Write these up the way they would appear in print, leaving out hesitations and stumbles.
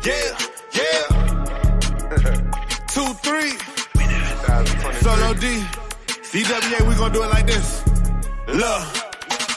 Yeah, yeah. 2-3. Solo D. DWA, we gonna do it like this. Look.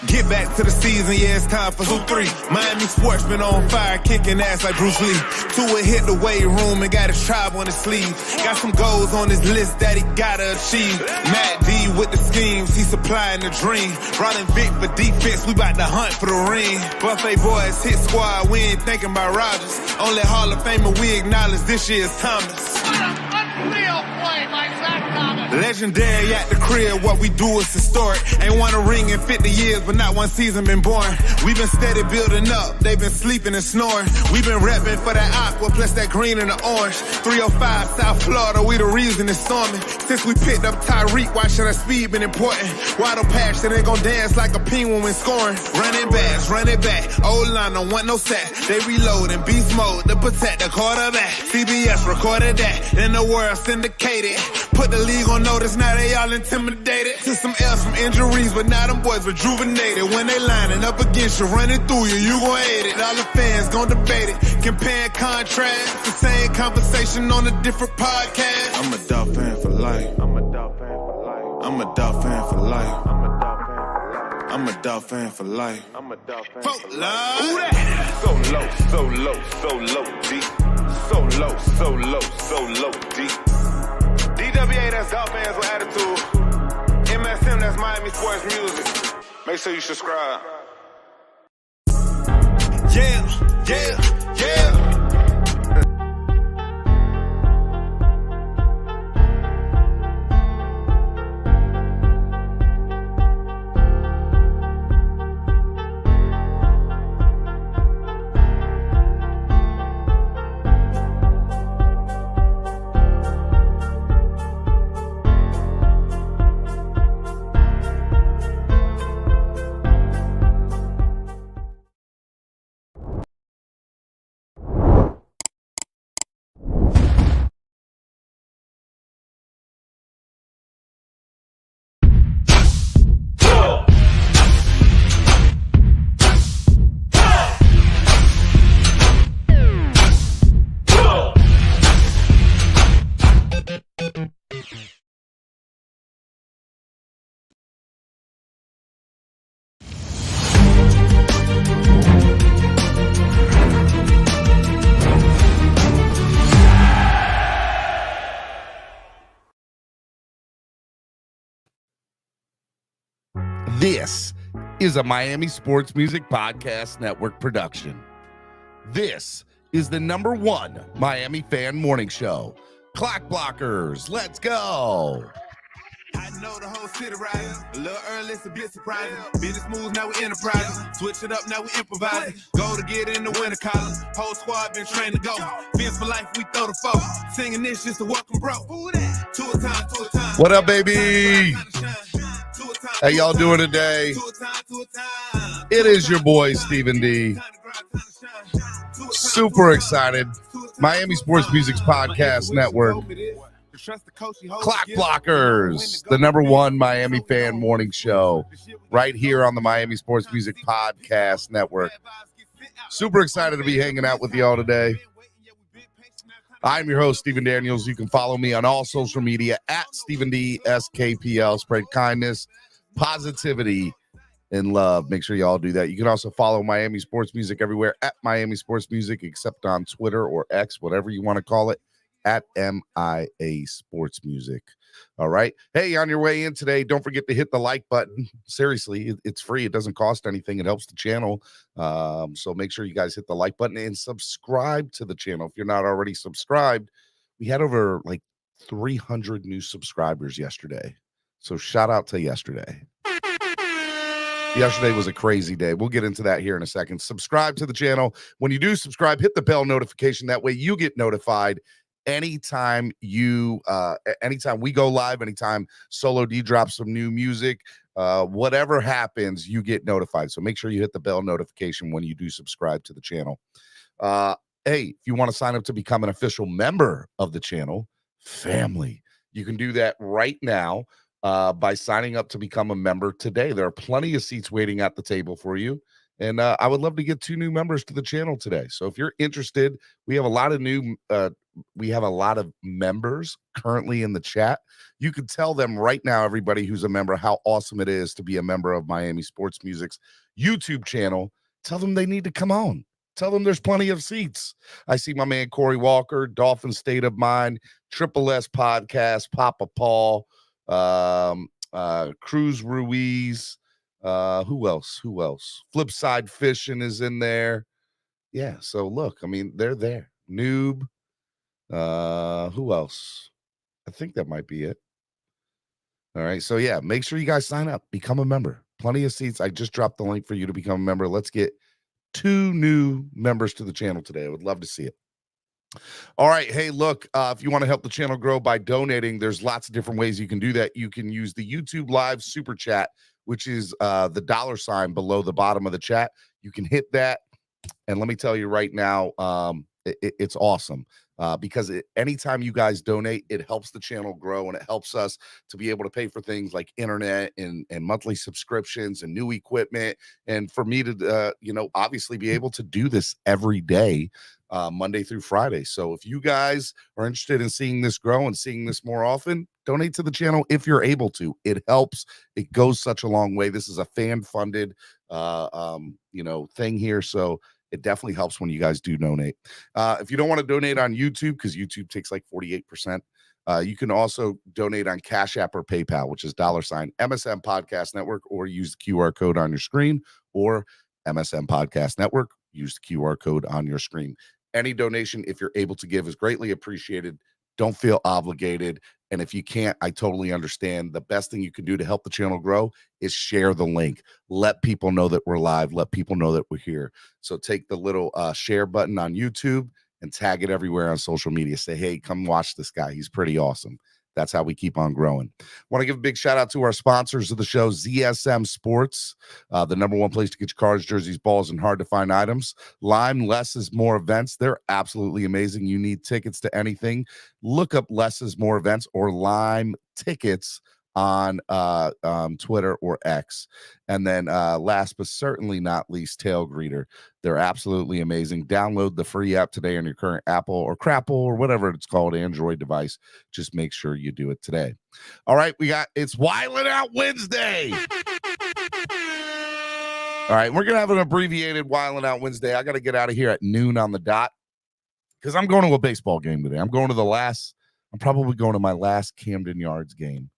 Get back to the season, yeah, it's time for 2-3. Miami sportsman on fire, kicking ass like Bruce Lee. Tua hit the weight room and got his tribe on his sleeve. Got some goals on his list that he gotta achieve. Matt D with the schemes, he supplying the dream. Ronald Vick for defense, we bout to hunt for the ring. Buffet boys hit squad, we ain't thinking about Rodgers. Only Hall of Famer we acknowledge this year's Thomas. What an unreal play by Zach Thomas. Legendary at the crib, what we do is historic. Ain't won a ring in 50 years, but not one season been born. We been steady building up, they been sleeping and snoring. We been repping for that aqua, plus that green and the orange. 305 South Florida, we the reason it's storming. Since we picked up Tyreek, why should our speed been important? Waddle pass, they gon' dance like a penguin when scoring. Running backs, run it back, O-line don't want no sack. They reload in beast mode to protect the quarterback. CBS recorded that, in the world syndicated. Put the league on notice, now they all intimidated. Took some L's from injuries, but now them boys rejuvenated. When they lining up against you, running through you, you gon' hate it. All the fans gon' debate it. Compare and contrast, the same conversation on a different podcast. I'm a Dolphin for life. I'm a Dolphin for life. I'm a Dolphin for life. I'm a Dolphin for life. I'm a Dolphin for life. Who that? So low, so low, so low, deep. So low, so low, so low, deep. DWA, that's Dolphins with attitude. MSM, that's Miami Sports Music. Make sure you subscribe. Yeah, yeah, yeah. This is a Miami Sports Music Podcast Network production. This is the #1 Miami fan morning show. Clock Blockers, let's go. I know the whole city riding. A little early, it's a bit surprising. Business moves, now we enterprising. Switch it up, now we improvising. Go to get in the winter column. Whole squad been trained to go. Fence for life, we throw the foe. Singing this just to welcome bro. Two a time. What up, baby? How y'all doing today? It is your boy, Stephen D. Super excited. Miami Sports Music's Podcast Network. Clock Blockers, the #1 Miami fan morning show, right here on the Miami Sports Music Podcast Network. Super excited to be hanging out with y'all today. I'm your host, Stephen Daniels. You can follow me on all social media at Stephen D SKPL. Spread kindness, positivity, and love. Make sure you all do that. You can also follow Miami Sports Music everywhere at Miami Sports Music, except on Twitter or X, whatever you want to call it, at MIA Sports Music. All right. Hey, on your way in today, don't forget to hit the like button. Seriously, it's free. It doesn't cost anything. It helps the channel. So make sure you guys hit the like button and subscribe to the channel. If you're not already subscribed, we had over like 300 new subscribers yesterday. So shout out to yesterday. Yesterday was a crazy day. We'll get into that here in a second. Subscribe to the channel. When you do subscribe, hit the bell notification. That way you get notified anytime anytime we go live, anytime Solo D drops some new music, whatever happens, you get notified. So make sure you hit the bell notification when you do subscribe to the channel. Hey, if you want to sign up to become an official member of the channel, family, you can do that right now by signing up to become a member today. There are plenty of seats waiting at the table for you. And I would love to get 2 new members to the channel today. So if you're interested, we have a lot of members currently in the chat. You could tell them right now, everybody who's a member, how awesome it is to be a member of Miami Sports Music's YouTube channel. Tell them they need to come on. Tell them there's plenty of seats. I see my man Corey Walker, Dolphins State of Mind, Triple S Podcast, Papa Paul, Cruz Ruiz. Who else? Flipside Fishing is in there. Yeah, so look, I mean, they're there. Noob. Who else? I think that might be it. All right, so yeah, make sure you guys sign up. Become a member. Plenty of seats. I just dropped the link for you to become a member. Let's get 2 new members to the channel today. I would love to see it. All right. Hey, look, if you want to help the channel grow by donating, there's lots of different ways you can do that. You can use the YouTube Live Super Chat, which is the $ below the bottom of the chat. You can hit that. And let me tell you right now, it's awesome because anytime you guys donate, it helps the channel grow and it helps us to be able to pay for things like internet and monthly subscriptions and new equipment. And for me to, obviously be able to do this every day, Monday through Friday. So if you guys are interested in seeing this grow and seeing this more often, donate to the channel if you're able to. It helps. It goes such a long way. This is a fan-funded, thing here. So it definitely helps when you guys do donate. If you don't want to donate on YouTube, because YouTube takes like 48%, you can also donate on Cash App or PayPal, which is $MSM Podcast Network, or use the QR code on your screen, or MSM Podcast Network, use the QR code on your screen. Any donation, if you're able to give, is greatly appreciated. Don't feel obligated. And if you can't, I totally understand. The best thing you can do to help the channel grow is share the link. Let people know that we're live. Let people know that we're here. So take the little share button on YouTube and tag it everywhere on social media. Say, hey, come watch this guy. He's pretty awesome. That's how we keep on growing. Want to give a big shout out to our sponsors of the show, ZSM Sports, the #1 place to get your cards, jerseys, balls, and hard to find items. Lime, Less is More events. They're absolutely amazing. You need tickets to anything. Look up Less is More events or Lime tickets on Twitter or X. And then last but certainly not least, Tailgreeter. They're absolutely amazing. Download the free app today on your current Apple or Crapple or whatever it's called Android device. Just make sure you do it today. All right, it's Wildin' Out Wednesday. All right, we're gonna have an abbreviated Wildin' Out Wednesday. I got to get out of here at noon on the dot because I'm going to a baseball game today. I'm probably going to my last Camden Yards game.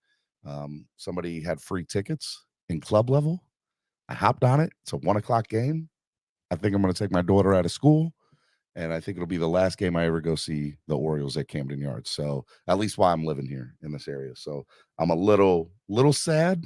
Somebody had free tickets in club level. I hopped on it. It's a 1:00 game. I think I'm going to take my daughter out of school, and I think it'll be the last game I ever go see the Orioles at Camden Yards. So at least while I'm living here in this area. So I'm a little sad,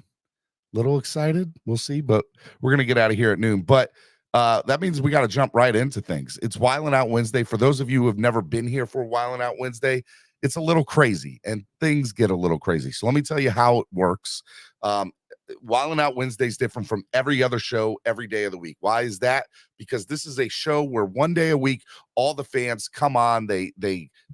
little excited. We'll see, but we're going to get out of here at noon. But that means we got to jump right into things. It's Wildin' Out Wednesday. For those of you who have never been here for Wildin' Out Wednesday, it's a little crazy and things get a little crazy. So let me tell you how it works. Wildin' Out Wednesday is different from every other show every day of the week. Why is that? Because this is a show where one day a week, all the fans come on, they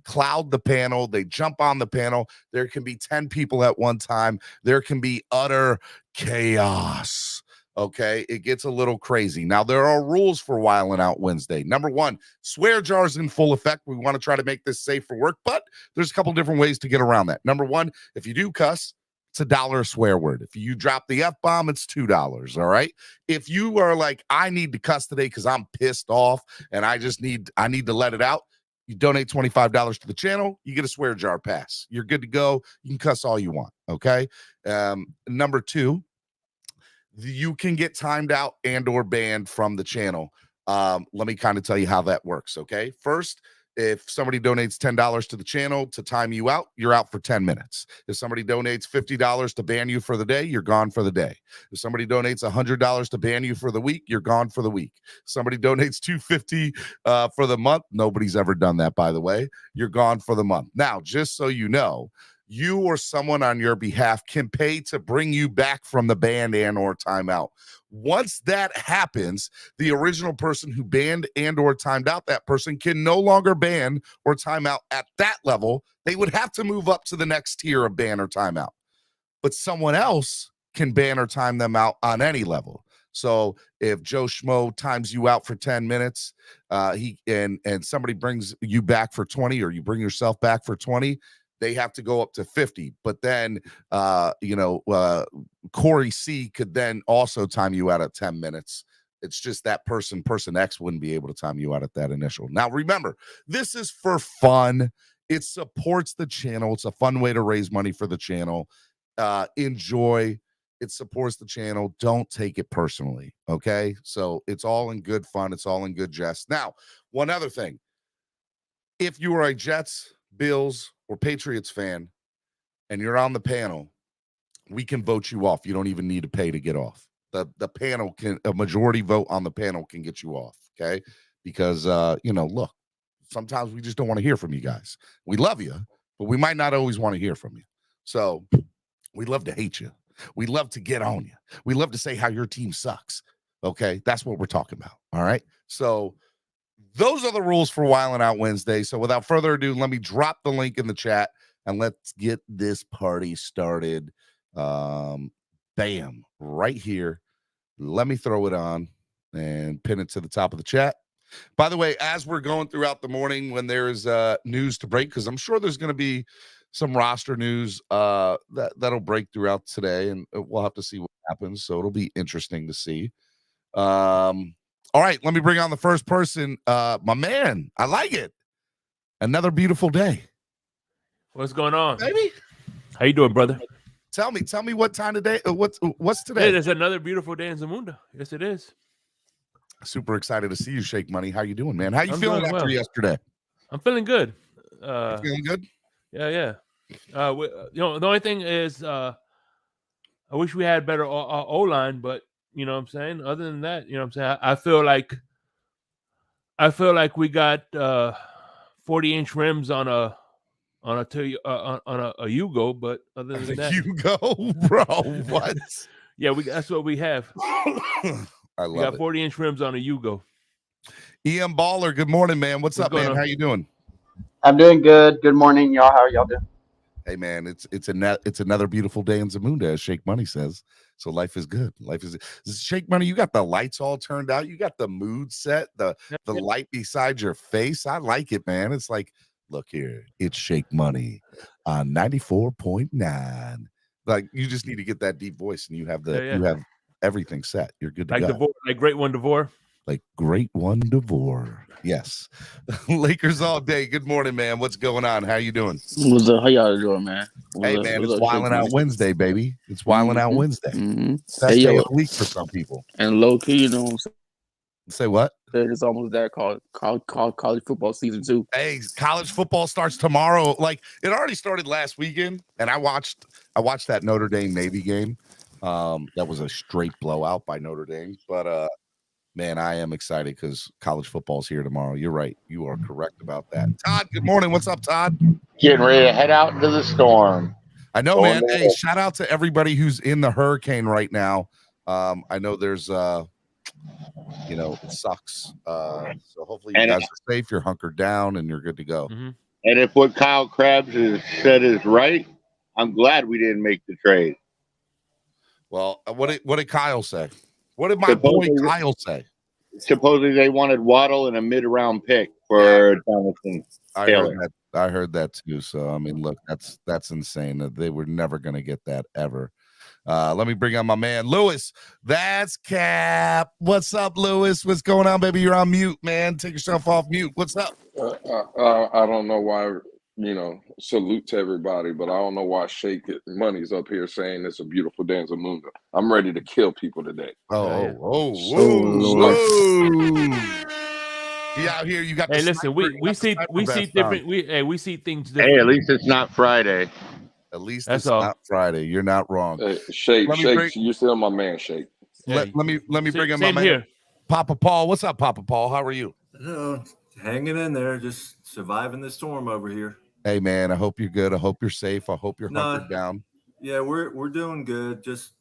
cloud the panel, they jump on the panel. There can be 10 people at one time. There can be utter chaos. Okay, it gets a little crazy. Now, there are rules for Wildin' Out Wednesday. Number 1, swear jars in full effect. We want to try to make this safe for work, but there's a couple different ways to get around that. Number 1, if you do cuss, it's $1 a swear word. If you drop the F-bomb, it's $2, all right? If you are like, I need to cuss today because I'm pissed off and I need to let it out, you donate $25 to the channel, you get a swear jar pass. You're good to go. You can cuss all you want, okay? Number 2, you can get timed out and or banned from the channel. Let me kind of tell you how that works, okay? First, if somebody donates $10 to the channel to time you out, you're out for 10 minutes. If somebody donates $50 to ban you for the day, you're gone for the day. If somebody donates $100 to ban you for the week, you're gone for the week. If somebody donates $250 for the month, nobody's ever done that, by the way, you're gone for the month. Now, just so you know, you or someone on your behalf can pay to bring you back from the ban and or timeout. Once that happens, the original person who banned and or timed out that person can no longer ban or time out at that level. They would have to move up to the next tier of ban or timeout. But someone else can ban or time them out on any level. So if Joe Schmo times you out for 10 minutes, and somebody brings you back for 20, or you bring yourself back for 20, they have to go up to 50. But then, Corey C could then also time you out at 10 minutes. It's just that person X wouldn't be able to time you out at that initial. Now, remember, this is for fun. It supports the channel. It's a fun way to raise money for the channel. Enjoy. It supports the channel. Don't take it personally, okay? So it's all in good fun. It's all in good jest. Now, one other thing. If you are a Jets, Bills, or Patriots fan, and you're on the panel, we can vote you off. You don't even need to pay to get off. The panel a majority vote on the panel can get you off, okay? Because, look, sometimes we just don't want to hear from you guys. We love you, but we might not always want to hear from you. So we love to hate you. We love to get on you. We love to say how your team sucks. Okay, that's what we're talking about. All right. So those are the rules for Wildin' Out Wednesday. So without further ado, let me drop the link in the chat and let's get this party started. Bam, right here. Let me throw it on and pin it to the top of the chat. By the way, as we're going throughout the morning, when there's news to break, because I'm sure there's going to be some roster news that'll break throughout today, and we'll have to see what happens. So it'll be interesting to see. All right, let me bring on the first person. My man, I like it. Another beautiful day. What's going on, baby? How you doing, brother? Tell me what time today? What's today? It is another beautiful day in Zamunda. Yes, it is. Super excited to see you, Shake Money. How you doing, man? How you I'm feeling doing after well. yesterday? I'm feeling good. You feeling good? Yeah. The only thing is, I wish we had better O-line, but you know what I'm saying. Other than that, you know what I'm saying. I feel like we got 40-inch rims on a Yugo, but other than that, Yugo, bro, what? Yeah, that's what we have. I love we got it. 40-inch rims on a Yugo. EM Baller, good morning, man. What's up, man? on? How you doing? I'm doing good. Good morning, y'all. How are y'all doing? Hey, man, it's another beautiful day in Zamunda, as Shake Money says. So life is good. Shake Money. You got the lights all turned out. You got the mood set. The light beside your face. I like it, man. It's like, look here, it's Shake Money on 94.9. Like, you just need to get that deep voice, and you have you have everything set. You're good to go. DeVore, like Great One DeVore. Like Great One DeVore. Yes. Lakers all day. Good morning, man. What's going on? How you doing? What's up? How y'all doing, man? Hey, man, it's Wildin' Out Wednesday, baby. It's Wildin' Out Wednesday. Best day of the week for some people. And low key, you know what I'm saying? Say what? It's almost there. College football season 2. Hey, college football starts tomorrow. Like, it already started last weekend, and I watched that Notre Dame Navy game. That was a straight blowout by Notre Dame. But man, I am excited because college football's here tomorrow. You're right. You are correct about that. Todd, good morning. What's up, Todd? Getting ready to head out into the storm. I know, man. Hey, shout out to everybody who's in the hurricane right now. I know there's, it sucks. So hopefully you guys are safe. You're hunkered down and you're good to go. Mm-hmm. And if what Kyle Krabs has said is right, I'm glad we didn't make the trade. Well, what did Kyle say? What did my boy Kyle say? Supposedly they wanted Waddle and a mid-round pick for Jonathan Taylor. I heard that too. So I mean, look, that's insane. They were never going to get that ever. Let me bring on my man Lewis. That's Cap. What's up, Lewis? What's going on, baby? You're on mute, man. Take yourself off mute. What's up? I don't know why. Salute to everybody, but I don't know why Shake Money's up here saying it's a beautiful day in Zamunda. I'm ready to kill people today. Whoa. You out here, you got. Hey, listen, we see different. We see things different. Hey, at least it's not Friday. At least it's not Friday. You're not wrong. Shake, you still my man, Shake. Let me bring in my man here. Papa Paul. What's up, Papa Paul? How are you? Hanging in there, just surviving the storm over here. Hey, man, I hope you're good. I hope you're safe. I hope you're hunkered down. Yeah, we're doing good. Just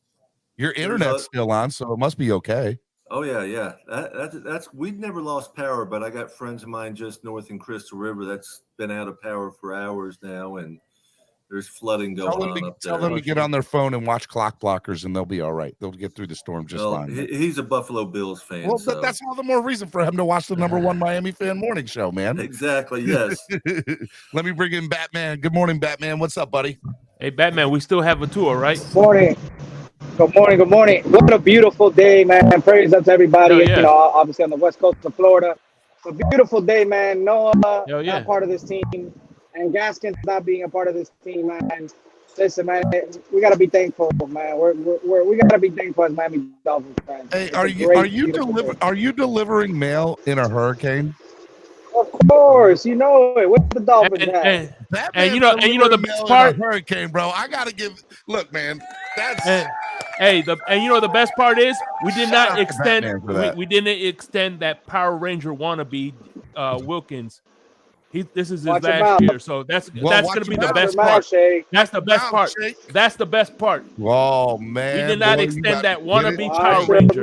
your internet's still on, so it must be okay. Oh yeah. That's we've never lost power, but I got friends of mine just north in Crystal River that's been out of power for hours now, and There's flooding going on up there. Tell them to get on their phone and watch Clock Blockers, and they'll be all right. They'll get through the storm just fine. He's a Buffalo Bills fan. Well, so. that's all the more reason for him to watch the #1 Miami fan morning show, man. Exactly, yes. Let me bring in Batman. Good morning, Batman. What's up, buddy? Hey, Batman, we still have a tour, right? Morning. Good morning. Good morning. What a beautiful day, man. Praise up to everybody. Oh, yeah. You know, obviously on the west coast of Florida. It's a beautiful day, man. Noah yeah. not part of this team, and Gaskins not being a part of this team, man. Listen, man, we gotta be thankful, man. We gotta be thankful as Miami Dolphins fans. Hey, are you delivering mail in a hurricane? Of course, you know it. What's the Dolphins have? And you know the best part, hurricane, bro. I gotta look, man. That's the best part is we did not extend. We didn't extend that Power Ranger wannabe, Wilkins. This is his last year, so that's gonna be the best part. That's the best part. That's the best part. Oh man, we did not extend that wannabe Power Ranger.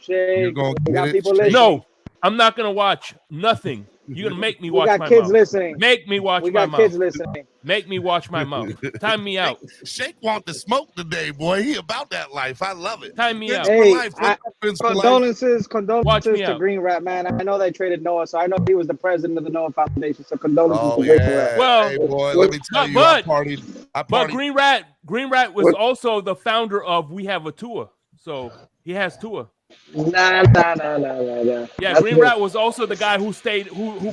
You're gonna get it. No, I'm not gonna watch nothing. You're gonna make me watch my mouth. We got kids listening. Make me watch my mouth. We got kids listening. Make me watch my mouth. Time me out. Shake want to smoke today, boy. He about that life. I love it. Time me out. Hey, condolences to Green Rat, man. I know they traded Noah, so I know he was the president of the Noah Foundation. So condolences to Green Rat. Well, hey, boy, let me tell you, I partied. But Green Rat was also the founder of We Have a Tour, so he has tour. Nah. Yeah, Green Rat was also the guy who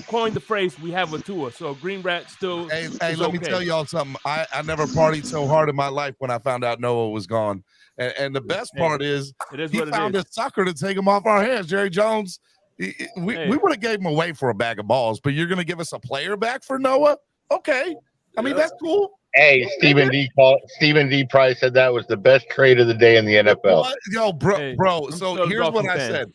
coined the phrase "We have a tour." So Green Rat still. Hey, let me tell y'all something. I never partied so hard in my life when I found out Noah was gone. And the best part is he found a sucker to take him off our hands. Jerry Jones. We would have gave him away for a bag of balls, but you're going to give us a player back for Noah? Okay, I mean that's cool. Hey, Stephen D. Price said that was the best trade of the day in the NFL. What? Yo, bro. So here's what I said.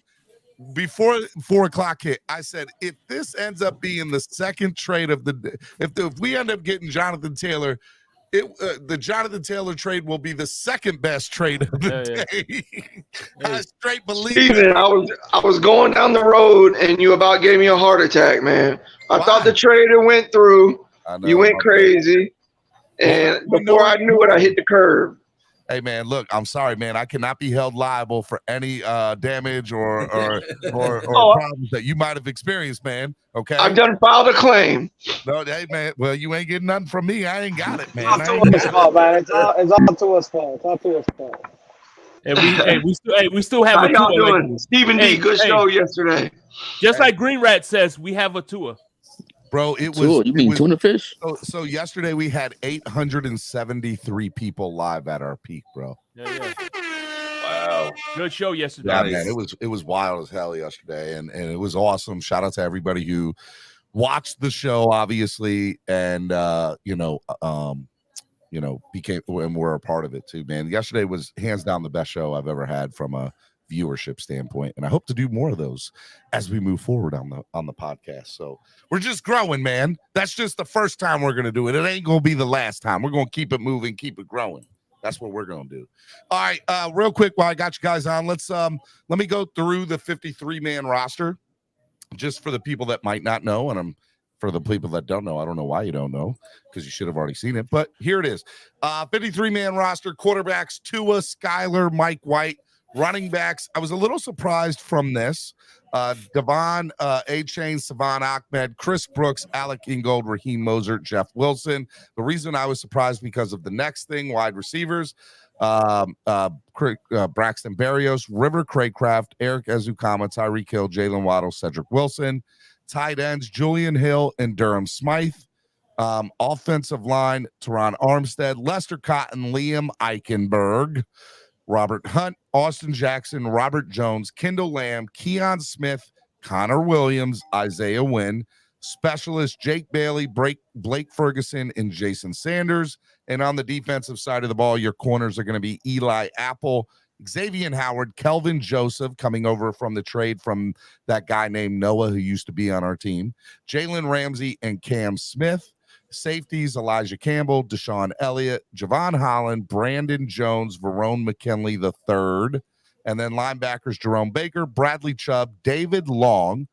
Before 4 o'clock hit, I said, if this ends up being the second trade of the day, if we end up getting Jonathan Taylor, the Jonathan Taylor trade will be the second best trade of the day. I straight believe Steven, it. I was going down the road and you about gave me a heart attack, man. I thought the trader went through. You went crazy. And before I knew it, I hit the curb. Hey man, look, I'm sorry, man. I cannot be held liable for any damage or problems that you might have experienced, man. Okay, I've done filed a claim. No, hey man. Well, you ain't getting nothing from me. I ain't got it, man. It's all Tua's fault, man. It's all Tua's fault. It's all Tua's fault. We still have How a y'all tour. doing? Stephen D. Good show yesterday. Just like Green Rat says, we have a tour. Bro, it was. You mean tuna fish? So yesterday we had 873 people live at our peak, bro. Yeah. Wow. Good show yesterday. Yeah, man, it was wild as hell yesterday, and it was awesome. Shout out to everybody who watched the show, obviously, and became and were a part of it too, man. Yesterday was hands down the best show I've ever had from a viewership standpoint, and I hope to do more of those as we move forward on the podcast. So we're just growing, man. That's just the first time we're gonna do it. It ain't gonna be the last time. We're gonna keep it moving, keep it growing. That's what we're gonna do. All right, real quick while I got you guys on, let me go through the 53-man roster just for the people that might not know, and for the people that don't know. I don't know why you don't know, because you should have already seen it, but here it is. 53-man roster. Quarterbacks: Tua, Skyler, Mike White. Running backs, I was a little surprised from this. Devon A-Chain, Savon Ahmed, Chris Brooks, Alec Ingold, Raheem Mostert, Jeff Wilson. The reason I was surprised because of the next thing, wide receivers, Braxton Berrios, River Craycraft, Eric Ezukama, Tyreek Hill, Jalen Waddle, Cedric Wilson. Tight ends, Julian Hill and Durham Smythe. Offensive line, Teron Armstead, Lester Cotton, Liam Eichenberg, Robert Hunt, Austin Jackson, Robert Jones, Kendall Lamb, Keon Smith, Connor Williams, Isaiah Wynn, specialist Jake Bailey, Blake Ferguson, and Jason Sanders. And on the defensive side of the ball, your corners are going to be Eli Apple, Xavier Howard, Kelvin Joseph, coming over from the trade from that guy named Noah who used to be on our team, Jalen Ramsey, and Cam Smith. Safeties, Elijah Campbell, Deshaun Elliott, Javon Holland, Brandon Jones, Verone McKinley III. And then linebackers, Jerome Baker, Bradley Chubb, David Long,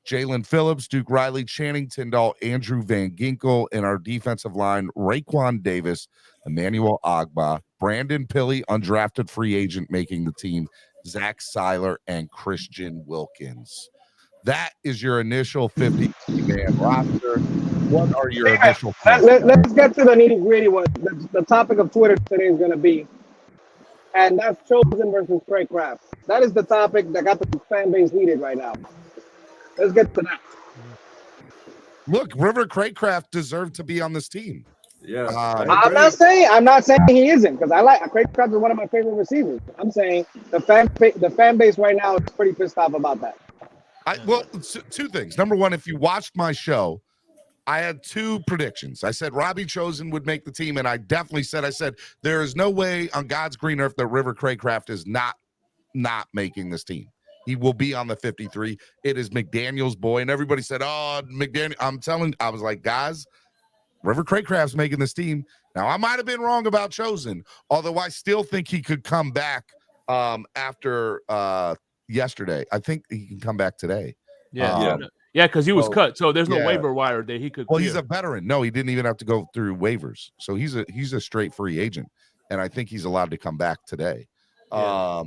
Jalen Phillips, Duke Riley, Channing Tindall, Andrew Van Ginkel, and our defensive line, Raekwon Davis, Emmanuel Agba, Brandon Pilley, undrafted free agent making the team, Zach Seiler, and Christian Wilkins. That is your initial 50-man roster. What are your initial thoughts? Let's get to the nitty-gritty one. The topic of Twitter today is going to be, and that's Chosen versus Craig Kraft. That is the topic that got the fan base heated right now. Let's get to that. Look, River Craycraft deserved to be on this team. Yeah, I'm not saying he isn't, because Craycraft is one of my favorite receivers. I'm saying the fan base right now is pretty pissed off about that. Well, two things. Number one, if you watched my show, I had two predictions. I said Robbie Chosen would make the team, and I definitely said, there is no way on God's green earth that River Craycraft is not making this team. He will be on the 53. It is McDaniel's boy. And everybody said, oh, McDaniel. I was like, guys, River Craycraft's making this team. Now, I might have been wrong about Chosen, although I still think he could come back after yesterday. I think he can come back today. Yeah, because he was cut. So there's no waiver wire that he could clear. He's a veteran. No, he didn't even have to go through waivers. So he's a straight free agent. And I think he's allowed to come back today. Yeah.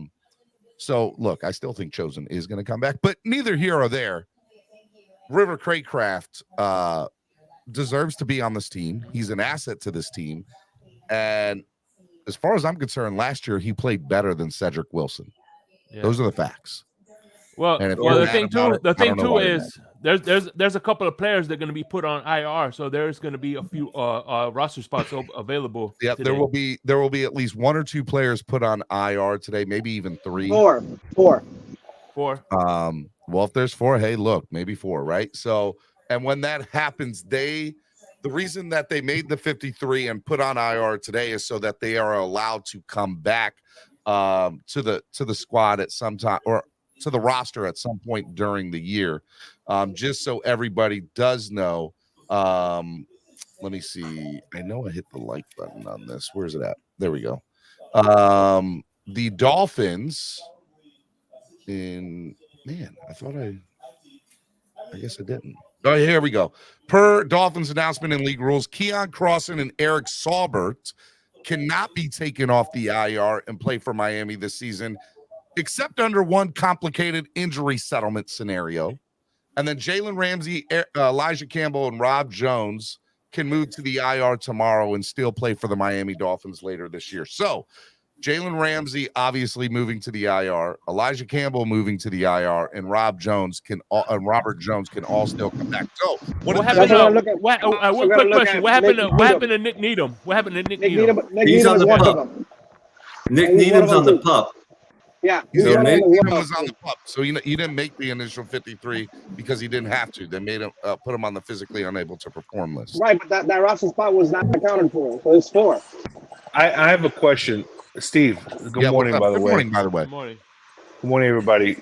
So, look, I still think Chosen is going to come back, but neither here or there. River Craycraft deserves to be on this team. He's an asset to this team. And as far as I'm concerned, last year he played better than Cedric Wilson. Yeah. Those are the facts. Well, the thing too is there's a couple of players that are going to be put on IR, so there's going to be a few roster spots available. Yeah, there will be at least one or two players put on IR today, maybe even three. Four. Well, if there's four, hey, look, maybe four, right? So, and when that happens, the reason that they made the 53 and put on IR today is so that they are allowed to come back to the squad at some time, or to the roster at some point during the year, just so everybody does know. Let me see. I know I hit the like button on this. Where's it at? There we go. The Dolphins I guess I didn't. Oh, here we go. Per Dolphins announcement and league rules, Keon Crossan and Eric Saubert cannot be taken off the IR and play for Miami this season, except under one complicated injury settlement scenario. And then Jalen Ramsey, Elijah Campbell, and Rob Jones can move to the IR tomorrow and still play for the Miami Dolphins later this year. So Jalen Ramsey obviously moving to the IR, Elijah Campbell moving to the IR, and Robert Jones can all still come back. So what happened? One quick question: What happened to Nick Needham? What happened to Nick Needham? He's on the pup. Nick Needham's on the pup. Yeah, Nick Needham was on the pup, so he didn't make the initial 53 because he didn't have to. They made him put him on the physically unable to perform list. Right, but that roster spot was not accounted for, so it's four. I have a question. Steve, good morning, by the way. Good morning, by the way. Good morning, everybody.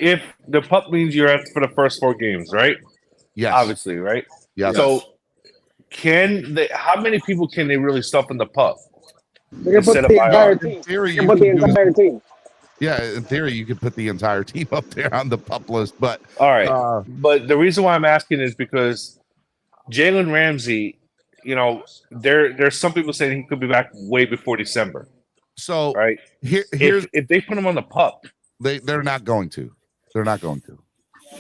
If the pup means you're out for the first 4 games, right? Yes. Obviously, right? Yes. So, how many people can they really stuff in the pup? They can put the entire team. Yeah, in theory, you could put the entire team up there on the pup list. But all right. But the reason why I'm asking is because Jalen Ramsey, there's some people saying he could be back way before December. So right here's if they put him on the pup, they're not going to. They're not going to.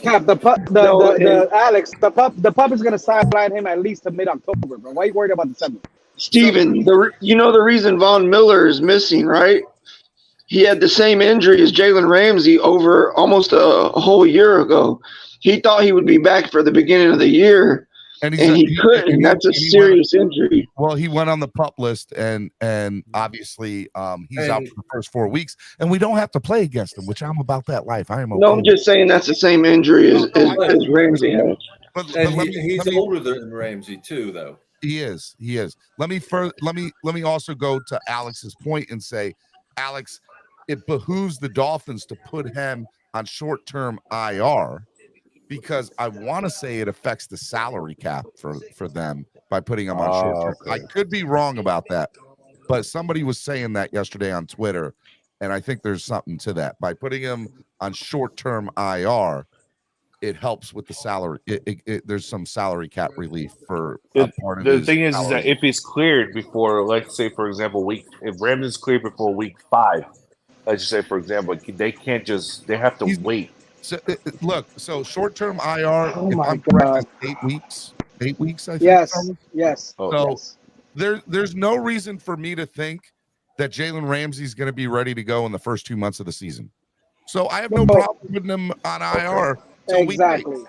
Cap, the pup is going to sideline him at least to mid-October. But why are you worried about December? Steven, the reason Von Miller is missing, right? He had the same injury as Jalen Ramsey over almost a whole year ago. He thought he would be back for the beginning of the year, and he couldn't. That's a serious injury. Well, he went on the PUP list, and obviously he's out for the first 4 weeks, and we don't have to play against him, which I'm about that life. I am okay. No, I'm just saying that's the same injury as Ramsey had. But he's older than Ramsey too, though. He is. Let me also go to Alex's point and say, Alex, it behooves the Dolphins to put him on short-term IR because I want to say it affects the salary cap for them by putting him on short-term. Okay. I could be wrong about that, but somebody was saying that yesterday on Twitter, and I think there's something to that. By putting him on short-term IR, it helps with the salary. There's some salary cap relief for part of the his thing is salary. that if he's cleared before, let's say, for example, if Ramsey's cleared before week 5, let's just say, for example, they can't just, they have to wait. So look, so short-term IR, Oh if my I'm correct, God. is 8 weeks. 8 weeks, I think. Yes. So there's no reason for me to think that Jalen Ramsey's going to be ready to go in the first 2 months of the season. So I have no problem putting him on IR. Exactly.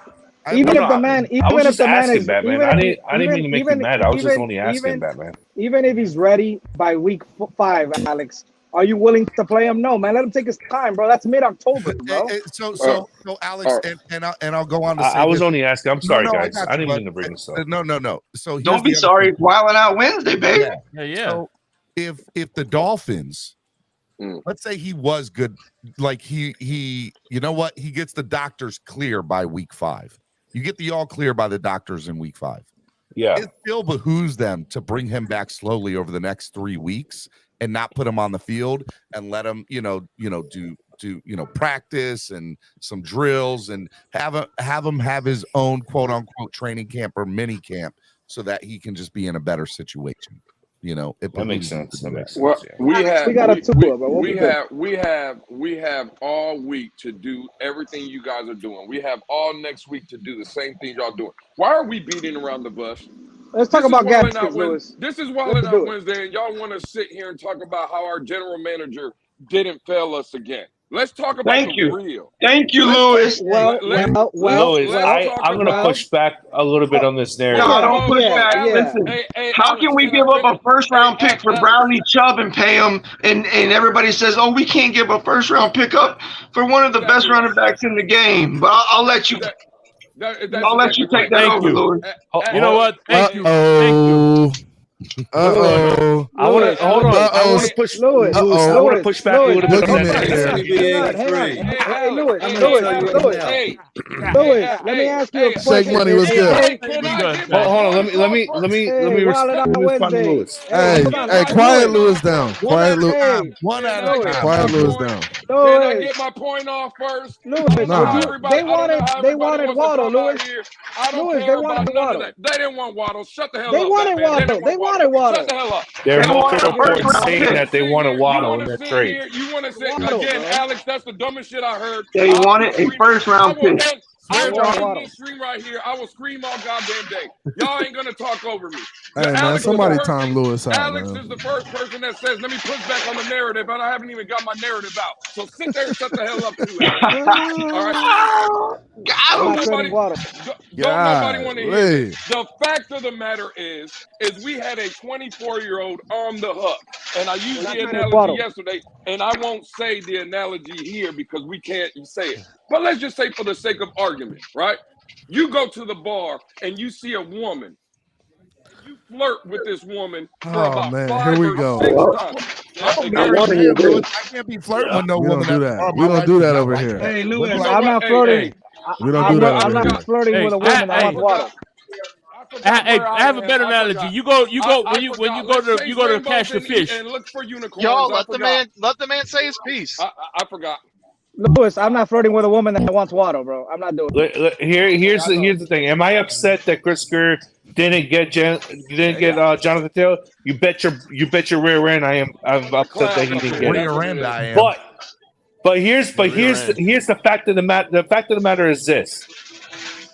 Even if the man, I was just asking, Batman. I didn't mean to make you mad. I was just only asking, Batman. Even if he's ready by week 5, Alex, are you willing to play him? No, man. Let him take his time, bro. That's mid-October, bro. So Alex, and I'll go on to say I was only asking. I'm sorry, guys. I didn't mean to bring this up. No. So don't be sorry. It's Wilding Out Wednesday, baby. Yeah. So if the Dolphins, let's say he was good, like he you know what, he gets the doctors clear by week 5. You get the all clear by the doctors in week 5. Yeah, it still behooves them to bring him back slowly over the next 3 weeks and not put him on the field and let him, do practice and some drills and have him have his own quote unquote training camp or mini camp so that he can just be in a better situation. That makes sense. Well, we have all week to do everything you guys are doing. We have all next week to do the same thing y'all doing. Why are we beating around the bush? Let's talk about gaskets, Lewis. This is Wilding Out Wednesday, and y'all want to sit here and talk about how our general manager didn't fail us again. Let's talk about real. Thank you, Lewis. Lewis, I'm going to push back a little bit on this narrative. No, don't push back. Listen, how can we give up a first-round pick for Bradley Chubb and pay him, and everybody says, oh, we can't give a first-round pick up for one of the best running backs in the game? But I'll let you. I'll let you take that over, Lewis. You know what? Thank you. I want to hold on. I want to push. Lewis, I want to push back a little bit on that. Lewis, let me ask you a question. Shake Money was good. Hold on. Let me respond to Lewis. Hey, quiet Lewis down. Quiet Lewis. One at a time. Quiet Lewis down. Can I get my point off first? Lewis, they wanted Waddle, Lewis. I don't care about none of that. They didn't want Waddle. Shut the hell up. They wanted Waddle. They wanted Waddle. Shut the hell up. There are multiple reports saying that they wanted Waddle in that trade. You want to say again, Alex? That's the dumbest shit I heard. They wanted a first-round pick. I will this stream right here. I will scream all goddamn day. Y'all ain't gonna talk over me. Hey man, somebody time Lewis out. Alex is the first person that says, "Let me push back on the narrative," and I haven't even got my narrative out. So sit there and shut the hell up, too. All right. Don't nobody want to hear it. The fact of the matter is we had a 24-year-old on the hook, and I used the analogy yesterday, and I won't say the analogy here because we can't say it. But let's just say for the sake of argument, right? You go to the bar and you see a woman. You flirt with this woman for about 5 or 6 times. I can't be flirting with no woman. We don't do that over here. Hey, Lewis, I'm not flirting. We don't do that. I'm not flirting with a woman that wants water. Hey, I have a better analogy. You go when you go to catch the fish. And look for unicorns. Y'all let the man say his piece. I forgot. Lewis, I'm not flirting with a woman that wants water, bro. I'm not doing it. Here's the thing. Am I upset that Chris Kerr didn't get Jonathan Taylor? You bet your rear end. I'm upset that he didn't get it. But here's the fact of the matter. The fact of the matter is this.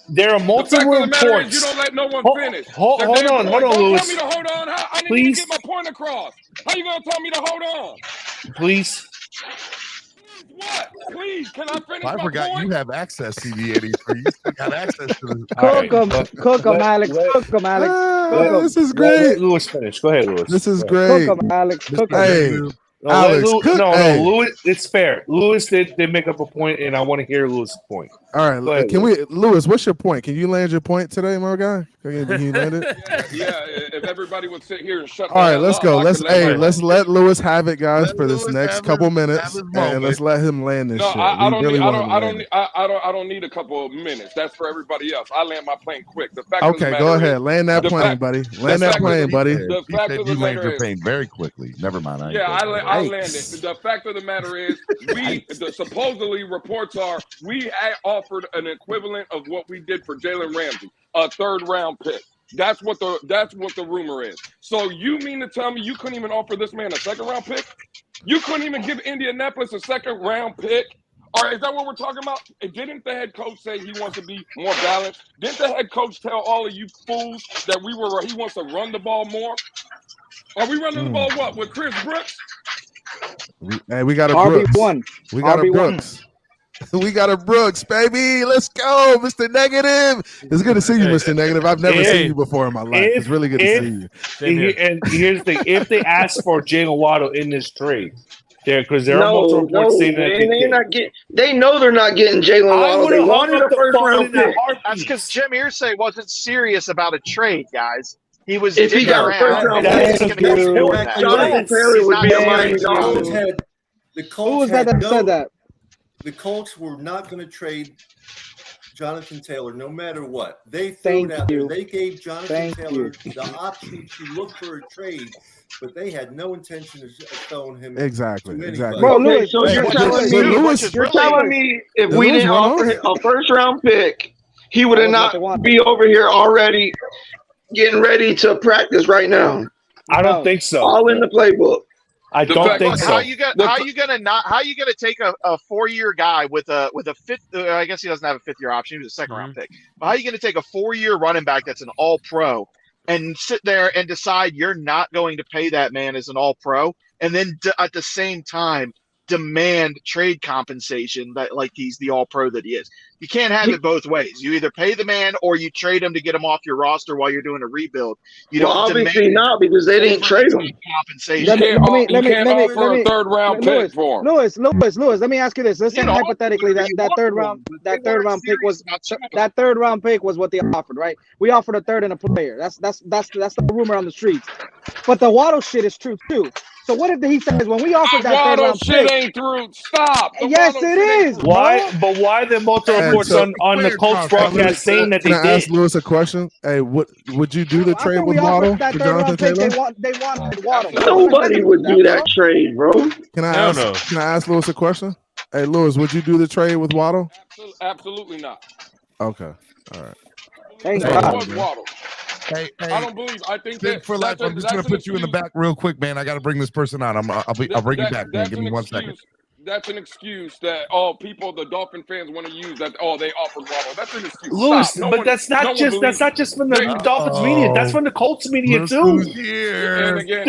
There are multiple reports. You don't let no one finish. Hold on, Lewis. Tell me to hold on. I didn't even get my point across. How you gonna tell me to hold on? Please. What? Please, can I finish? I forgot you have access, CD80. You still got access to this. Cook 'em, Alex. Cook 'em, Alex. This is great. Let Lewis finish. Go ahead, Lewis. This is great. Cook 'em, Alex. Cook 'em. Hey. Alex, Lewis, it's fair. Lewis did make up a point, and I want to hear Lewis' point. All right, ahead, Lewis, what's your point? Can you land your point today, my guy? Can you land it? Yeah, if everybody would sit here and shut. All right, let's go. Let's let Lewis have it, guys, for this next couple minutes, and let's let him land this shit. I don't need a couple of minutes. That's for everybody else. I land my plane quick. The fact okay, go ahead. Land that plane, buddy. Land that plane, buddy. The fact of the land your plane very quickly. Never mind. I landed. The fact of the matter is, supposedly reports are we all offered an equivalent of what we did for Jalen Ramsey, a 3rd-round pick. That's what the rumor is. So you mean to tell me you couldn't even offer this man a 2nd-round pick? You couldn't even give Indianapolis a 2nd-round pick? All right, is that what we're talking about? And didn't the head coach say he wants to be more balanced? Didn't the head coach tell all of you fools that he wants to run the ball more? Are we running the ball what with Chris Brooks? We got a Brooks. RB1. We got a Brooks. We got a Brooks, baby. Let's go, Mr. Negative. It's good to see you, Mr. Negative. I've never seen you before in my life. It's really good to see you. And here's the thing: if they ask for Jalen Waddle in this trade, because there are multiple reports saying that they know they're not getting Jalen Waddle. They wanted a 1st-round pick. That's because Jim Irsay wasn't serious about a trade, guys. He was. If he got a 1st-round pick, Jonathan Taylor would be a Miami Dolphin. The Colts Who was that said that? The Colts were not going to trade Jonathan Taylor no matter what. They threw it out there. They gave Jonathan Taylor the option to look for a trade, but they had no intention of throwing him. Exactly. Bro, Lewis, so you're telling me if we didn't offer him a 1st-round pick, he would have not be over here already getting ready to practice right now? I don't think so. All in the playbook. I don't think so. How are you gonna take a 4-year guy with a 5th? I guess he doesn't have a 5th-year option. He was a 2nd-round pick. But how are you gonna take a 4-year running back that's an All-Pro and sit there and decide you're not going to pay that man as an All-Pro, and then at the same time demand trade compensation that like he's the All-Pro that he is? You can't have it both ways. You either pay the man or you trade him to get him off your roster while you're doing a rebuild. You don't obviously not, because they didn't trade him. Compensation. You can't offer a 3rd-round pick for him. Lewis, let me ask you this. Let's say hypothetically that 3rd-round pick was what they offered, right? We offered a 3rd and a player. That's the rumor on the streets. But the Waddle shit is true too. So what if he says when we offered that 3rd-round pick? Ain't through. Stop. Yes, it is. Why? But why the multiple reports on the Colts broadcast saying that they did? Can I ask Lewis a question? Hey, would you do the trade with Waddle for Jonathan Taylor? They wanted Waddle. Nobody would do that trade, bro. Can I ask Lewis a question? Hey, Lewis, would you do the trade with Waddle? Absolutely not. Okay. All right. Thank God. Waddle. Hey, I don't believe. I think that for life. I'm just going to put you in the back real quick, man. I got to bring this person on. I'll bring you back, man. Give me 1 second. That's an excuse that the Dolphin fans want to use. That they offered Waddle. That's an excuse. Lewis, but that's not just from the Dolphins media. That's from the Colts media too. And again,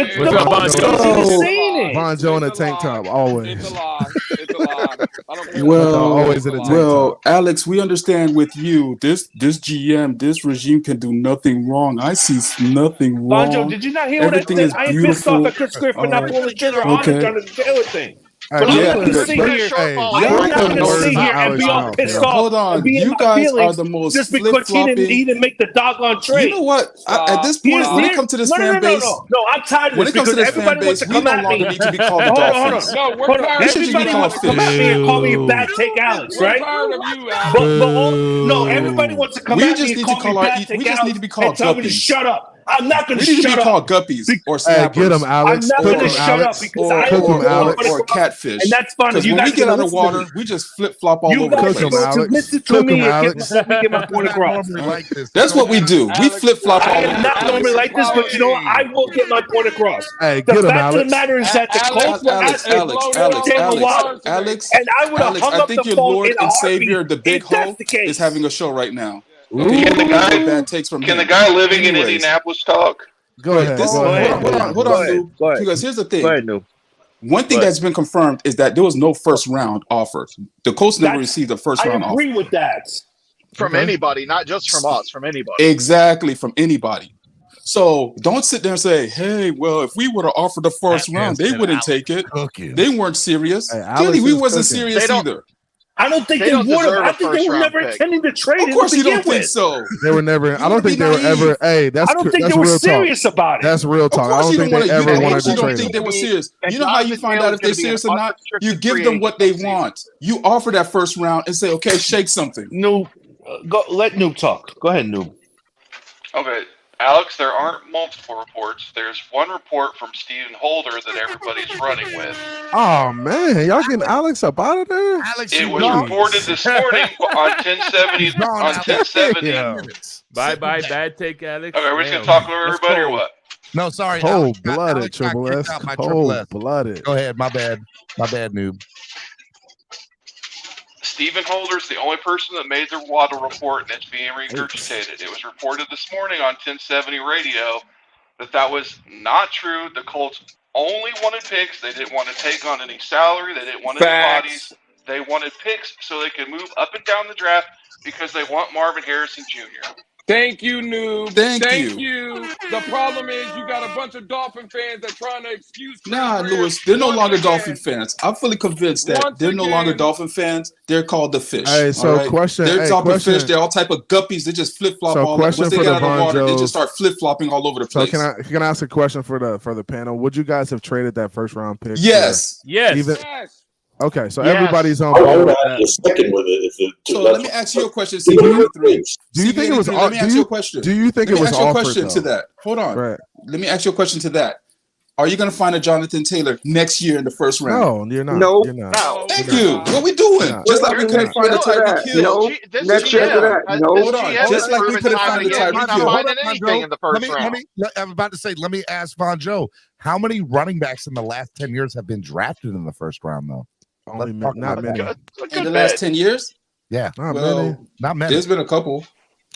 Von Joe in a tank top, always. It's a lie. It's a lie. I don't care. Always in a tank top. Alex, we understand with you. This GM, this regime can do nothing wrong. I see nothing wrong. Von Joe, did you not hear what I said? I ain't pissed off at Chris Griffin for not pulling the trigger on the Jonathan Taylor thing. But I'm not going to sit here and be all pissed off. Hold on, you guys are the most just because he didn't make the doggone trade. You know what? At this point, when it comes to this fan base, no, I'm tired of this because everybody wants to come at me. Need to be called the Dolphins. No, we're tired. Everybody wants to come at me and call me a bad take Alex, right? We're tired of you, Alex. No, everybody wants to come at me and call me bad take Alex and tell me to shut up. I'm not going to shut up. We need to be called guppies or snappers. Get him, Alex. I'm not going to shut up because or catfish. And that's fun. Because when we get out of water, we just flip flop all over the place. Listen to me and get my point across. That's what we do. We flip flop all over. I am not normally like this, but you know what? I will get my point across. Hey, the fact of the matter is that the Colts were asking Alex, and I would have hung up the phone. I think your Lord and Savior, the Big Ho, is having a show right now. Can the guy living in Indianapolis talk? Go ahead. Hold on, Lou. Because here's the thing. One thing that's been confirmed is that there was no 1st round offer. The Colts never received a 1st round offer. I agree with that. From anybody, not just from us, from anybody. Exactly, from anybody. So don't sit there and say, hey, well, if we would have offered the 1st round, they wouldn't take it. They weren't serious. Clearly, we wasn't serious either. I don't think they would have. I think they were never intending to trade. Of course, you don't think so. They were never. I don't think they were ever. Hey, that's. I don't think they were serious about it. That's real talk. I don't think they ever wanted to trade. You don't think they were serious. You know how you find out if they're serious or not? You give them what they want. You offer that 1st round and say, okay, shake something. Noob, let Noob talk. Go ahead, Noob. Okay. Alex, there aren't multiple reports. There's one report from Stephen Holder that everybody's running with. Oh man, y'all getting Alex up out of there? Alex, it was reported this morning on 1070. On 1070. Bye, bad take, Alex. Okay, we're just gonna talk over everybody or what? No, sorry. Cold-blooded, Triple S. Cold-blooded. Go ahead. My bad, noob. Stephen Holder's the only person that made the Waddle report, and it's being regurgitated. It was reported this morning on 1070 radio that was not true. The Colts only wanted picks. They didn't want to take on any salary. They didn't want any bodies. They wanted picks so they could move up and down the draft because they want Marvin Harrison Jr. Thank you, noob. Thank you. The problem is you got a bunch of Dolphin fans that trying to excuse. Lewis, they're no longer Dolphin fans. I'm fully convinced that they're no longer Dolphin fans. They're called the Fish. Hey, so question. They're Dolphin Fish. They're all type of guppies. They just flip flop all over. Once they get out of the water, they just start flip flopping all over the place. So can I ask a question for the panel? Would you guys have traded that first round pick? Yes. Yes. Okay, so everybody's on. I would have a second with it. So let me ask you a question. Do you think it was? Let me ask you a question. Do you think it was? Let me ask you a question to that. Hold on. Right. Let me ask you a question to that. Are you going to find a Jonathan Taylor next year in the first round? No, you're not. No. You're not. Thank you. What we doing? Just like we couldn't find a Tyreek Hill. Next year after that. No. Hold on. Just like we couldn't find a Tyreek Hill. I'm about to say, let me ask Von Joe, how many running backs in the last 10 years have been drafted in the first round, though? Not many. In the last 10 years? Yeah. Not many. There's been a couple.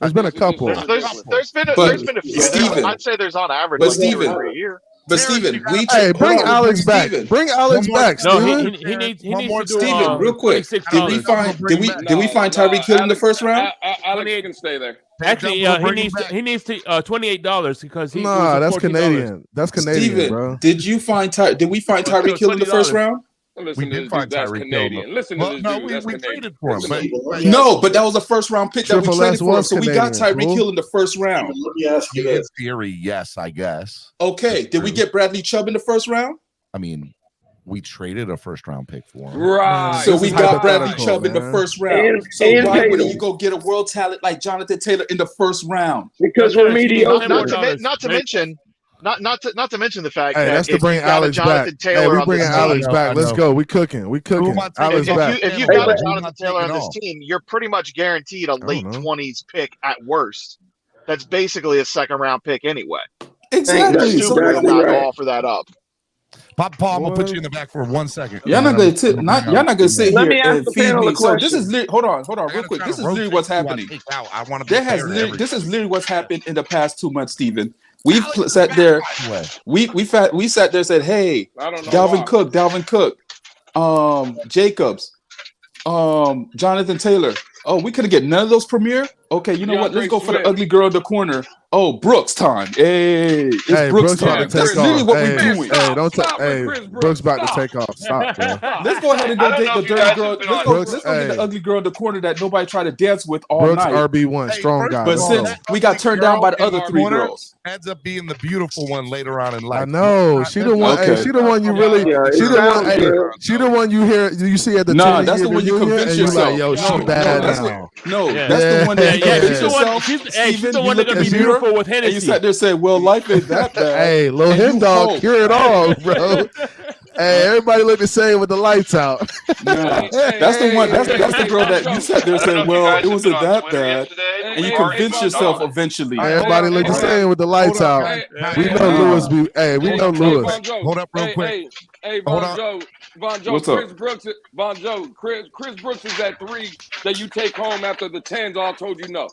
There's been a couple. There's been a few. Steven, I'd say there's on average. But Steven, every year. But Steven, bring Alex back. Bring Alex back. No, Steven. he needs to do Steven, real quick. Did we find Tyreek Hill in the first round? Alex can stay there. Actually, he needs to $28 because he. That's Canadian. That's Canadian, Steven, bro. did we find Tyreek Hill in the first round? We did find Tyreek Hill. Listen to this dude. We traded for him. But that was a first round pick that we traded for him. So we got Tyreek Hill in the first round. Let me ask you In this. theory, yes, I guess. Okay. Did we get Bradley Chubb in the first round? I mean, we traded a first round pick for him. Right. So we got Bradley Chubb in the first round. So why wouldn't you go get a world talent like Jonathan Taylor in the first round? Because we're mediocre. Not to mention the fact Hey, that that's to bring Alex back. Hey, we bringing Alex back. Let's go. We cooking. Alex back. If you've got a Jonathan Taylor on this team, you're pretty much guaranteed a late 20s pick at worst. That's basically a second round pick anyway. Exactly. So we're not all for that up. Paul, I'm gonna put you in the back for 1 second. Y'all not gonna sit Let me here ask and the feed panel me. a So question. this is hold on, real quick. This is literally what's happening. This is literally what's happened in the past 2 months, Steven. We sat there. We sat there and said, "Hey, Dalvin Cook, Jacobs, Jonathan Taylor. Oh, we couldn't get none of those premier. Okay, you know what? Let's go for the ugly girl in the corner. Oh, Brooks time. Hey, it's Brooks time. That's literally what we're doing. Brooks about to take off. Stop, bro. Let's go ahead and go date the dirty girl. Let's go get the ugly girl in the corner that nobody tried to dance with all Brooks night. RB1, strong guy. But since we got turned down by the other 3 girls, ends up being the beautiful one later on in life. I know. She the one. Okay. Hey, she the one you really. She the one you hear. You see at the. Nah, that's the one you convince yourself. Like, yo, she bad now. That's the one that you convince yourself. She's the one that's gonna be beautiful with Hennessy. And you sat there and said, "Well, life ain't that bad." Hey, Lil Hen Dog, cure it all, bro. Hey, everybody look the same with the lights out. That's the one. That's the girl that you sat there and said, "Well, it wasn't that bad," and you convinced yourself eventually. Everybody look the same with the lights out. We know Lewis. We know Lewis. Hold up, real quick. Hey, Von Joe, Chris Brooks is that 3 that you take home after the 10s all told you no.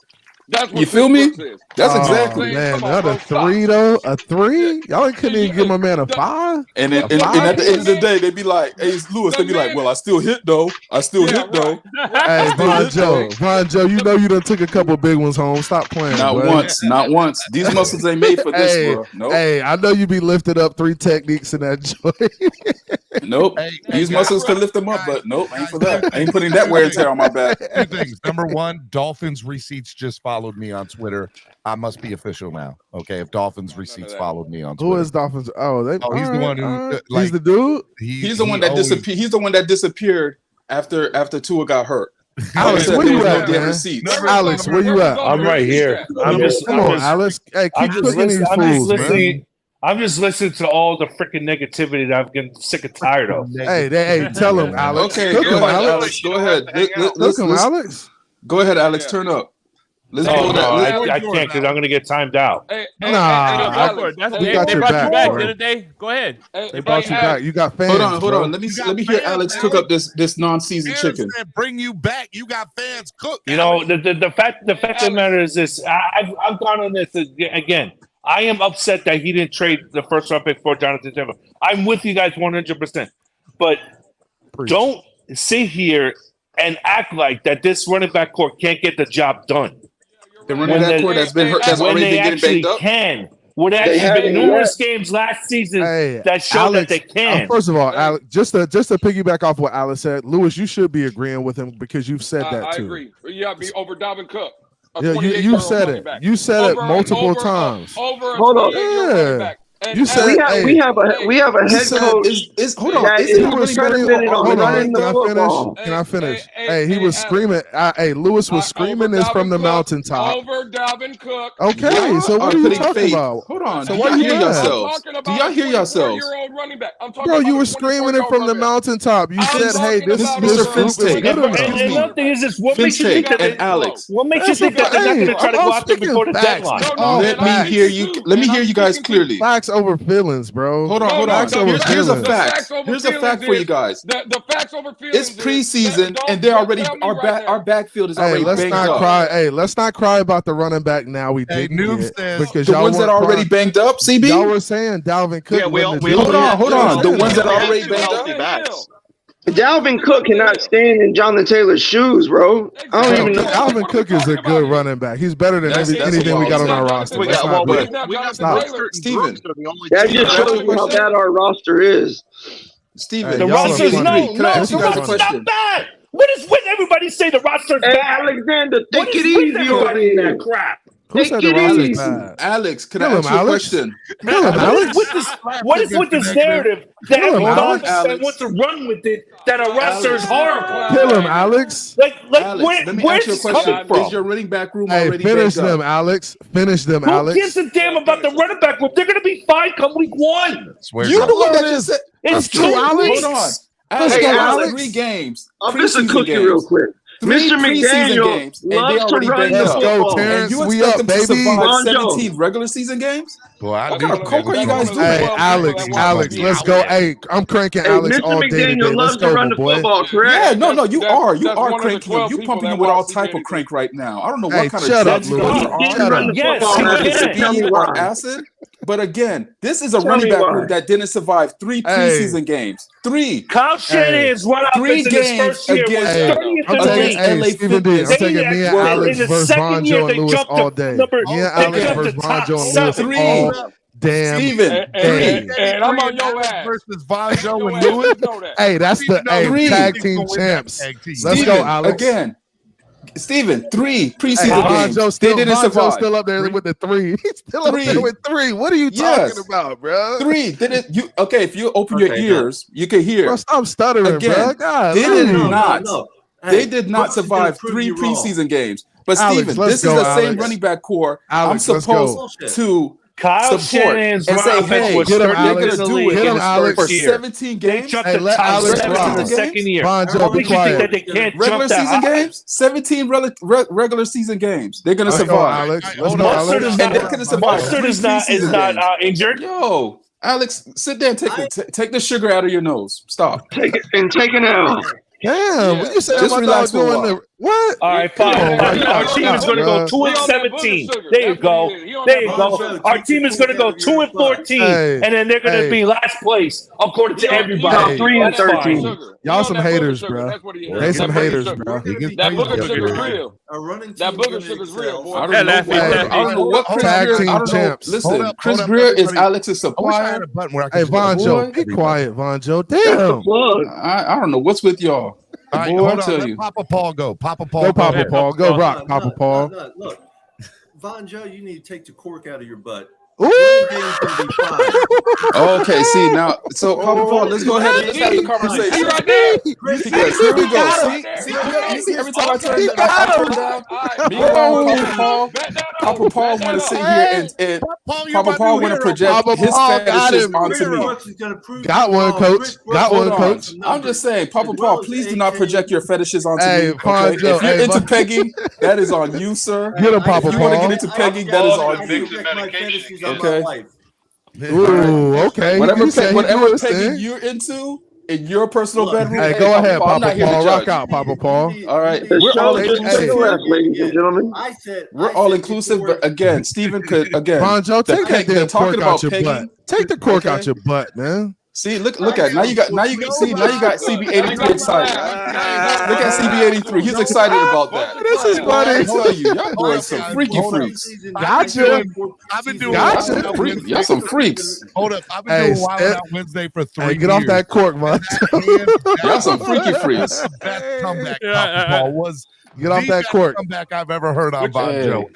That's what you feel me? That's exactly. Man, another 3 though. A 3? Y'all couldn't even give my man a 5. And at the end of the day, they'd be like, "Hey, it's Lewis." They'd be like, "Well, I still hit though. Hey, Von Joe, you know you done took a couple big ones home. Stop playing. Not once. These muscles ain't made for this, bro. Nope. Hey, I know you be lifted up 3 techniques in that joint. Nope. These muscles could lift them up, but nope, ain't for that. I ain't putting that wear and tear on my back. 2 things. Number 1, Dolphins receipts just followed me on Twitter. I must be official now. Okay, if Dolphins receipts followed me on Twitter. Who is Dolphins? He's the one who he's the dude. He's the one that disappeared. He's the one that disappeared after Tua got hurt. Alex, where you at, man? Alex, where you at? I'm right here. Come on, Alex. Hey, keep cooking these fools, man. I'm just listening to all the freaking negativity that I'm getting sick and tired of. Hey, tell him, Alex. Okay, Cook him, Alex. Go ahead. Cook him, Alex. Go ahead, Alex. Turn up. Let's no, go. I can't because I'm going to get timed out. They brought you back, didn't they? Go ahead. They brought you back. You got fans. Hold on. Let me hear Alex cook up this non-seasoned chicken. Bring you back. You got fans cook. You know, the fact of the matter is this. I've gone on this again. I am upset that he didn't trade the first round pick for Jonathan Taylor. I'm with you guys 100%. But don't sit here and act like that this running back core can't get the job done. The running back core that's been hurt, that's already been getting banged up. When there have been numerous games last season that show that they can. First of all, Alex, just to piggyback off what Alex said, Lewis, you should be agreeing with him because you've said that too. I agree. Yeah, be over Dalvin Cook. Yeah, you said it. You said it multiple times. Hold on. Yeah. You said we have a head coach. Hold on. Can I finish? Hey, he was screaming. Hey, Lewis was screaming this from the mountaintop. Over Dalvin Cook. Okay, so what are you talking about? Hold on. So why you hear yourselves? Do y'all hear yourselves? Bro, you were screaming it from the mountaintop. You said, "Hey, this group is good enough." And another thing is this: what makes you think that Alex? What makes you think that they're not going to try to go out there before the deadline? Let me hear you. Let me hear you guys clearly. Facts over feelings, bro. Hold on. Here's a fact. Here's a fact for you guys. The facts over feelings. It's preseason, and they're already our backfield is already banged up. Let's not cry about the running back now. We didn't get because the ones that are already banged up. CB, y'all were saying Dalvin Cook. Yeah, hold on. The ones that are already banged up. Dalvin Cook cannot stand in Jonathan Taylor's shoes, bro. I don't even know. Dalvin Cook is a good running back. He's better than anything we got on our roster. Steven. That just shows you how bad our roster is. Steven, the roster's not bad. What is with everybody say the roster's bad? Alexander, take it easy over that crap. Who said the roster's bad? Alex, can I ask you a question? What is with this narrative that everybody wants to run with it that a roster is horrible? Kill him, Alex. Let me ask you a question. Is your running back room already finish them, Alex. Finish them, Alex. Who gives a damn about the running back room? They're going to be fine come week 1. You're the one that just said. It's true, Alex. Hold on. Alex, 3 games. I'm just a cookie real quick. Mr. McDaniel loves to run the football. And you expect them to survive 17 regular season games? What kind of coke are you guys doing? Hey, Alex, let's go. Hey, I'm cranking Alex all day today. Let's go, boy. Yeah, no, you are cranking him. You pumping him with all type of crank right now. I don't know what kind of shut up, Louis. Shut up. Yes, acid. But again, this is a running back group that didn't survive 3 preseason games. 3. Kyle Shanahan's run offense in his first year was 30th in the league. I'm taking me and Alex versus Vonjo and Lewis all day. Me and Alex versus Vonjo and Lewis all damn Steven, and I'm on your ass versus Vonjo and Lewis. Hey, that's the tag team champs. Let's go, Alex. Again. Steven, 3 preseason games. They didn't survive. Still up there with the 3. He's still up there with 3. What are you talking about, bro? 3. If you open your ears, you can hear. Bro, stop stuttering, again, bro. They did not survive 3 preseason games. But Steven, this is the same running back core I'm supposed to Kyle Shanahan's and say, hey, was they're going to do it for 17 games. Hey, let Alex rock. The second year. Vonjo, be quiet. Regular season games, 17 regular season games. They're going to survive. Alex. Let's go, Alex. And they're going to survive. Mustard is not injured. Yo, Alex, sit there and take the sugar out of your nose. Stop. Take it out. Damn, what you say just relax for a while. What? All right, fine. Our team is going to go 2-17. There you go. Our team is going to go 2-14, and then they're going to be last place according to everybody. 3-13. Y'all some haters, bro. They some haters, bro. That booger sugar's real. That booger sugar's real. I don't know what tag team champs. Listen, Chris Greer is Alex's supplier. Hey, Vonjo, be quiet, Vonjo. Damn. I don't know what's with y'all. All right, hold on. Let Papa Paul go. Papa Paul. Go, Papa Paul. Go rock, Papa Paul. Look, Vonjo, you need to take the cork out of your butt Okay, see now. So Papa Paul, let's go ahead and let's have the conversation. Because here we go. See, every time I turn down, Papa Paul want to sit here and Papa Paul want to project his fetishes onto me. Got one, coach. Got one, coach. I'm just saying, Papa Paul, please do not project your fetishes onto me. Okay? If you're into pegging, that is on you, sir. Get him, Papa Paul. If you want to get into pegging, that is on you. Okay. Ooh, okay. Whatever pegging you're into in your personal bedroom. Hey, go ahead, Papa Paul. Rock out, Papa Paul. All right. We're all inclusive, ladies and gentlemen. We're all inclusive, but again, Stephen could again. Bonjo, take that damn cork out your pegging. butt. Take the cork out your butt, man. See, look at now you got CB83 excited. Look at CB83. He's excited about that. This is funny. I tell you, y'all doing some freaky freaks. Gotcha. I've been doing Y'all some freaks. Hold up. I've been doing Wild Out Wednesday for 3 years. Get off that cork, man. Y'all some freaky freaks. The best comeback Papa was. Get off that cork. Comeback I've ever heard on Bonjo.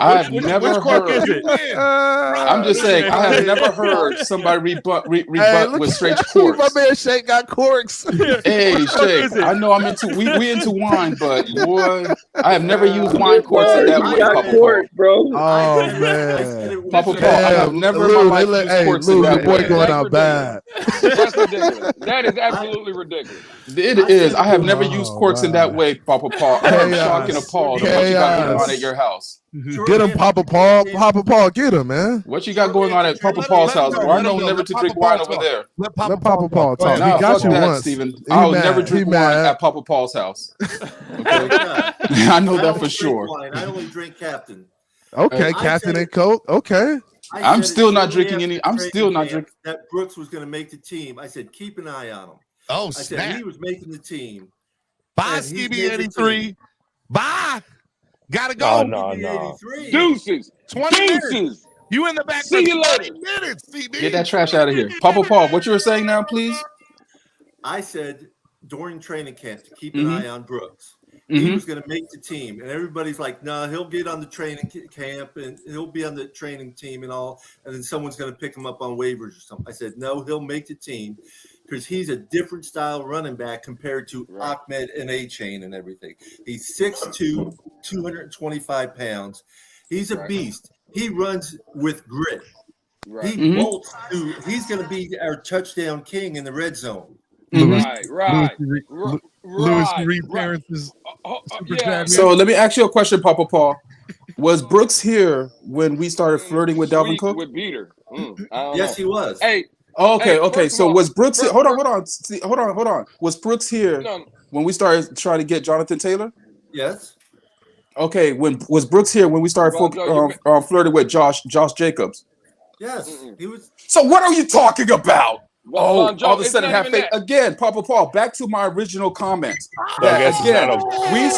I've never heard. I'm just saying, I have never heard somebody rebut with straight corks. My man Shake got corks. Hey, Shake, I know I'm into we into wine, but boy, I have never used wine corks in that way. Got corks, bro. Oh man, Papa Paul, I have never in my life used corks in that boy way. going out bad. That's ridiculous. That is absolutely ridiculous. It is. I have never used corks in that way, Papa Paul. I'm shocked and appalled at what you got going on at your house. Get him, Papa Paul. Papa Paul, get him, man. What you got going on at Papa Paul's house? Bro? I know never to drink wine over there. Let Papa Paul talk. Nah, He got you that, once. Stephen. I'll never drink wine at Papa Paul's house. Okay? I know that for sure. I only drink Captain. Okay, Captain and Coke. Okay. I'm still not drinking any. I'm still not drinking. That Brooks was going to make the team. I said, keep an eye on him. Oh, I said he was making the team. Bye, CB83. Bye. Gotta go. No. Deuces. 20 minutes. You in the back for 20 minutes, CB. Get that trash out of here. Papa Paul, what you were saying now, please? I said during training camp to keep an eye on Brooks. He was going to make the team. And everybody's like, no, he'll get on the training camp and he'll be on the training team and all. And then someone's going to pick him up on waivers or something. I said, no, he'll make the team because he's a different style running back compared to Ahmed and A-Chain and everything. He's 6'2", 225 pounds. He's a beast. He runs with grit. He bolts through. He's going to be our touchdown king in the red zone. Right. Lewis Reed Parents' super chat. So let me ask you a question, Papa Paul. Was Brooks here when we started flirting with Dalvin Cook? With Beater. Yes, he was. Hey. Okay. So was Brooks here? Hold on. Was Brooks here when we started trying to get Jonathan Taylor? Yes. Okay. Was Brooks here when we started flirting with Josh Jacobs? Yes, he was. So what are you talking about? All of a sudden have faith again, Papa Paul. Back to my original comments. We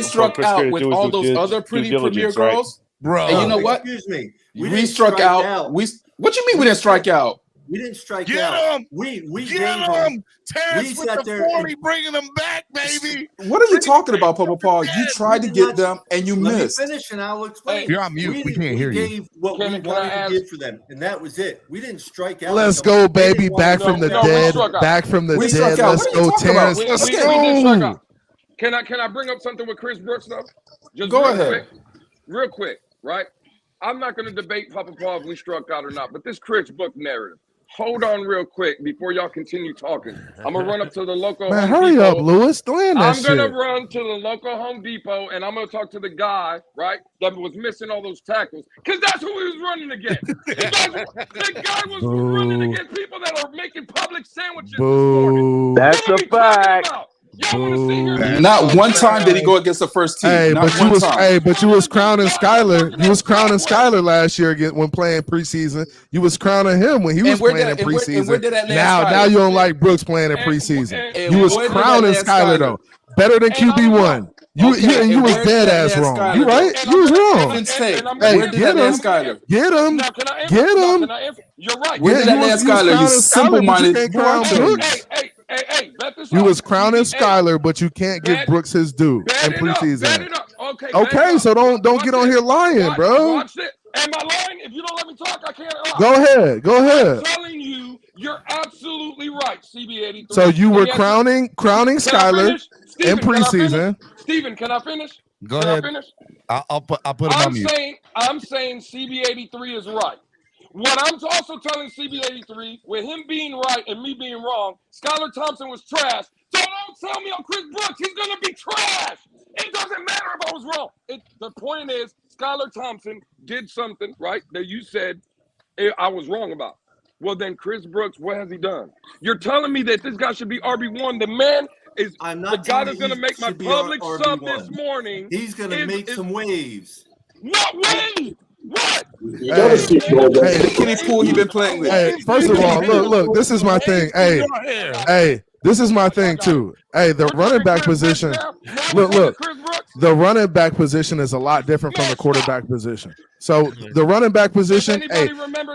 struck out with all those other pretty premier girls, bro. And you know what? Excuse me. We struck out. What you mean we didn't strike out? We didn't strike Get out. Him. We get him. Terrence with the 40, bringing them back, baby. What are you talking about, Papa Paul? You tried to get them and you missed. Let me finish and I'll explain. You're on mute. We can't hear you. We gave what we wanted to give for them, and that was it. We didn't strike out. Let's go, baby. Back from the dead. Back from the dead. Let's go, Terrence. Let's go. Can I bring up something with Chris Brooks, though? Just go ahead. Real quick, right? I'm not going to debate Papa Paul if we struck out or not, but this Chris Brooks narrative. Hold on real quick before y'all continue talking. I'm going to run up to the local Man, Home hurry Depot. up, Lewis. Don't end that I'm going to run to the local Home Depot, and I'm going to talk to the guy, right, that was missing all those tackles, because that's who he was running against. The guy was running against people that are making public sandwiches this morning. That's a fact. Not one time did he go against the first team. Hey, Not but one time. Hey, but you was crowning Skyler. You was crowning Skyler last year when playing preseason. You was crowning him when he was playing in preseason. Now you don't like Brooks playing in preseason. You was crowning Skyler though. Better than QB1. You was dead ass wrong. You right? You was wrong. Hey, get him. Get him. Get him. You're right. Where did that man Skyler? You simple-minded. You was crowning Skyler, but you can't give Brooks his due in preseason. Okay, so don't get on here lying, bro. Am I lying? If you don't let me talk, I can't lie. Go ahead. Go ahead. I'm telling you, you're absolutely right, CB83. So you were crowning Skyler in preseason. Steven, can I finish? Go ahead. Can I finish? I'll put him on mute. I'm saying CB83 is right. What I'm also telling CB83, with him being right and me being wrong, Skylar Thompson was trash. So don't tell me on Chris Brooks, he's going to be trash. It doesn't matter if I was wrong. The point is, Skylar Thompson did something, right, that you said I was wrong about. Well, then Chris Brooks, what has he done? You're telling me that this guy should be RB1. The man is the guy that's going to make my public sub this morning. He's going to make some waves. What wave? What? Hey, Kenny Poole, he been playing with. Hey, first of all, look, this is my thing. Hey, this is my thing too. Hey, the running back position. Look, the running back position is a lot different from the quarterback position. So the running back position, hey,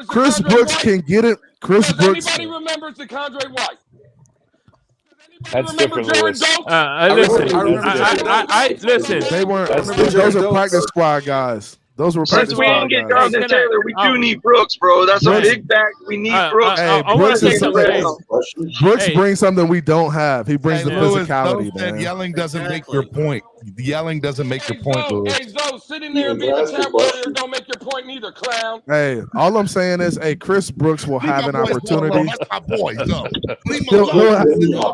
Chris Brooks can get it. Chris Brooks. Anybody remembers the Condre White? That's different, Lewis. Listen. They weren't. Those are practice squad guys. Those were practice we squad didn't get guys. Jonathan Taylor, we do need Brooks, bro. That's a big fact. We need Brooks. Brooks brings something we don't have. He brings the physicality, man. Yelling doesn't make your point. Yelling doesn't make your point, Lewis. Hey, Zoe, sitting there and being a chat warrior don't make your point neither, clown. Hey, all I'm saying is, Chris Brooks will have an opportunity. That's my boy, Zoe.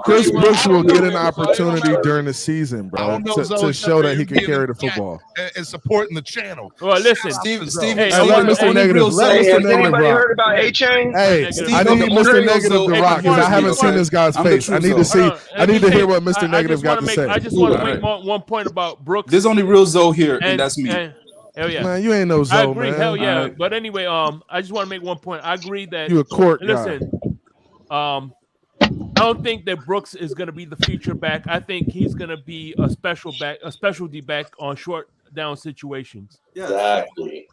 Chris Brooks will get an opportunity during the season, bro, to show that he can carry the football. And supporting the channel. Well, listen, Steve, hey, let Mr. Negative. Let Mr. Negative rock. Heard about A-Chain? Hey, I need Mr. Negative to rock because I haven't seen this guy's face. I need to see. I need to hear what Mr. Negative got to say. I just want to make one point about Brooks. There's only real Zoe here, and that's me. Hell yeah, man, you ain't no Zoe, I agree. man. Hell yeah. Right. But anyway, I just want to make one point. I agree that you a court listen. guy. I don't think that Brooks is going to be the feature back. I think he's going to be a specialty back on short down situations. Yeah. Exactly.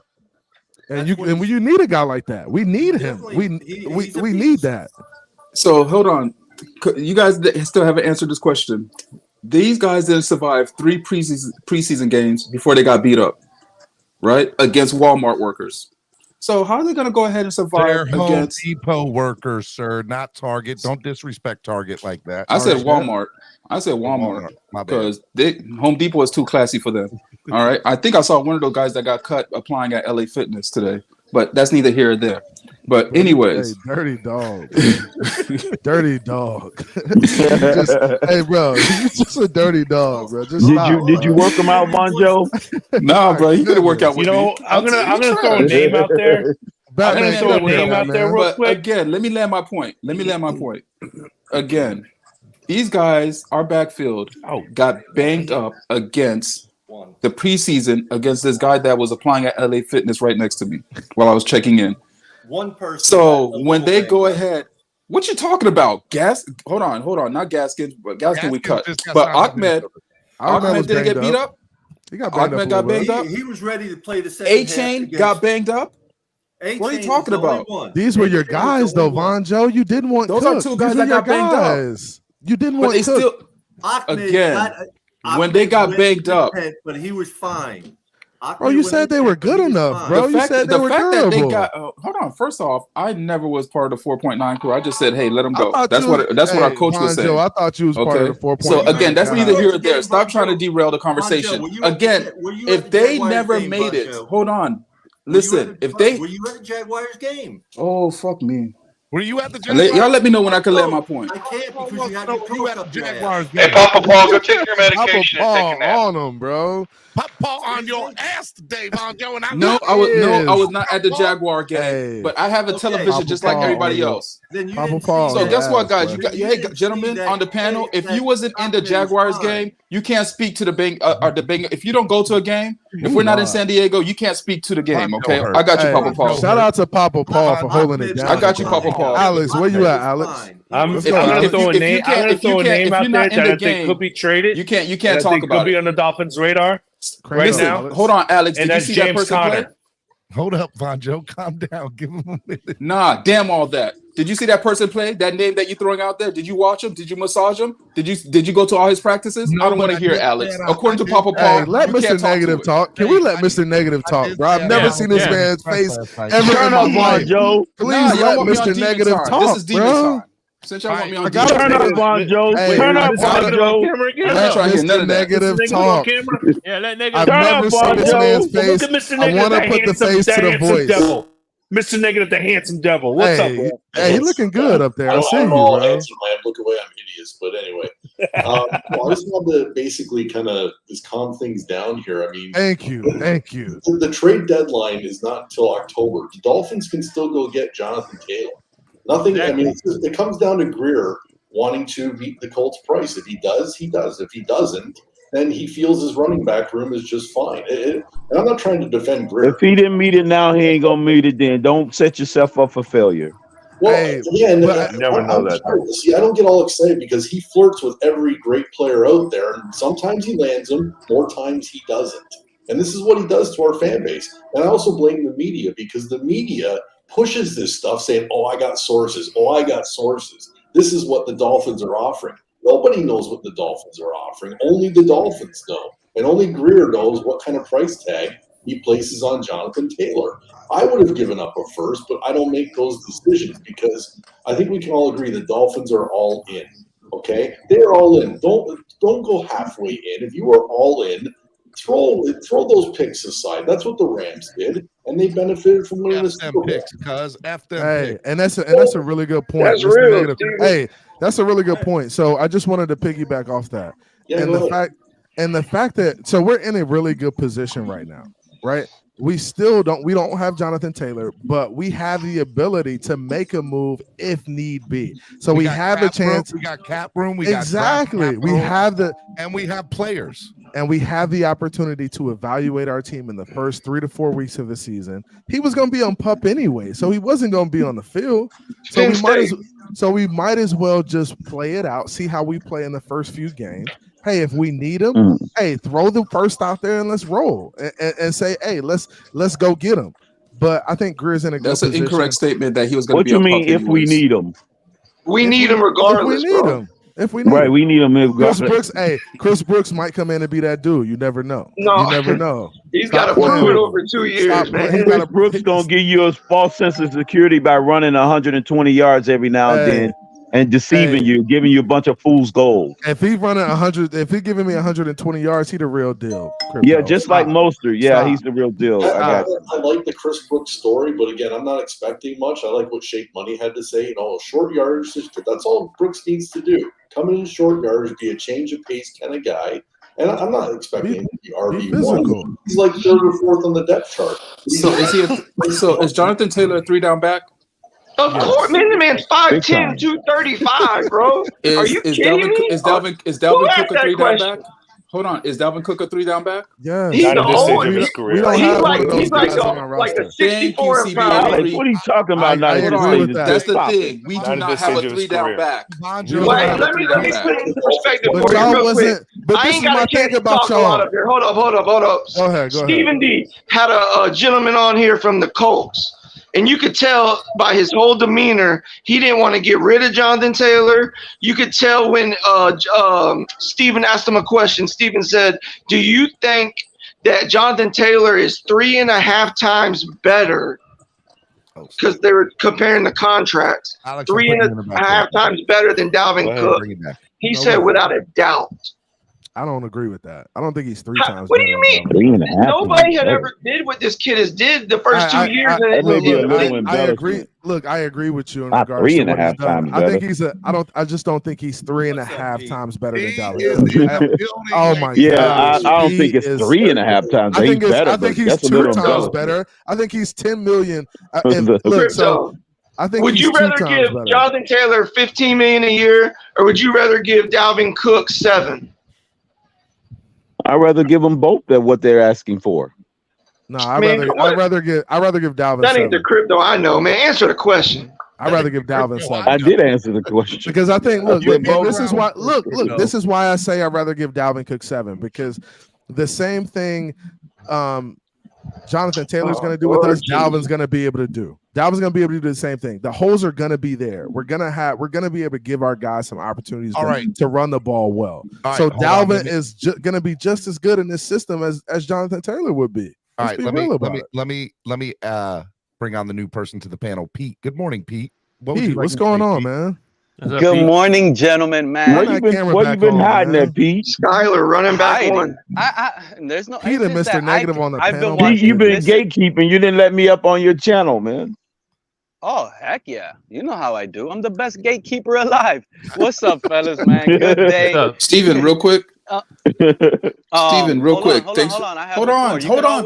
And you need a guy like that. We need him. We need that. So hold on, you guys still haven't answered this question. These guys didn't survive 3 preseason games before they got beat up, right, against Walmart workers. So how are they going to go ahead and survive against Home Depot workers, sir, not Target? Don't disrespect Target like that. I said Walmart. Because Home Depot is too classy for them. All right. I think I saw one of those guys that got cut applying at LA Fitness today, but that's neither here or there. But anyways, hey, dirty dog, dirty dog. Hey, bro, you just a dirty dog, bro. Just did you work him out, Bonjo? Nah, bro, you gonna work out with me. I'm gonna throw a name out there. Real quick. Again, let me land my point. Again, these guys, our backfield, got banged up against the preseason against this guy that was applying at LA Fitness right next to me while I was checking in. One person. So when they go ahead, what you talking about? Hold on, not Gaskins, but Gaskin we cut. But Ahmed didn't get beat up. Ahmed got banged up. He was ready to play the second A-Chain got banged up. What are you talking about? These were your guys, though, Von Joe. You didn't want those are 2 guys that got banged up. You didn't want Cook. Again, when they got banged up, but he was fine. Bro, you said they were good enough, bro. You said they were durable. Hold on. First off, I never was part of the 4.9 crew. I just said, "Hey, let them go." That's what our coach was saying. I thought you was part of the 4.9. So again, that's neither here or there. Stop trying to derail the conversation. Again, if they never made it, hold on. Listen, if they were you at the Jaguars game? Oh, fuck me. Were you at the Jaguars? Y'all let me know when I can land my point. I can't because you had to at the Jaguars game. Hey, Papa Paul, go take your medication and take a nap. On them, bro. Papa on your ass today, Von Joe. I was not at the Jaguar game, but I have a television just like everybody else. So guess what, guys? Hey, gentlemen on the panel, if you wasn't in the Jaguars game, you can't speak to the Bang. If you don't go to a game, if we're not in San Diego, you can't speak to the game. Okay, I got you, Papa Paul. Shout out to Papa Paul for holding it down. I got you, Papa Paul. Alex, where you at, Alex? I'm gonna throw a name out there that I think could be traded. You can't talk about it. Could be on the Dolphins' radar right now. Hold on, Alex. Did you see that person play? Hold up, Vonjo. Calm down. Give him a minute. Nah, damn all that. Did you see that person play? That name that you're throwing out there? Did you watch him? Did you massage him? Did you go to all his practices? No, I don't want to hear it, Alex. According to Papa Paul, Hey, let Mr. Negative talk. Can we let Mr. Negative talk, bro? I've never seen this man's face ever in my life. Please let Mr. Negative talk, This is demon bro. time. Since y'all want me on Turn up, Vonjo. Turn up, Vonjo. Let Mr. Negative talk. Yeah, let Negative. I've never seen this man's face. I want to put the face to the voice. Mr. Negative, the handsome devil. What's up, bro? Hey, he looking good up there. I see you, all bro. handsome. I look away. I'm hideous. But anyway, I just wanted to basically kind of just calm things down here. I mean, thank you. The trade deadline is not until October. The Dolphins can still go get Jonathan Taylor. Nothing. I mean, it comes down to Greer wanting to meet the Colts' price. If he does, he does. If he doesn't, then he feels his running back room is just fine. And I'm not trying to defend Greer. If he didn't meet it now, he ain't gonna meet it then. Don't set yourself up for failure. Well, again, never know that. See, I don't get all excited because he flirts with every great player out there, and sometimes he lands them, more times he doesn't. And this is what he does to our fan base. And I also blame the media because the media pushes this stuff saying, oh, I got sources. Oh, I got sources. This is what the Dolphins are offering. Nobody knows what the Dolphins are offering. Only the Dolphins know. And only Greer knows what kind of price tag he places on Jonathan Taylor. I would have given up a first, but I don't make those decisions because I think we can all agree the Dolphins are all in. Okay? They're all in. Don't go halfway in. If you are all in, throw those picks aside. That's what the Rams did, and they benefited from winning the Super Bowl. F them picks. And that's a really good point. That's real. Hey, that's a really good point. So I just wanted to piggyback off that. Yeah, and the fact that so we're in a really good position right now, right? We don't have Jonathan Taylor, but we have the ability to make a move if need be. So we have a chance. We got cap room. We exactly. We have and we have players. And we have the opportunity to evaluate our team in the first 3 to 4 weeks of the season. He was going to be on PUP anyway, so he wasn't going to be on the field. So we might as well just play it out, see how we play in the first few games. Hey, if we need him, hey, throw the first out there and let's roll and say, hey, let's go get him. But I think Greer's in a good position. That's an incorrect statement that he was going to be. What you mean if we need him? We need him regardless, bro. If we need him. We need him. Chris Brooks might come in and be that dude. You never know. No, you never know. He's got to prove it over 2 years, man. Brooks gonna give you a false sense of security by running 120 yards every now and then and deceiving you, giving you a bunch of fool's gold. If he's running 100, if he's giving me 120 yards, he the real deal. Yeah, just like Mostert. Yeah, he's the real deal. I like the Chris Brooks story, but again, I'm not expecting much. I like what Shake Money had to say. Short yardage, that's all Brooks needs to do. Come in short yardage, be a change of pace kind of guy. And I'm not expecting him to be RB1. He's like 3rd or 4th on the depth chart. So is Jonathan Taylor a 3-down back? Of course, man. The man's 5'10", 235, bro. Are you kidding me? Is Dalvin Cook a 3-down back? Hold on, is Dalvin Cook a 3-down back? Yeah, he's the old. He's like a 64 pound. What are you talking about? That's the thing. We do not have a 3-down back. Let me put it in perspective for you real quick. I ain't got a chance to talk a lot up here. Hold up. Go ahead. Stephen D had a gentleman on here from the Colts. And you could tell by his whole demeanor, he didn't want to get rid of Jonathan Taylor. You could tell when Stephen asked him a question. Stephen said, do you think that Jonathan Taylor is 3.5 times better? Because they were comparing the contracts. 3.5 times better than Dalvin Cook. He said without a doubt. I don't agree with that. I don't think he's 3 times. What do you mean? 3.5. Nobody had ever did what this kid has did the first 2 years. I agree. Look, I agree with you in regards 3.5 times. I think he's I just don't think he's 3.5 times better than Dalvin. Oh my god! Yeah, I don't think it's 3.5 times. I think he's 2 times better. I think he's 10 million. Look, so I think. Would you rather give Jonathan Taylor $15 million a year, or would you rather give Dalvin Cook $7? I'd rather give them both than what they're asking for. No, I'd rather give Dalvin. That ain't the crypto I know, man. Answer the question. I'd rather give Dalvin 7. I did answer the question because I think this is why. Look, this is why I say I'd rather give Dalvin Cook 7 because the same thing. Jonathan Taylor's going to do with us, Dalvin's going to be able to do. Dalvin's going to be able to do the same thing. The holes are going to be there. We're going to be able to give our guys some opportunities to run the ball well. So Dalvin is going to be just as good in this system as Jonathan Taylor would be. All right, let me bring on the new person to the panel, Pete. Good morning, Pete. What's going on, man? Good morning, gentlemen, man. Where you been hiding at, Pete? Skyler running back one. There's no Pete and Mr. Negative on the panel. Pete, you've been gatekeeping. You didn't let me up on your channel, man. Oh, heck yeah. You know how I do. I'm the best gatekeeper alive. What's up, fellas, man? Good day. Steven, real quick. Steven, real quick. Hold on.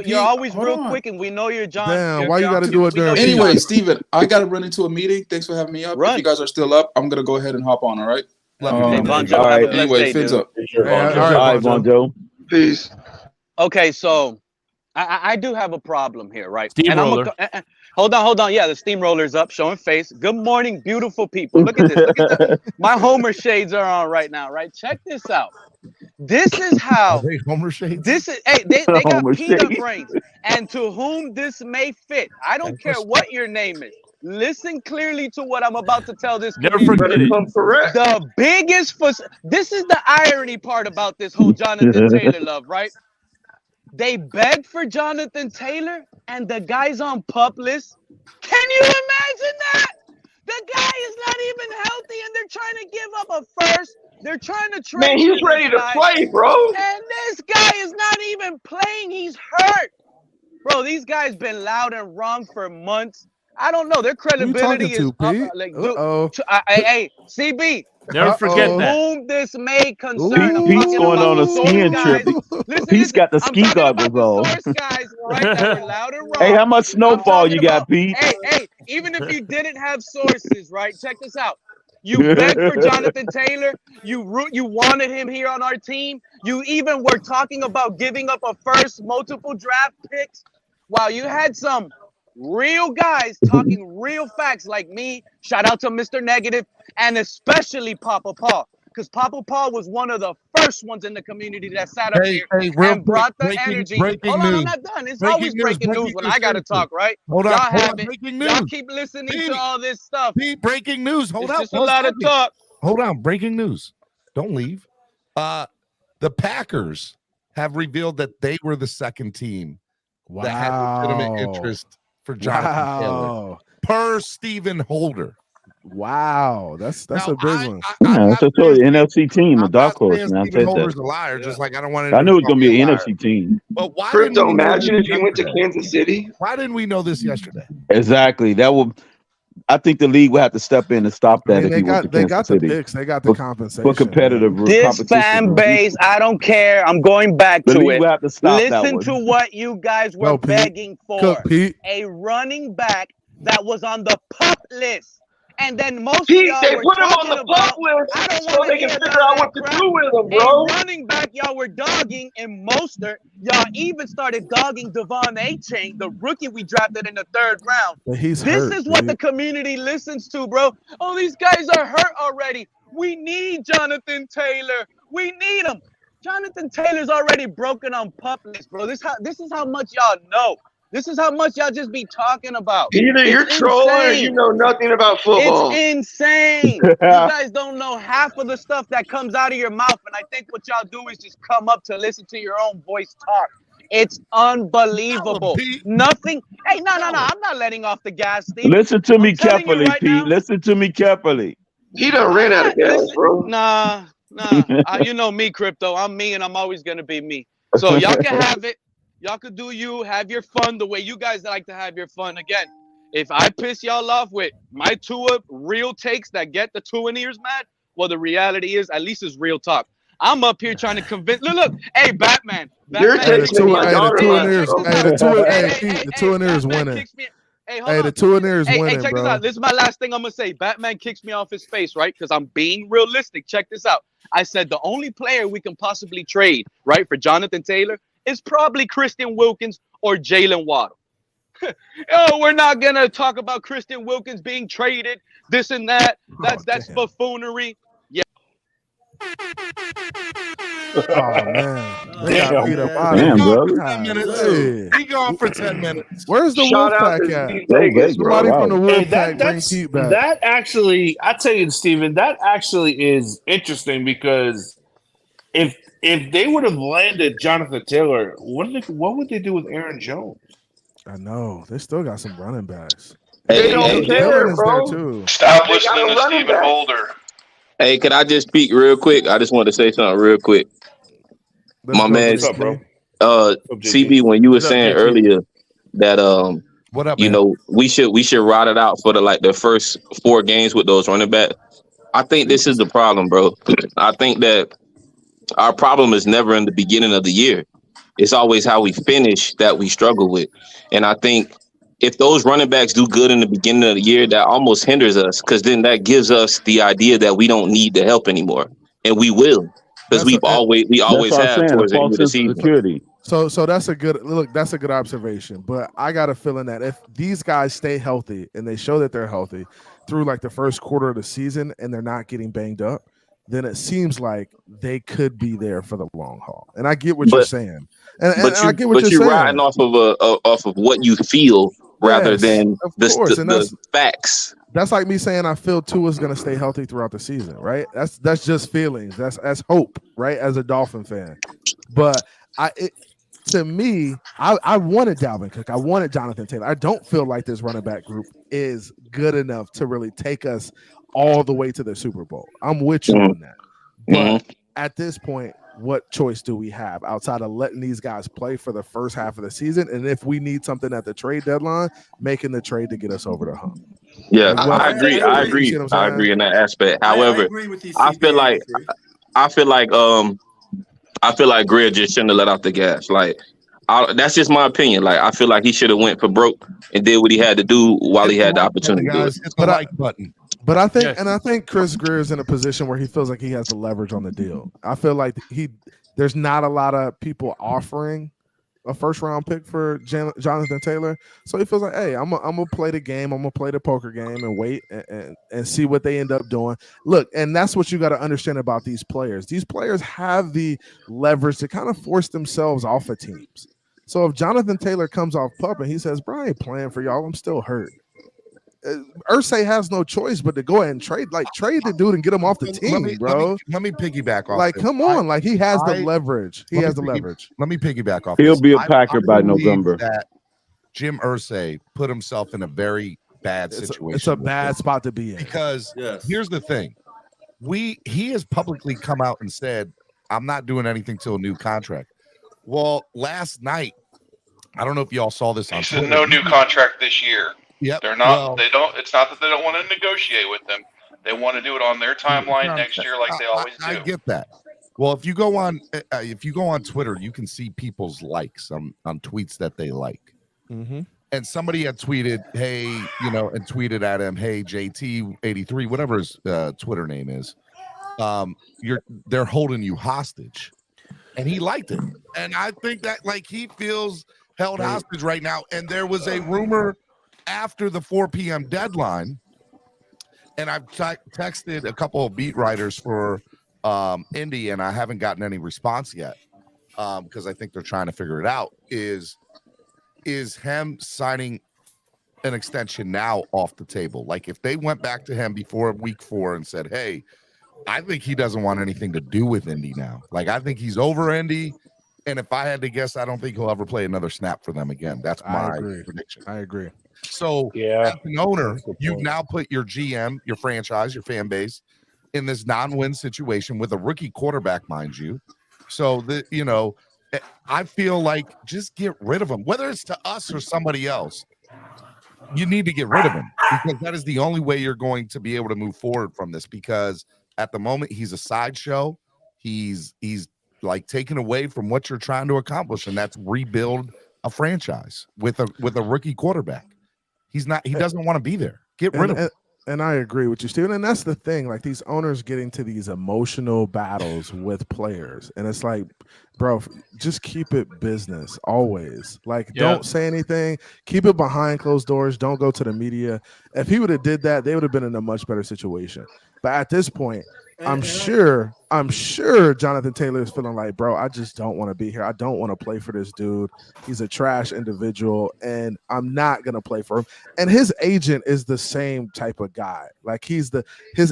You're always real quick, and we know you're John. Damn, why you got to do it during? Anyway, Steven, I got to run into a meeting. Thanks for having me up. If you guys are still up, I'm going to go ahead and hop on, all right? All right. Anyway, fins up. All right, Bonjo. Peace. Okay, so I do have a problem here, right? Steamroller. Hold on. Yeah, the steamroller's up, showing face. Good morning, beautiful people. Look at this. Look at that. My Homer shades are on right now, right? Check this out. This is how Homer shades. This is they got peanut brains, and to whom this may fit. I don't care what your name is. Listen clearly to what I'm about to tell this. Never forget it. The biggest this is the irony part about this whole Jonathan Taylor love, right? They begged for Jonathan Taylor, and the guy's on PUP list. Can you imagine that? The guy is not even healthy, and they're trying to give up a first. They're trying to trade. Man, he's ready to play, bro. And this guy is not even playing. He's hurt. Bro, these guys been loud and wrong for months. I don't know. Their credibility is up. Like, hey, CB. Never forget that. Whom this may concern. Pete's going on a skiing trip. Pete's got the ski goggles on. Hey, how much snowfall you got, Pete? Hey, even if you didn't have sources, right? Check this out. You begged for Jonathan Taylor. You wanted him here on our team. You even were talking about giving up a first, multiple draft picks, while you had some real guys talking real facts like me. Shout out to Mr. Negative, and especially Papa Paul, because Papa Paul was one of the first ones in the community that sat up here and brought the energy. Hold on, I'm not done. It's always breaking news when I got to talk, right? Hold on. Breaking news. Y'all keep listening to all this stuff. Breaking news. Hold on. Just a lot of talk. Hold on. Breaking news. Don't leave. The Packers have revealed that they were the second team that had legitimate interest for Jonathan Taylor, per Stephen Holder. Wow, that's a big one. That's a totally NFC team, a dark horse, man. Stephen Holder's a liar, just like I don't want to. I knew it was gonna be an NFC team. But why? Crypto, imagine if you went to Kansas City. Why didn't we know this yesterday? Exactly. That will. I think the league will have to step in and stop that. They got the picks. They got the compensation for competitive. This fan base, I don't care. I'm going back to it. Have to stop Listen to what you guys were begging for: a running back that was on the PUP list. And then most Pete, of y'all they were put him on talking the about, PUP list I don't so want they to can hear figure out what to do with him, bro. A running back y'all were dogging in Mostert. Y'all even started dogging Devon A-Chain, the rookie we drafted in the 3rd round. This is what the community listens to, bro. Oh, these guys are hurt already. We need Jonathan Taylor. We need him. Jonathan Taylor's already broken on PUP list, bro. This is how much y'all know. This is how much y'all just be talking about. Either you're trolling or you know nothing about football. It's insane. You guys don't know half of the stuff that comes out of your mouth, and I think what y'all do is just come up to listen to your own voice talk. It's unbelievable. Nothing. Hey, no. I'm not letting off the gas, Steve. Listen to me carefully, Pete. Listen to me carefully. He done ran out of gas, bro. Nah. You know me, Crypto. I'm me, and I'm always gonna be me. So y'all can have it. Y'all could do you, have your fun the way you guys like to have your fun. Again, if I piss y'all off with my Tua real takes that get the Tua ears mad, well, the reality is, at least it's real talk. I'm up here trying to convince. Look. Hey, Batman. You're taking my daughter. The Tua ears winning. Hey, the Tua ears winning, Hey, check bro. this out. This is my last thing I'm gonna say. Batman kicks me off his face, right? Because I'm being realistic. Check this out. I said the only player we can possibly trade, right, for Jonathan Taylor is probably Christian Wilkins or Jalen Waddle. We're not gonna talk about Christian Wilkins being traded, this and that. That's buffoonery. Yeah. Oh man, they got beat up out Damn, of brother. He gone for 10 minutes. Where's the Shout out Wolfpack to at? Steve Vegas, Somebody bro. from the Hey, Wolfpack bring Pete back. that actually, I tell you, Steven, that actually is interesting because if they would have landed Jonathan Taylor, what would they do with Aaron Jones? I know they still got some running backs. They don't care, bro. Too. Stop listening to Stephen Holder. Hey, can I just speak real quick? I just want to say something real quick. My man, what's up, bro? CB, when you were saying earlier that what up, you man? know, we should ride it out for the first 4 games with those running backs. I think this is the problem, bro. I think that our problem is never in the beginning of the year. It's always how we finish that we struggle with. And I think if those running backs do good in the beginning of the year, that almost hinders us because then that gives us the idea that we don't need the help anymore. And we will. Because we always have towards the end of the season. Security. So that's a good look. That's a good observation. But I got a feeling that if these guys stay healthy and they show that they're healthy through like the first quarter of the season and they're not getting banged up, then it seems like they could be there for the long haul. And I get what you're saying. And I get what you're saying. Riding off of what you feel rather than the facts. That's like me saying I feel Tua's going to stay healthy throughout the season, right? That's just feelings. That's hope, right? As a Dolphin fan, but to me, I wanted Dalvin Cook. I wanted Jonathan Taylor. I don't feel like this running back group is good enough to really take us all the way to the Super Bowl. I'm with you on that. But at this point, what choice do we have outside of letting these guys play for the first half of the season? And if we need something at the trade deadline, making the trade to get us over the hump. Yeah, I agree. I agree in that aspect. However, I feel like Greer just shouldn't have let off the gas. Like, that's just my opinion. Like, I feel like he should have went for broke and did what he had to do while he had the opportunity to do it. It's the like button. But I think Chris Greer is in a position where he feels like he has the leverage on the deal. I feel like there's not a lot of people offering a first round pick for Jonathan Taylor, so he feels like, hey, I'm gonna play the game, I'm gonna play the poker game and wait and see what they end up doing. Look, and that's what you got to understand about these players. These players have the leverage to kind of force themselves off of teams. So if Jonathan Taylor comes off pup and he says, "Bro, I ain't playing for y'all, I'm still hurt," Irsay has no choice but to go ahead and trade the dude and get him off the team, bro. Let me piggyback off. Like, come on, like he has the leverage. He has the leverage. Let me piggyback off. He'll be a Packer by November. That Jim Irsay put himself in a very bad situation. It's a bad spot to be in because here's the thing: he has publicly come out and said, "I'm not doing anything till a new contract." Well, last night, I don't know if y'all saw this on Twitter. No new contract this year. Yep. They're not. Well, they don't. It's not that they don't want to negotiate with them. They want to do it on their timeline next year, like they always do. I get that. Well, if you go on Twitter, you can see people's likes on tweets that they like. Mm-hmm. And somebody had tweeted, "Hey, and tweeted at him, hey JT83, whatever his Twitter name is, they're holding you hostage," and he liked it. And I think that like he feels held hostage right now. And there was a rumor after the 4 p.m. deadline, and I've texted a couple of beat writers for Indy, and I haven't gotten any response yet because I think they're trying to figure it out. Is him signing an extension now off the table? Like if they went back to him before week 4 and said, "Hey, I think he doesn't want anything to do with Indy now. Like I think he's over Indy." And if I had to guess, I don't think he'll ever play another snap for them again. That's my prediction. I agree. So as an owner, you've now put your GM, your franchise, your fan base in this non-win situation with a rookie quarterback, mind you. So I feel like just get rid of him, whether it's to us or somebody else. You need to get rid of him because that is the only way you're going to be able to move forward from this. Because at the moment, he's a sideshow. He's like taken away from what you're trying to accomplish, and that's rebuild a franchise with a rookie quarterback. He doesn't want to be there. Get rid of him. And I agree with you, Steven. And that's the thing. Like these owners get into these emotional battles with players. And it's like, bro, just keep it business always. Like, don't say anything. Keep it behind closed doors. Don't go to the media. If he would have did that, they would have been in a much better situation. But at this point, I'm sure Jonathan Taylor is feeling like, bro, I just don't want to be here. I don't want to play for this dude. He's a trash individual, and I'm not gonna play for him. And his agent is the same type of guy. Like his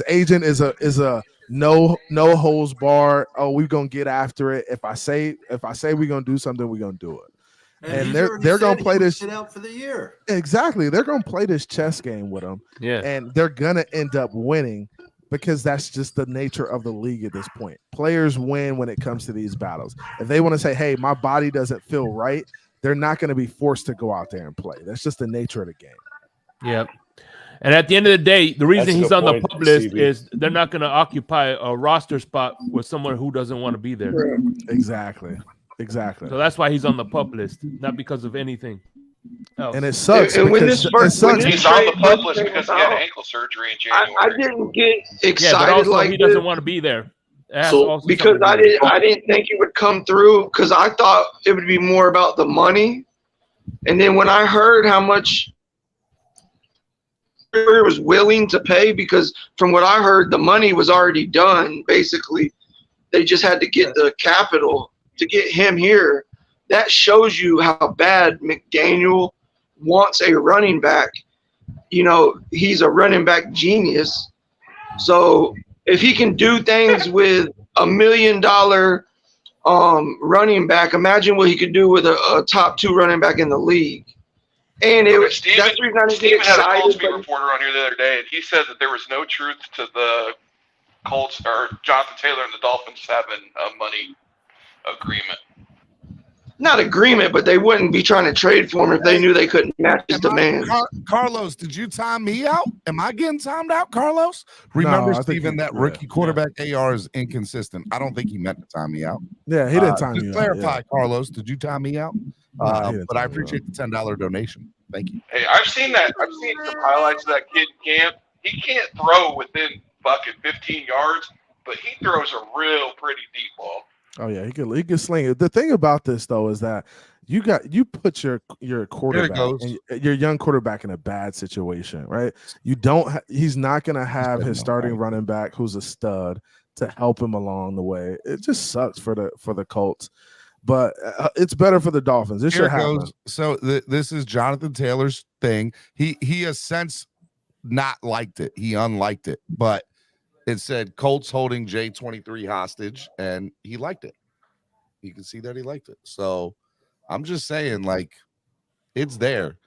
agent is a no holds bar. Oh, we're gonna get after it. If I say we're gonna do something, we're gonna do it. And they're gonna play this sit out for the year. Exactly. They're gonna play this chess game with him. Yeah. And they're gonna end up winning because that's just the nature of the league at this point. Players win when it comes to these battles. If they want to say, hey, my body doesn't feel right, they're not going to be forced to go out there and play. That's just the nature of the game. Yep. And at the end of the day, the reason he's on the PUP list is they're not going to occupy a roster spot with someone who doesn't want to be there. Exactly. So that's why he's on the PUP list, not because of anything else. And it sucks. And when this He's on the PUP list because he had ankle surgery in January. I didn't get excited but also like he this. doesn't want to be there. Because I didn't think it would come through because I thought it would be more about the money. And then when I heard how much he was willing to pay, because from what I heard, the money was already done. Basically, they just had to get the capital to get him here. That shows you how bad McDaniel wants a running back. You know, he's a running back genius. So if he can do things with $1 million running back, imagine what he could do with a top 2 running back in the league. And Steven had a Colts beat reporter on here the other day, and he said that there was no truth to the Colts or Jonathan Taylor and the Dolphins having a money agreement. Not agreement, but they wouldn't be trying to trade for him if they knew they couldn't match his demand. Carlos, did you time me out? Am I getting timed out, Carlos? Remember, Steven, that rookie quarterback AR is inconsistent. I don't think he meant to time me out. Yeah, he didn't time you out. out. Clarify, Carlos, did you time me out? But I appreciate the $10 donation. Thank you. Hey, I've seen that. I've seen some highlights of that kid in camp. He can't throw within fucking 15 yards, but he throws a real pretty deep ball. Oh yeah, he can sling it. The thing about this though is that you put your quarterback, your young quarterback in a bad situation, right? He's not going to have his starting running back who's a stud to help him along the way. It just sucks for the Colts, but it's better for the Dolphins. This should happen. So this is Jonathan Taylor's thing. He has since not liked it. He unliked it, but it said Colts holding J23 hostage, and he liked it. You can see that he liked it. So I'm just saying, like, it's there.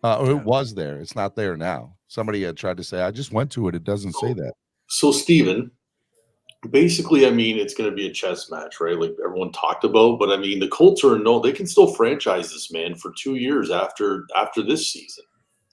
It was there. It's not there now. Somebody had tried to say, I just went to it. It doesn't say that. So, Steven, basically, I mean, it's going to be a chess match, right? Like everyone talked about. But, I mean, the Colts they can still franchise this man for 2 years after this season.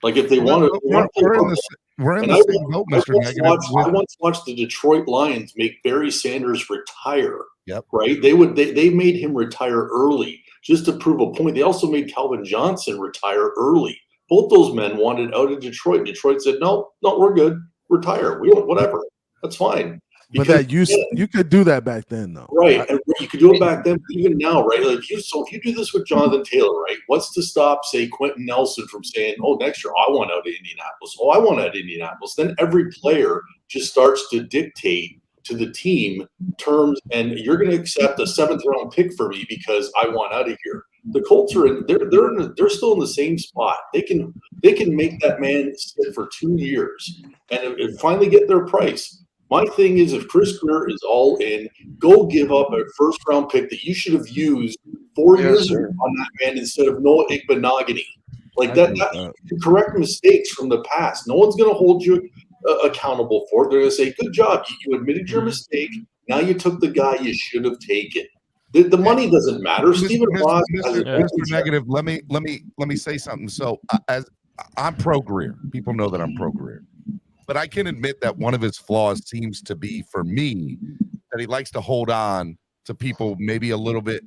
Like, if they want to. We're in the same boat, Mr. Negative. I once watched the Detroit Lions make Barry Sanders retire. Yep. Right? They made him retire early just to prove a point. They also made Calvin Johnson retire early. Both those men wanted out of Detroit. Detroit said, no, we're good. Retire. We don't, whatever. That's fine. But that you could do that back then, though. Right. And you could do it back then, even now, right? Like if you do this with Jonathan Taylor, right? What's to stop, say, Quentin Nelson from saying, oh, next year I want out of Indianapolis. Oh, I want out of Indianapolis. Then every player just starts to dictate to the team terms, and you're going to accept a 7th round pick for me because I want out of here. The Colts they're still in the same spot. They can make that man sit for 2 years and finally get their price. My thing is, if Chris Greer is all in, go give up a 1st round pick that you should have used 4 years ago on that man instead of Noah Igbenogany. Like that you correct mistakes from the past. No one's going to hold you accountable for it. They're going to say, good job. You admitted your mistake. Now you took the guy you should have taken. The money doesn't matter. Stephen Ross, Mr. Negative, let me say something. So as I'm pro Greer. People know that I'm pro Greer. But I can admit that one of his flaws seems to be, for me, that he likes to hold on to people maybe a little bit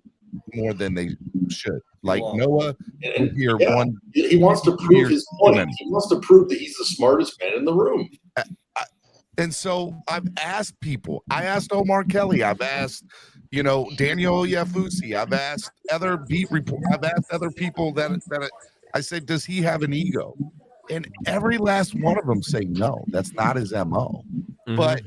more than they should. Like Noah, he wants to prove his point. He wants to prove that he's the smartest man in the room. And so I've asked people. I asked Omar Kelly. I've asked, Daniel Yafusi. I've asked other beat reporters. I've asked other people that I said, does he have an ego? And every last one of them say no. That's not his MO. but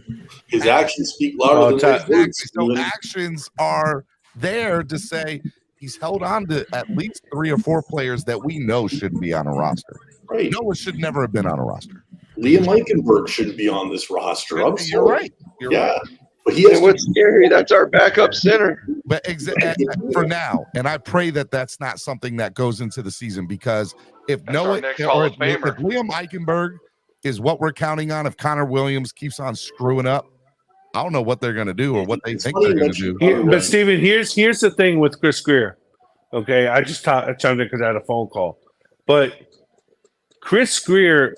his actions speak louder than his words. So actions are there to say he's held on to at least 3 or 4 players that we know shouldn't be on a roster. Right. Noah should never have been on a roster. Liam Eichenberg shouldn't be on this roster. I'm You're right. You're right. But he has what's scary, that's our backup center. But for now, and I pray that that's not something that goes into the season, because if Noah or if Liam Eichenberg is what we're counting on, if Connor Williams keeps on screwing up, I don't know what they're going to do or what they think they're going to do. But Steven, here's the thing with Chris Greer. Okay, I just chimed in because I had a phone call. But Chris Greer,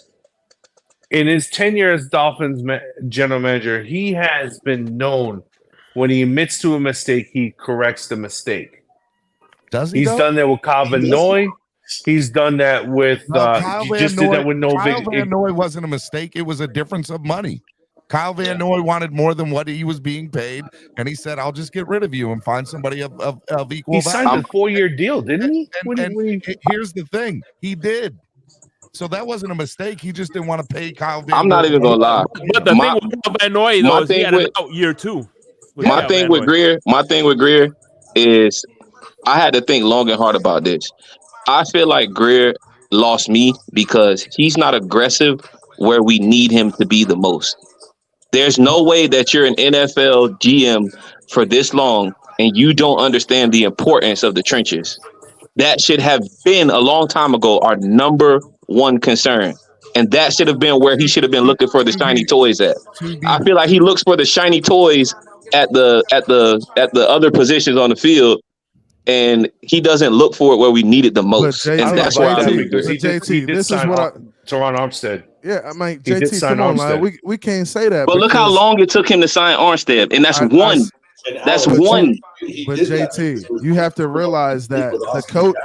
in his tenure as Dolphins general manager, he has been known when he admits to a mistake, he corrects the mistake. Does he? He's done that with Kyle Van Noy. He's done that with did that with Kyle Van Noy wasn't a mistake. It was a difference of money. Kyle Van Noy wanted more than what he was being paid, and he said, "I'll just get rid of you and find somebody of equal." He signed a 4-year deal, didn't he? And here's the thing: he did. So that wasn't a mistake. He just didn't want to pay Kyle Van Noy. I'm not even gonna lie. But the thing with Kyle Van Noy, though, is he had an out year too. My thing with Greer is I had to think long and hard about this. I feel like Greer lost me because he's not aggressive where we need him to be the most. There's no way that you're an NFL GM for this long and you don't understand the importance of the trenches. That should have been a long time ago our number one concern. And that should have been where he should have been looking for the shiny toys at. I feel like he looks for the shiny toys at the other positions on the field, and he doesn't look for it where we need it the most. And that's why I he did sign Teron Armstead. Yeah, I mean, JT, come on, man. We can't say that. But look how long it took him to sign Armstead, and that's one. That's one. But JT, you have to realize that the coach,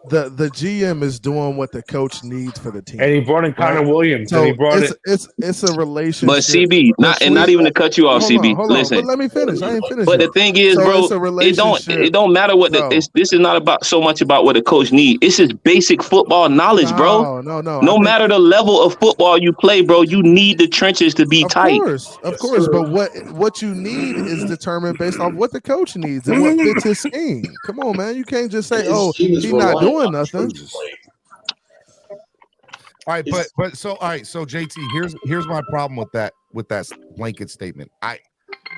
the GM is doing what the coach needs for the team, and he brought in Connor Williams. So and he brought it's a relationship. But CB, not even to cut you off, CB. Listen, but let me finish. I ain't finished. But the thing is, bro, it don't matter what this is not about so much about what the coach needs. It's just basic football knowledge, bro. No. No matter the level of football you play, bro, you need the trenches to be tight. Of course. But what you need is determined based off what the coach needs and what fits his scheme. Come on, man. You can't just say, "Oh, he's not doing nothing." All right, so JT, here's my problem with that blanket statement.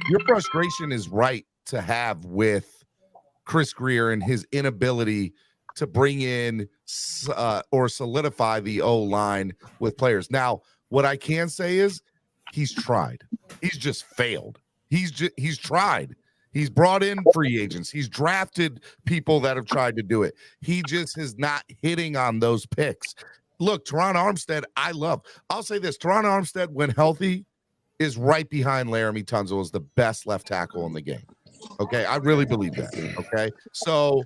Your frustration is right to have with Chris Greer and his inability to bring in or solidify the O-line with players. Now, what I can say is he's tried. He's just failed. He's tried. He's brought in free agents. He's drafted people that have tried to do it. He just is not hitting on those picks. Look, Teron Armstead, I love. I'll say this. Teron Armstead, when healthy, is right behind Laramie Tunsil as the best left tackle in the game. Okay? I really believe that. Okay? So,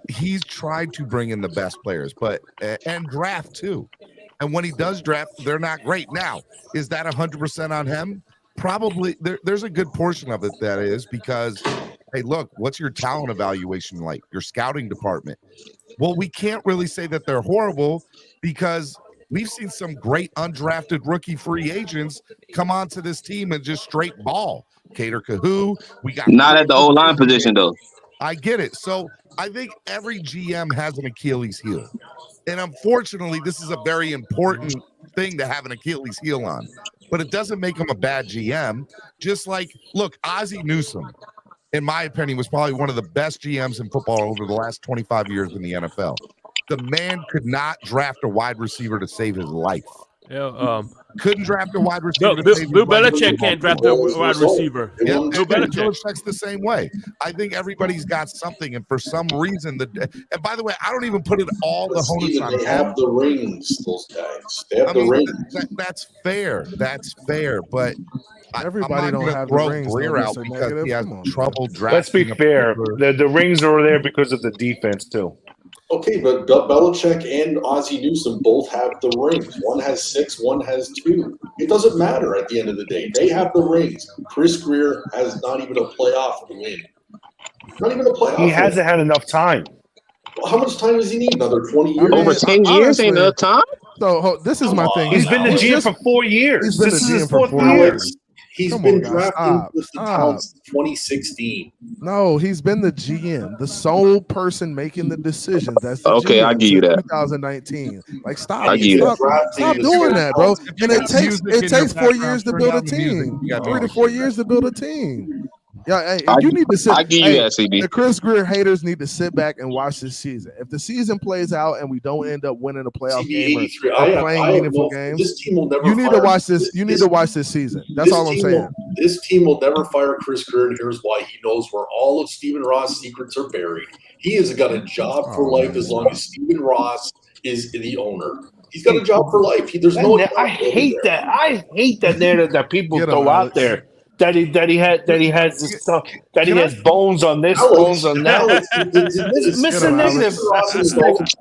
he's tried to bring in the best players, and draft too. And when he does draft, they're not great. Now, is that 100% on him? Probably. There's a good portion of it that is, because, hey, look, what's your talent evaluation like? Your scouting department? Well, we can't really say that they're horrible because we've seen some great undrafted rookie free agents come onto this team and just straight ball. Cater Kahoo. We got not at the O-line position though. I get it. So I think every GM has an Achilles heel. And unfortunately, this is a very important thing to have an Achilles heel on. But it doesn't make him a bad GM. Just like, look, Ozzie Newsome, in my opinion, was probably one of the best GMs in football over the last 25 years in the NFL. The man could not draft a wide receiver to save his life. Yeah, couldn't draft a wide receiver. Bill Belichick can't draft a wide receiver. Yeah, Bill Belichick's the same way. I think everybody's got something, and for some reason, and by the way, I don't even put it all the onus on them. They have the rings, those guys. They have the rings. That's fair. That's fair, but everybody don't have the rings. Greer out because he has trouble drafting. Let's be fair. The rings are there because of the defense too. Okay, but Belichick and Ozzie Newsome both have the rings. One has 6, one has 2. It doesn't matter at the end of the day. They have the rings. Chris Greer has not even a playoff win. Not even a playoff He hasn't had enough time. Well, how much time does he need? Another 20 years? Over 10 years ain't enough time? So this is my thing. He's been the GM for 4 years. He's been This the is his GM for 4th 4 year. years. He's Come been on, guys. drafting with the Stop. talent since 2016. No, he's been the GM, the sole person making the decisions. That's the Okay, GM I give you since that. 2019. Like, stop I give you that. stop doing that, bro. And it takes 4 years to build a team. 3 to 4 years to build a team. Yeah, hey, you need to sit. I give you that, CB. The Chris Greer haters need to sit back and watch this season. If the season plays out and we don't end up winning a playoff game or playing meaningful games, this team will never. You need to watch this. You need to watch this season. That's all I'm saying. This team will never fire Chris Greer, and here's why. He knows where all of Stephen Ross' secrets are buried. He has got a job for life as long as Stephen Ross is the owner. He's got a job for life. I hate that. I hate that narrative that people throw out there. That he has this stuff, that he has bones on this, bones on that. Mr. Negative,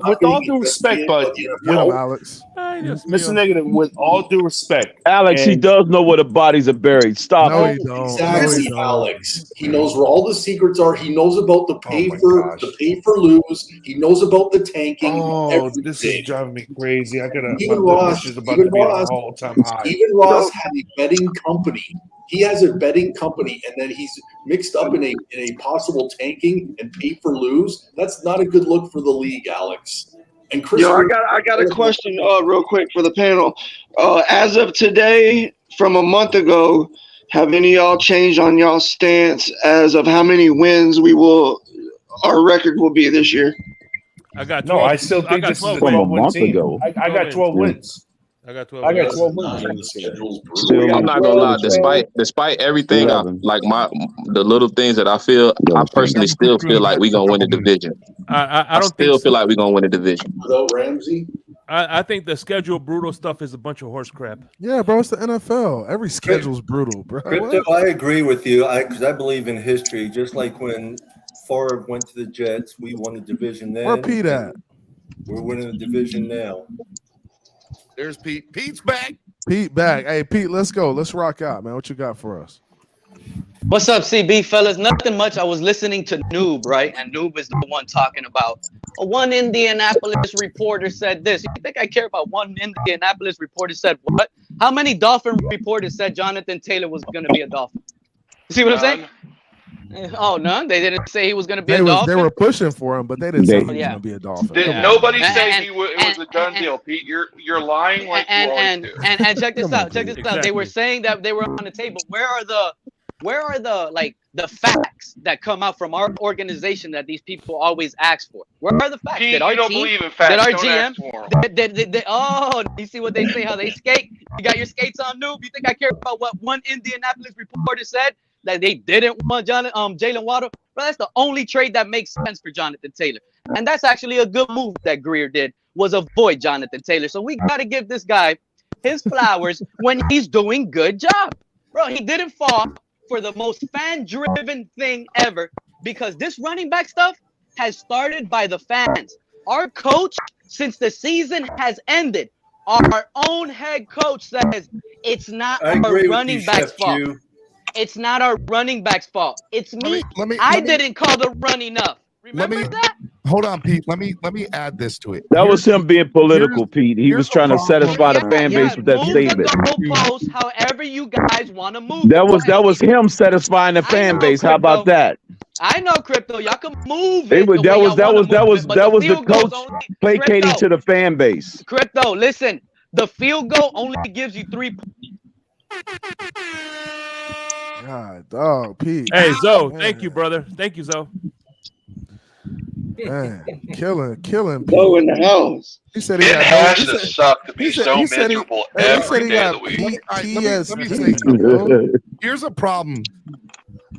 with all due respect, but Mr. Negative, with all due respect, Alex, he does know where the bodies are buried. Stop. No, he don't. Exactly, Alex. He knows where all the secrets are. He knows about the pay for lose. He knows about the tanking. Oh, this is driving me crazy. I gotta. Even my Ross is about to be on an all-time high. Even Ross had a betting company. He has a betting company, and then he's mixed up in a possible tanking and pay for lose. That's not a good look for the league, Alex. And Chris, I got a question real quick for the panel. As of today, from a month ago, have any of y'all changed on y'all's stance as of how many wins our record will be this year? I got 12. I still think this is a 12-win team. I got 12 wins. I got 12 wins. I'm not gonna lie. Despite everything, the little things that I feel, I personally still feel like we're gonna win the division. I don't feel like we're gonna win the division. Without Ramsey, I think the schedule brutal stuff is a bunch of horse crap. Yeah, bro, it's the NFL. Every schedule's brutal, bro. I agree with you because I believe in history. Just like when Favre went to the Jets, we won the division then. Where Pete at? We're winning the division now. There's Pete. Pete's back. Pete back. Hey, Pete, let's go. Let's rock out, man. What you got for us? What's up, CB fellas? Nothing much. I was listening to Noob, right? And Noob is the one talking about one Indianapolis reporter said this. You think I care about one Indianapolis reporter said what? How many Dolphin reporters said Jonathan Taylor was going to be a Dolphin? You see what I'm saying? Oh, none. They didn't say he was going to be a Dolphin. They were pushing for him, but they didn't say he was going to be a Dolphin. Did nobody say it was a done deal, Pete? You're lying like you always do. And check this out. Check this out. They were saying that they were on the table. Where are the facts that come out from our organization that these people always ask for? Where are the facts? Pete, you don't believe in facts. Did our GM? You see what they say? How they skate? You got your skates on, Noob. You think I care about what one Indianapolis reporter said? That they didn't want Jalen Waddle, but that's the only trade that makes sense for Jonathan Taylor, and that's actually a good move that Greer did, was avoid Jonathan Taylor. So we got to give this guy his flowers when he's doing good job, bro. He didn't fall for the most fan-driven thing ever because this running back stuff has started by the fans. Our coach, since the season has ended, our own head coach says it's not our running back's fault. It's not our running back's fault. It's me. I didn't call the run enough. Remember that? Hold on, Pete. Let me add this to it. That was him being political, Pete. He was trying to satisfy the fan base with that statement. Goalpost, however you guys want to move. That was him satisfying the fan base. How about that? I know, Crypto. Y'all can move it. That was the coach placating to the fan base. Crypto, listen. The field goal only gives you 3 points. God, dog, Pete. Hey, Zoe, thank you, brother. Thank you, Zoe. Man, killing Pete. Go in the house. He said it has to suck to be so miserable every day of the week. Here's a problem.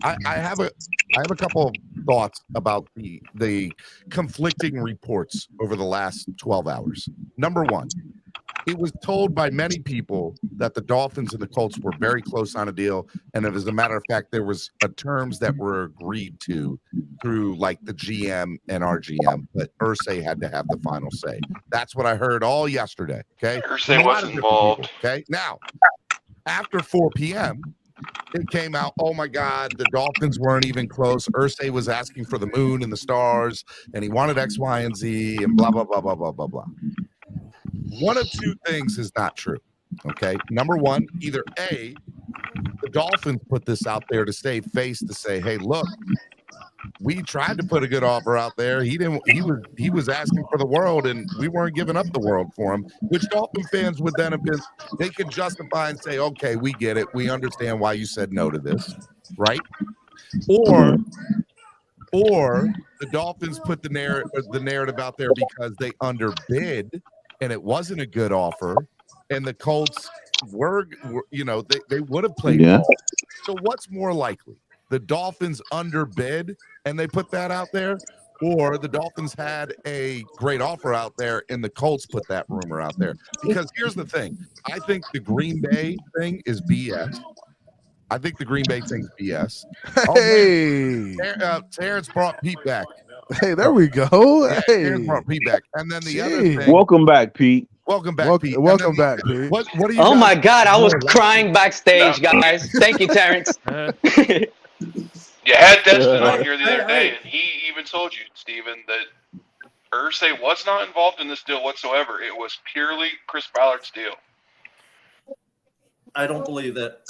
I have a couple of thoughts about the conflicting reports over the last 12 hours. Number one, it was told by many people that the Dolphins and the Colts were very close on a deal, and as a matter of fact, there was terms that were agreed to through like the GM and our GM, but Irsay had to have the final say. That's what I heard all yesterday. Okay, Irsay wasn't involved. Okay, now after 4 p.m. it came out, oh my God, the Dolphins weren't even close. Irsay was asking for the moon and the stars, and he wanted X, Y, and Z, and blah, blah, blah, blah, blah, blah, blah. one of two things is not true. Okay. Number one, either A, the Dolphins put this out there to save face, to say, hey, look, we tried to put a good offer out there. He was asking for the world, and we weren't giving up the world for him, which Dolphin fans would then have been, they could justify and say, okay, we get it. We understand why you said no to this, right? Or the Dolphins put the narrative out there because they underbid and it wasn't a good offer, and the Colts were they would have played ball. So what's more likely? The Dolphins underbid and they put that out there, or the Dolphins had a great offer out there and the Colts put that rumor out there? Because here's the thing. I think the Green Bay thing is BS. I think the Green Bay thing's BS. Hey. Terrence brought Pete back. Hey, there we go. Yeah, hey. Terrence brought Pete back. And then the other thing. Welcome back, Pete. Welcome back, Pete. Welcome back, Pete. What are you? Oh my God, I was crying backstage, guys. Thank you, Terrence. You had Destin on here the other day, and he even told you, Steven, that Irsay was not involved in this deal whatsoever. It was purely Chris Ballard's deal. I don't believe that.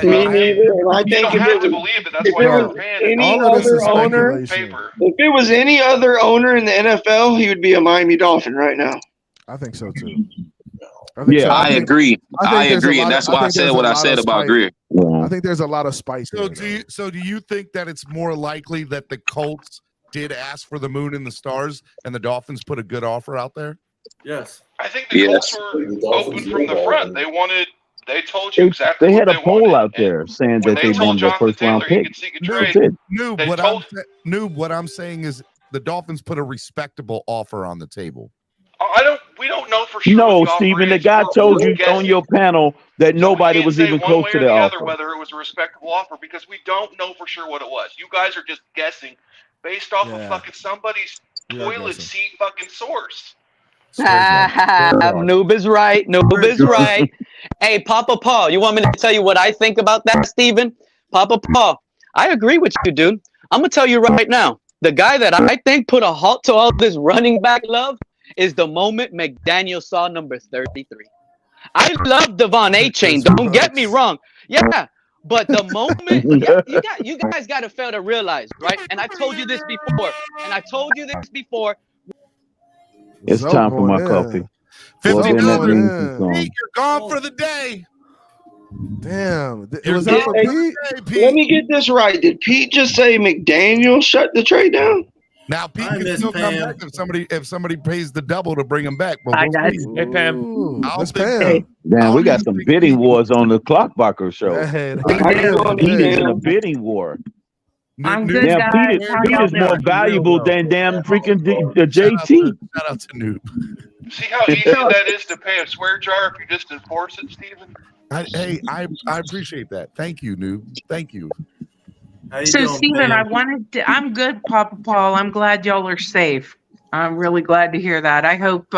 Me neither. I You think don't have to believe it. That's why you're a fan. any other owner, Paper. if it was any other owner in the NFL, he would be a Miami Dolphin right now. I think so too. I agree. I agree, and that's why I said what I said about Greer. I think there's a lot of spice. So do you think that it's more likely that the Colts did ask for the moon and the stars, and the Dolphins put a good offer out there? Yes. I think the Colts were open from the front. They told you exactly They what had a poll out there saying that they wanted a first round pick. What I'm saying is the Dolphins put a respectable offer on the table. We don't know for sure. No, Steven, the guy told you on your panel that nobody was even close to the offer. Whether it was a respectable offer, because we don't know for sure what it was. You guys are just guessing based off of fucking somebody's toilet seat fucking source. Noob is right. Noob is right. Hey, Papa Paul, you want me to tell you what I think about that, Steven? Papa Paul, I agree with you, dude. I'm going to tell you right now. The guy that I think put a halt to all this running back love is the moment McDaniel saw number 33. I love Devon A-Chain. Don't get me wrong. Yeah, but the moment you guys got to fail to realize, right? And I told you this before. It's time for my coffee. $50. Pete, you're gone for the day. Damn. Was that for Pete? Let me get this right. Did Pete just say McDaniel shut the trade down? Now Pete can still come back if somebody pays the double to bring him back. But Hey, Pam. Let's Pam. Damn, we got some bidding wars on the CLOCKBLOCKERS show. Pete is in a bidding war. I'm good, damn, guys. Pete is more valuable than damn freaking JT. Shout out to Noob. See how easy that is to pay a swear jar if you just enforce it, Steven? I appreciate that. Thank you, Noob. Thank you. So, Steven, I'm good, Papa Paul. I'm glad y'all are safe. I'm really glad to hear that. I hope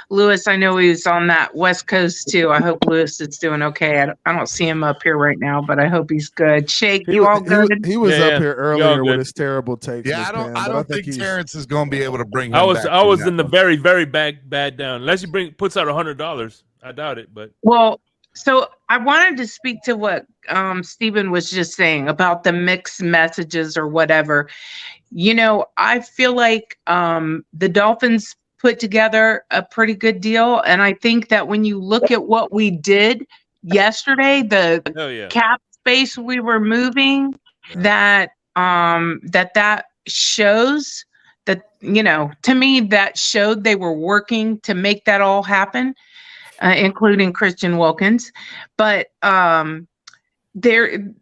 Lewis, I know he was on that West Coast too. I hope Lewis is doing okay. I don't see him up here right now, but I hope he's good. Shake, you all good? He was up here earlier with his terrible takes. Yeah, I don't think Terrence is going to be able to bring him back. I was in the very, very bad down. Unless he puts out $100. I doubt it, but. Well, so I wanted to speak to what Steven was just saying about the mixed messages or whatever. You know, I feel like the Dolphins put together a pretty good deal. And I think that when you look at what we did yesterday, the cap space we were moving, that shows that, you know, to me, that showed they were working to make that all happen. Including Christian Wilkins, but there's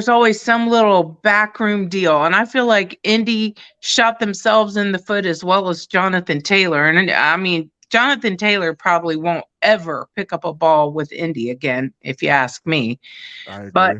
always some little backroom deal, and I feel like Indy shot themselves in the foot as well as Jonathan Taylor. And I mean, Jonathan Taylor probably won't ever pick up a ball with Indy again, if you ask me. I agree. But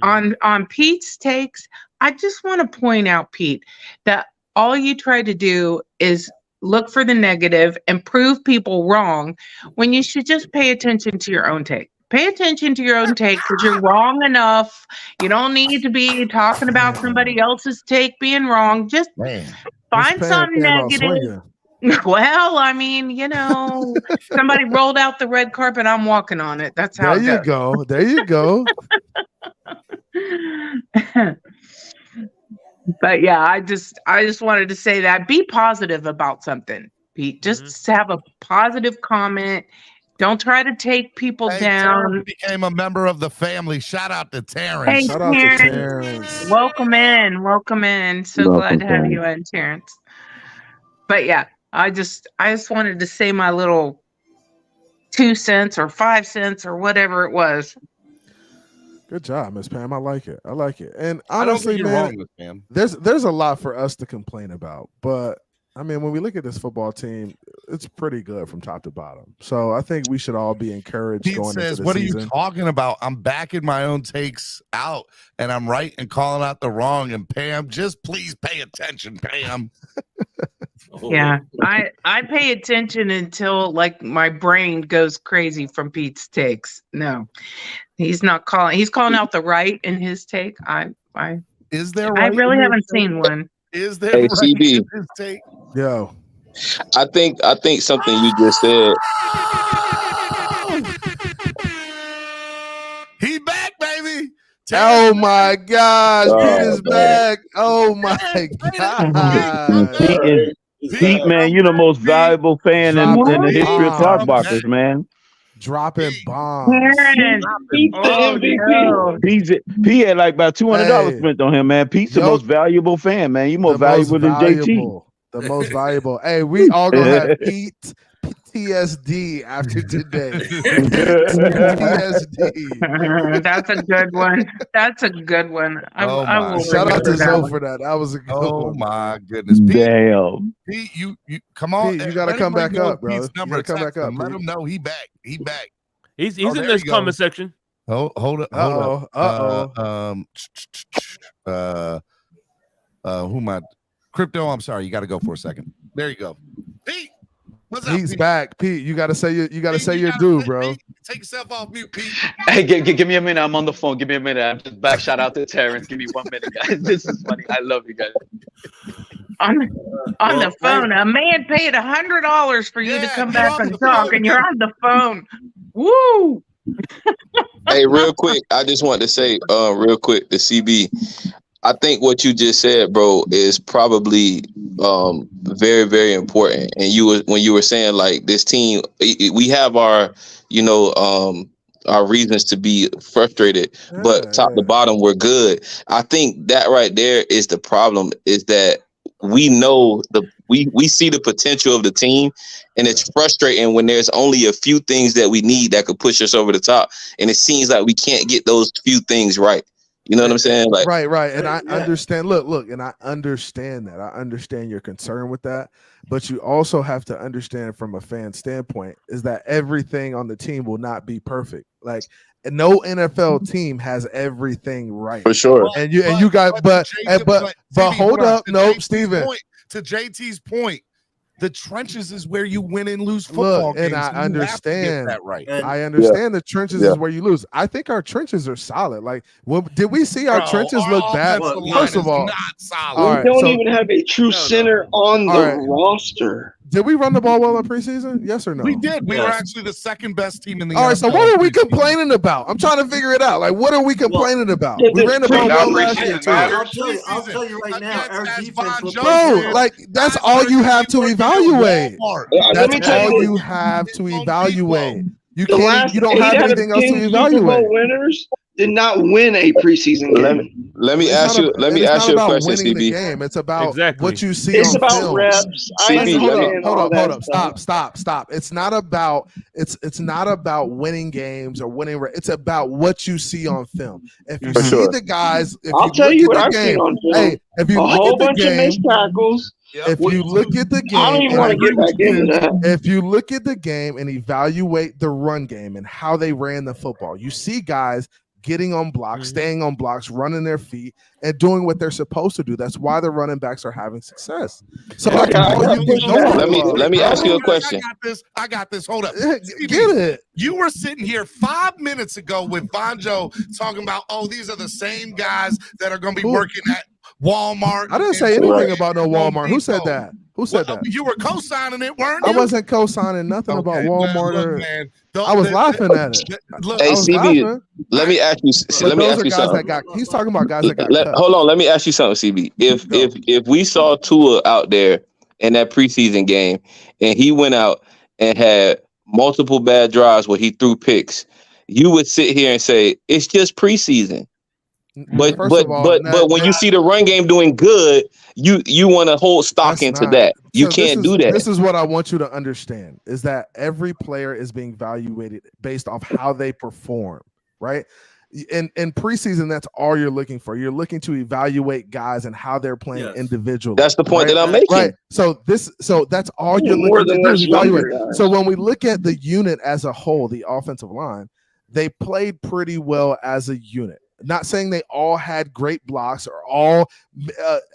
on Pete's takes, I just want to point out, Pete, that all you try to do is look for the negative and prove people wrong when you should just pay attention to your own take. Pay attention to your own take because you're wrong enough. You don't need to be talking about somebody else's take being wrong. Just find something negative Well, I mean, somebody rolled out the red carpet. I'm walking on it. That's how there it goes. There you go. But yeah, I just wanted to say that. Be positive about something, Pete. Just have a positive comment. Don't try to take people down. Terrence became a member of the family. Shout out to Terrence. Hey, Shout out to Terrence. Welcome in. So glad to have you in, Terrence. But yeah, I just wanted to say my little 2 cents or 5 cents or whatever it was. Good job, Miss Pam. I like it. And honestly, I don't think you're man, wrong, Miss Pam. There's a lot for us to complain about, but I mean, when we look at this football team, it's pretty good from top to bottom. So I think we should all be encouraged Pete going says, into the what season. are you talking about? I'm backing my own takes out, and I'm right and calling out the wrong. And Pam, just please pay attention, Pam. Yeah, I pay attention until like my brain goes crazy from Pete's takes. No, he's not calling. He's calling out the right in his take. Is there? I Right really haven't seen one. Is there? Hey, right CB. in his take? Yo, I think something you just said. He back, baby. Oh my gosh, Oh, Pete is man. back. Oh my god. Pete, man, you're the most valuable fan in the history of CLOCKBLOCKERS, man. Dropping bombs. Pete's the MVP. Pete had like about $200 spent on him, man. Pete's the most valuable fan, man. You more valuable than JT. The most valuable. Hey, we all gonna have Pete PTSD after today. PTSD. That's a good one. That's a good one. I will Shout out to remember that Zoe one. for that. That was a good Oh one. my goodness, Pete. Damn. Pete, you come on. Pete, you gotta Let come everybody back know up, bro. Pete's You number. gotta come Text back up, him. Let Pete. him know he back. He back. He's Oh, in there this you go. comment section. Hold up. Who am I? Crypto, I'm sorry. You got to go for a second. There you go. Pete, what's up? He's Pete? back, Pete. You gotta say your due, bro. Take yourself off mute, Pete. Hey, give me a minute. I'm on the phone. Give me a minute. I'm just back. Shout out to Terrence. Give me 1 minute, guys. This is funny. I love you guys. On the phone, a man paid $100 for you to come back and talk, and you're on the phone. Woo! Hey, real quick, I just want to say, real quick, the CB. I think what you just said, bro, is probably very, very important. And when you were saying like this team, we have our, our reasons to be frustrated, but top to bottom, we're good. I think that right there is the problem. Is that we know we see the potential of the team, and it's frustrating when there's only a few things that we need that could push us over the top, and it seems like we can't get those few things right. You know what I'm saying? Like, right. And I understand. Look, and I understand that. I understand your concern with that. But you also have to understand from a fan standpoint is that everything on the team will not be perfect. Like no NFL team has everything right. For sure. And you got but hold up, no, Steven. To JT's point, the trenches is where you win and lose football games. And I understand that right. I understand the trenches is where you lose. I think our trenches are solid. Like, did we see our trenches look bad? First of all, not solid. We don't even have a true center on the roster. Did we run the ball well in preseason? Yes or no? We did. We were actually the second best team in the All right, NFL. so what are we complaining about? I'm trying to figure it out. Like, what are we complaining about? We ran the ball well last year, too. I'll tell you right now, our defense. Bro, like, that's all you have to evaluate. That's all you have to evaluate. You can't. You don't have anything else to evaluate. Winners did not win a preseason game. Let me ask you a question, CB. Game. It's about what you see it's on about film. reps. Hold up. Stop. It's not about winning games or winning. It's about what you see on film. If you see the guys, I'll tell you what I've seen on film. Hey, if you a look whole at the bunch game, of missed tackles. If you look at the game, I don't even want to get back into that. If you look at the game and evaluate the run game and how they ran the football, you see guys getting on blocks, staying on blocks, running their feet, and doing what they're supposed to do. That's why the running backs are having success. So let me ask you a question. I got this. Hold up. Get it. You were sitting here 5 minutes ago with Vonjo talking about, these are the same guys that are going to be working at Walmart. I didn't say anything about no Walmart. Who said that? Who said that? You were co-signing it, weren't you? I wasn't co-signing nothing about Walmart. Look, man, I was laughing at it. Hey, CB, let me ask you. Let me ask you something. He's talking about guys that got cut. Hold on, let me ask you something, CB. If we saw Tua out there in that preseason game, and he went out and had multiple bad drives where he threw picks, you would sit here and say it's just preseason. But when you see the run game doing good, you want to hold stock into that. You can't do that. This is what I want you to understand: is that every player is being evaluated based off how they perform, right? In preseason, that's all you're looking for. You're looking to evaluate guys and how they're playing individually. That's the point that I'm making. Right. So that's all you're looking to do is evaluate. So when we look at the unit as a whole, the offensive line, they played pretty well as a unit. Not saying they all had great blocks or all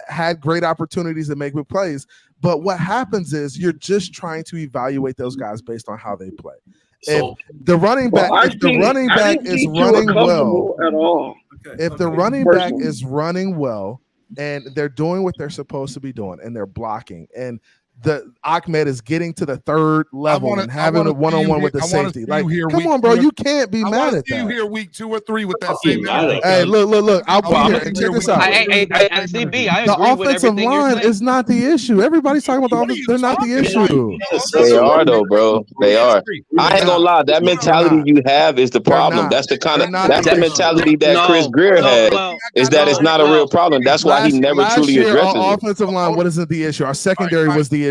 had great opportunities to make big plays, but what happens is you're just trying to evaluate those guys based on how they play. So, if the running back, is running well, at all. If the running back is running well and they're doing what they're supposed to be doing and they're blocking and the Ahmed is getting to the third level and having a one-on-one with the safety. Like, come on, bro, you can't be mad at that. You here week 2 or 3 with that same. Hey, look. I'll be here. Check this out. The offensive line is not the issue. Everybody's talking about the offense. They're not the issue. They are though, bro. They are. I ain't gonna lie. That mentality you have is the problem. That's the kind of that mentality that Chris Greer had. Is that it's not a real problem. That's why he never truly addressed it. Our offensive line wasn't the issue. Our secondary was the issue.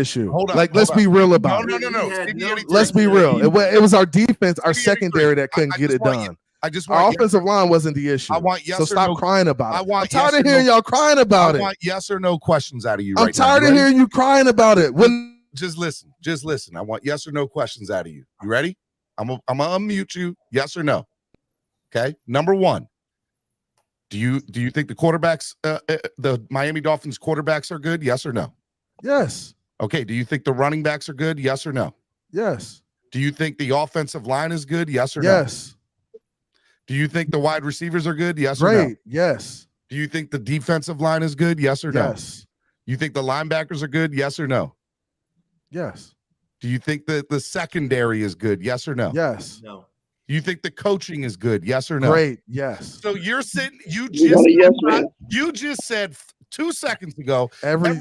Let's be real about it. No. Let's be real. It was our defense, our secondary that couldn't get it done. Our offensive line wasn't the issue. So stop crying about it. I'm tired of hearing y'all crying about it. I want yes or no questions out of you. I'm tired of hearing you crying about it. Just listen. I want yes or no questions out of you. You ready? I'm gonna unmute you. Yes or no. Okay. Number 1. Do you think the quarterbacks, the Miami Dolphins quarterbacks are good? Yes or no? Yes. Okay. Do you think the running backs are good? Yes or no? Yes. Do you think the offensive line is good? Yes or no? Yes. Do you think the wide receivers are good? Yes or no? Great. Yes. Do you think the defensive line is good? Yes or no? Yes. You think the linebackers are good? Yes or no? Yes. Do you think that the secondary is good? Yes or no? Yes. No. Do you think the coaching is good? Yes or no? Great. Yes. So you're sitting. You just said 2 seconds ago. Every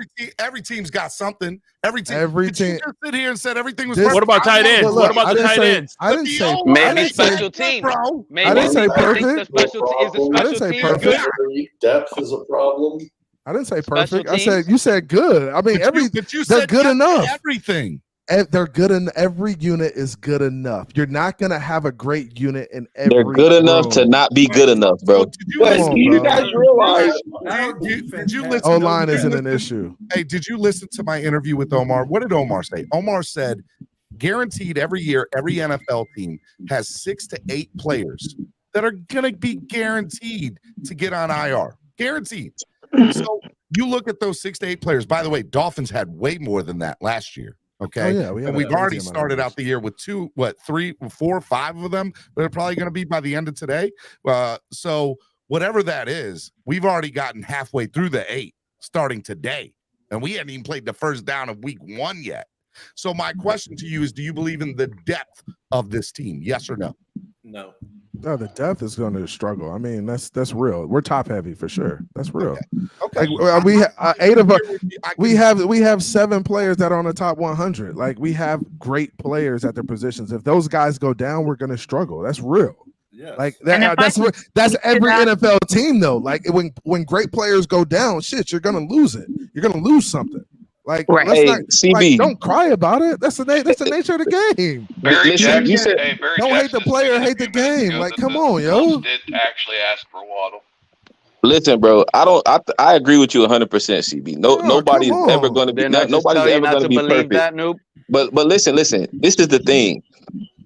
team's got something. Every team. You just sit here and said everything was. What about tight ends? What about the tight ends? I didn't say maybe special teams. I didn't say perfect. I didn't say perfect. Depth is a problem. I didn't say perfect. I said you said good. I mean, they're good enough. Everything. They're good in every unit is good enough. You're not gonna have a great unit in every. They're good enough to not be good enough, bro. You guys realize? Did you listen? O-line isn't an issue. Hey, did you listen to my interview with Omar? What did Omar say? Omar said, guaranteed every year, every NFL team has 6 to 8 players that are gonna be guaranteed to get on IR. Guaranteed. So you look at those 6 to 8 players. By the way, Dolphins had way more than that last year. Okay. Oh, yeah, and we've already started out the year with 2, 3, 4, 5 of them. They're probably going to be by the end of today. So whatever that is, we've already gotten halfway through the 8 starting today. And we hadn't even played the first down of week 1 yet. So my question to you is, do you believe in the depth of this team? Yes or no? No. No, the depth is going to struggle. I mean, that's real. We're top heavy for sure. That's real. Okay. Like, we 8 of us. We have 7 players that are on the top 100. Like we have great players at their positions. If those guys go down, we're going to struggle. That's real. Yeah. Like that's every NFL team though. Like when great players go down, shit, you're going to lose it. You're going to lose something. Like, CB. Don't cry about it. That's the nature of the game. Don't hate the player, hate the game. Like, come on, yo. Did actually ask for Waddle. Listen, bro. I agree with you 100%, CB. Nobody's ever going to be. Nobody's ever going to be perfect. But listen. This is the thing.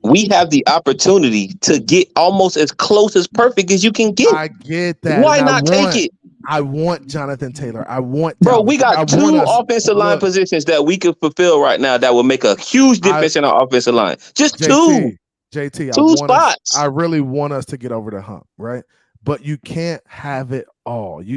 We have the opportunity to get almost as close as perfect as you can get. I get that. Why not take it? I want Jonathan Taylor. We got 2 offensive line positions that we could fulfill right now that will make a huge difference in our offensive line. Just JT, 2. 2 spots. I really want us to get over the hump, right? But you can't have it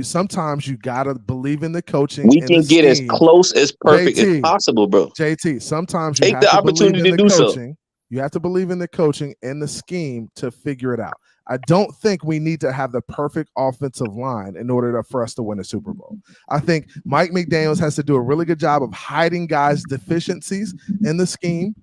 Sometimes you gotta believe in the coaching. We and can the get as scheme. close as perfect JT, as possible, bro. JT, sometimes you Take have the to opportunity believe in to the do so. coaching. You have to believe in the coaching and the scheme to figure it out. I don't think we need to have the perfect offensive line in order for us to win a Super Bowl. I think Mike McDaniels has to do a really good job of hiding guys' deficiencies in the scheme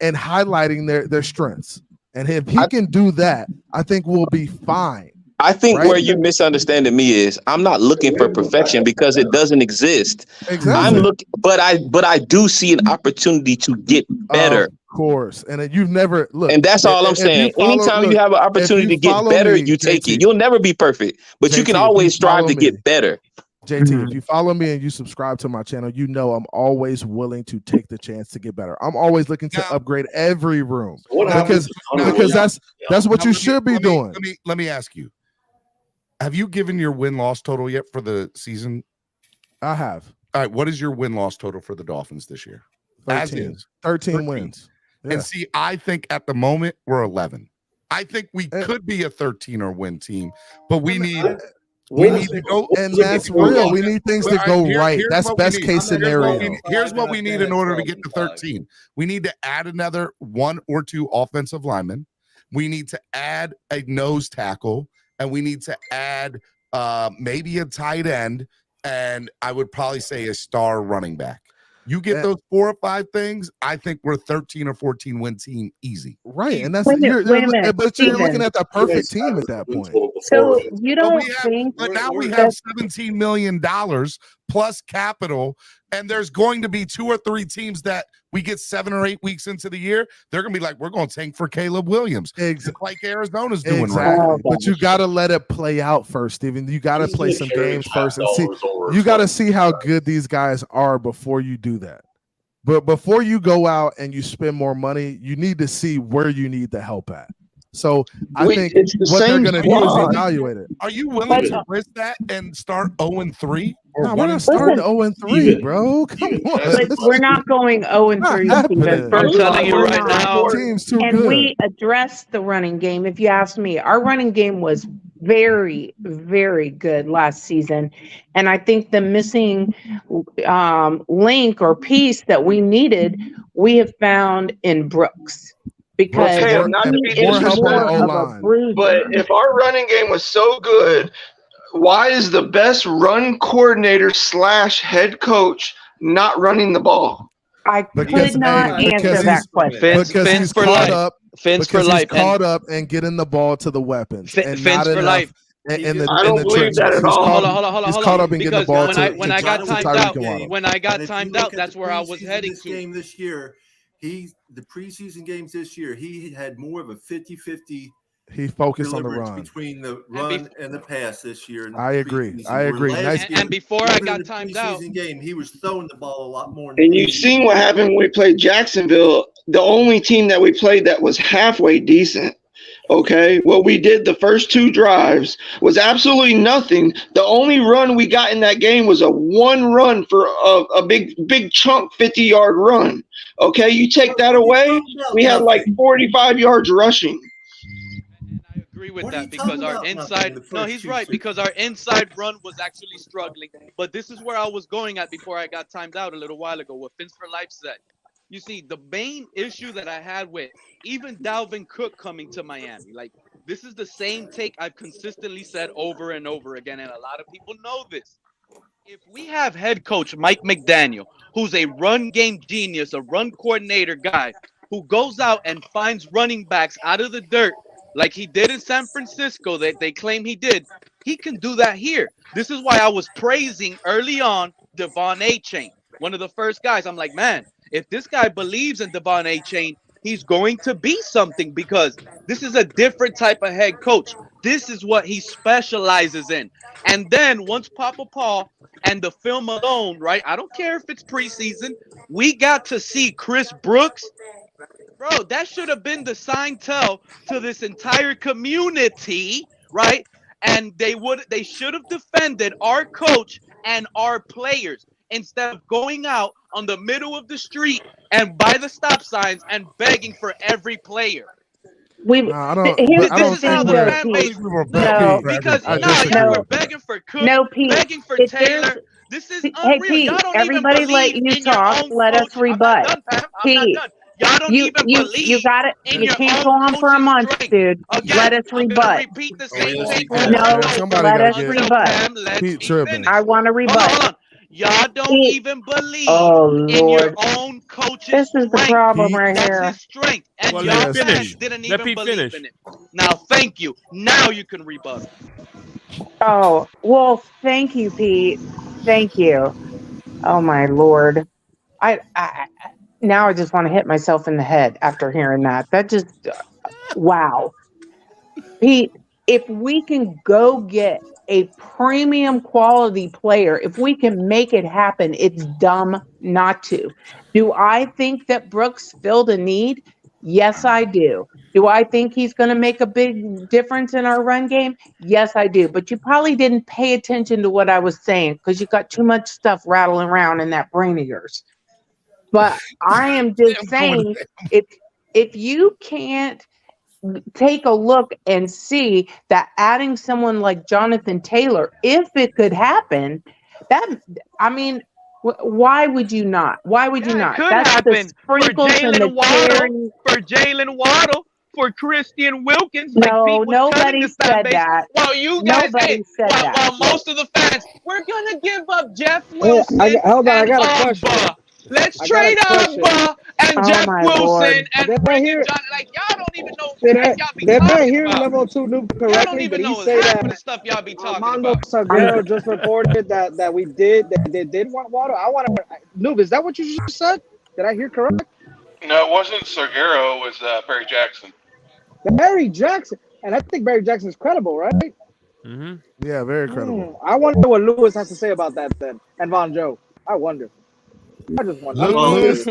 and highlighting their strengths. And if he can do that, I think we'll be fine. I think where you misunderstanding me is I'm not looking for perfection because it doesn't exist. Exactly. I'm looking, but I do see an opportunity to get better. Of course, and you've never looked. And that's all I'm saying. Anytime you have an opportunity to get better, you take it. You'll never be perfect, but you can always strive to get better. JT, if you follow me and you subscribe to my channel, you know I'm always willing to take the chance to get better. I'm always looking to upgrade every room because that's what you should be doing. Let me ask you. Have you given your win-loss total yet for the season? I have. All right, what is your win-loss total for the Dolphins this year? 13 wins. Yeah. And see, I think at the moment we're 11. I think we could be a 13 or win team, but we need to go. And that's real. We need things to go right. That's best case scenario. Here's what we need in order to get to 13. We need to add another 1 or 2 offensive linemen. We need to add a nose tackle. And we need to add maybe a tight end, and I would probably say a star running back. You get those 4 or 5 things, I think we're 13 or 14 win team easy. Right, and that's but you're looking at the perfect team at that point. So you don't think? But now we have $17 million plus capital, and there's going to be 2 or 3 teams that we get 7 or 8 weeks into the year. They're going to be like, we're going to tank for Caleb Williams, like Arizona's doing right now. But you got to let it play out first, Steven. You got to play some games first and see. You got to see how good these guys are before you do that. But before you go out and you spend more money, you need to see where you need the help at. So I think what they're going to do is evaluate it. Are you willing to risk that and start 0-3? No, we're not starting 0-3, bro. Come on. But we're not going 0-3. I'm telling you right now. And we addressed the running game. If you ask me, our running game was very, very good last season. And I think the missing link or piece that we needed, we have found in Brooks. Because not to be disrespectful, but if our running game was so good, why is the best run coordinator / head coach not running the ball? I could not answer that question. Because he's caught up. Fins for life. He's caught up and getting the ball to the weapons. Fins for life. I don't believe that at all. Hold on. He's caught up and getting the ball when I got timed out, that's where I was heading to. Game this year. The preseason games this year, he had more of a 50-50. He focused on the run between the run and the pass this year. I agree. And before I got timed out, game, he was throwing the ball a lot more. And you've seen what happened when we played Jacksonville. The only team that we played that was halfway decent. Okay, what we did the first 2 drives was absolutely nothing. The only run we got in that game was a 1 run for a big chunk 50-yard run. Okay, you take that away, we had like 45 yards rushing. I agree with that because our inside he's right because our inside run was actually struggling. But this is where I was going at before I got timed out a little while ago. What Fins for Life said. You see, the main issue that I had with even Dalvin Cook coming to Miami, like this is the same take I've consistently said over and over again, and a lot of people know this. If we have head coach Mike McDaniel, who's a run game genius, a run coordinator guy, who goes out and finds running backs out of the dirt like he did in San Francisco, that they claim he did, he can do that here. This is why I was praising early on Devon Achane, one of the first guys. I'm like, man, if this guy believes in Devon Achane, he's going to be something because this is a different type of head coach. This is what he specializes in. And then once Papa Paul and the film alone, right? I don't care if it's preseason. We got to see Chris Brooks. Bro, that should have been the sign tell to this entire community, right? And they should have defended our coach and our players instead of going out on the middle of the street and by the stop signs and begging for every player. I don't. Here's I don't the thing, though, Pete. Because we're begging for Cook, No, Pete. begging for Taylor. This is Hey, unreal. Pete, Y'all don't everybody even let believe you in your talk. own Let us coach. I'm not rebut. done, Pam. I'm Pete, not done. Y'all don't even believe you got it. in You your can't own go on for a coach's month, strength. dude. Again, Let us I'm gonna rebut. repeat the same thing No, somebody let gotta us get rebut. Let Pete me tripping. finish. I want to rebut. Hold on. Y'all don't even believe in Lord. your own coach's This is the strength. problem right That's here. his strength. And Well, y'all let me fans finish. didn't Let even Pete believe finish. in it. Now, thank you. Now you can rebuttal. Oh, well, thank you, Pete. Thank you. Oh, my Lord. I now I just want to hit myself in the head after hearing that. That just, wow. Pete, if we can go get a premium quality player, if we can make it happen, it's dumb not to. Do I think that Brooks filled a need? Yes, I do. Do I think he's going to make a big difference in our run game? Yes, I do. But you probably didn't pay attention to what I was saying because you got too much stuff rattling around in that brain of yours. But I am just saying, if you can't take a look and see that adding someone like Jonathan Taylor, if it could happen, why would you not? Why would you not? Could That's happen the sprinkles for and the Jalen Waddle, cherry. for Jalen Waddle, for Christian Wilkins. No, Like Pete was telling nobody this fan said base. that. While you guys, Nobody said that. while most of the fans, we're gonna give up Jeff Hey, Wilson hold on. I and got a question. Ugba. Let's I got a trade question. Ugba and Oh Jeff my Wilson Lord. and Did I bring in hear? John. Like y'all don't even know Did what I? y'all be Did I talking hear about. level 2 Noob Y'all don't correctly? even Did he know say half of the that stuff y'all be talking Armando about. Salguero just reported that they did want Waddle? I want to. Noob, is that what you just said? Did I hear correct? No, it wasn't Sergero. It was Barry Jackson. Barry Jackson, and I think Barry Jackson is credible, right? Mm-hmm. Yeah, very credible. I wonder what Lewis has to say about that then, and Von Joe. I wonder. I just wonder. Lewis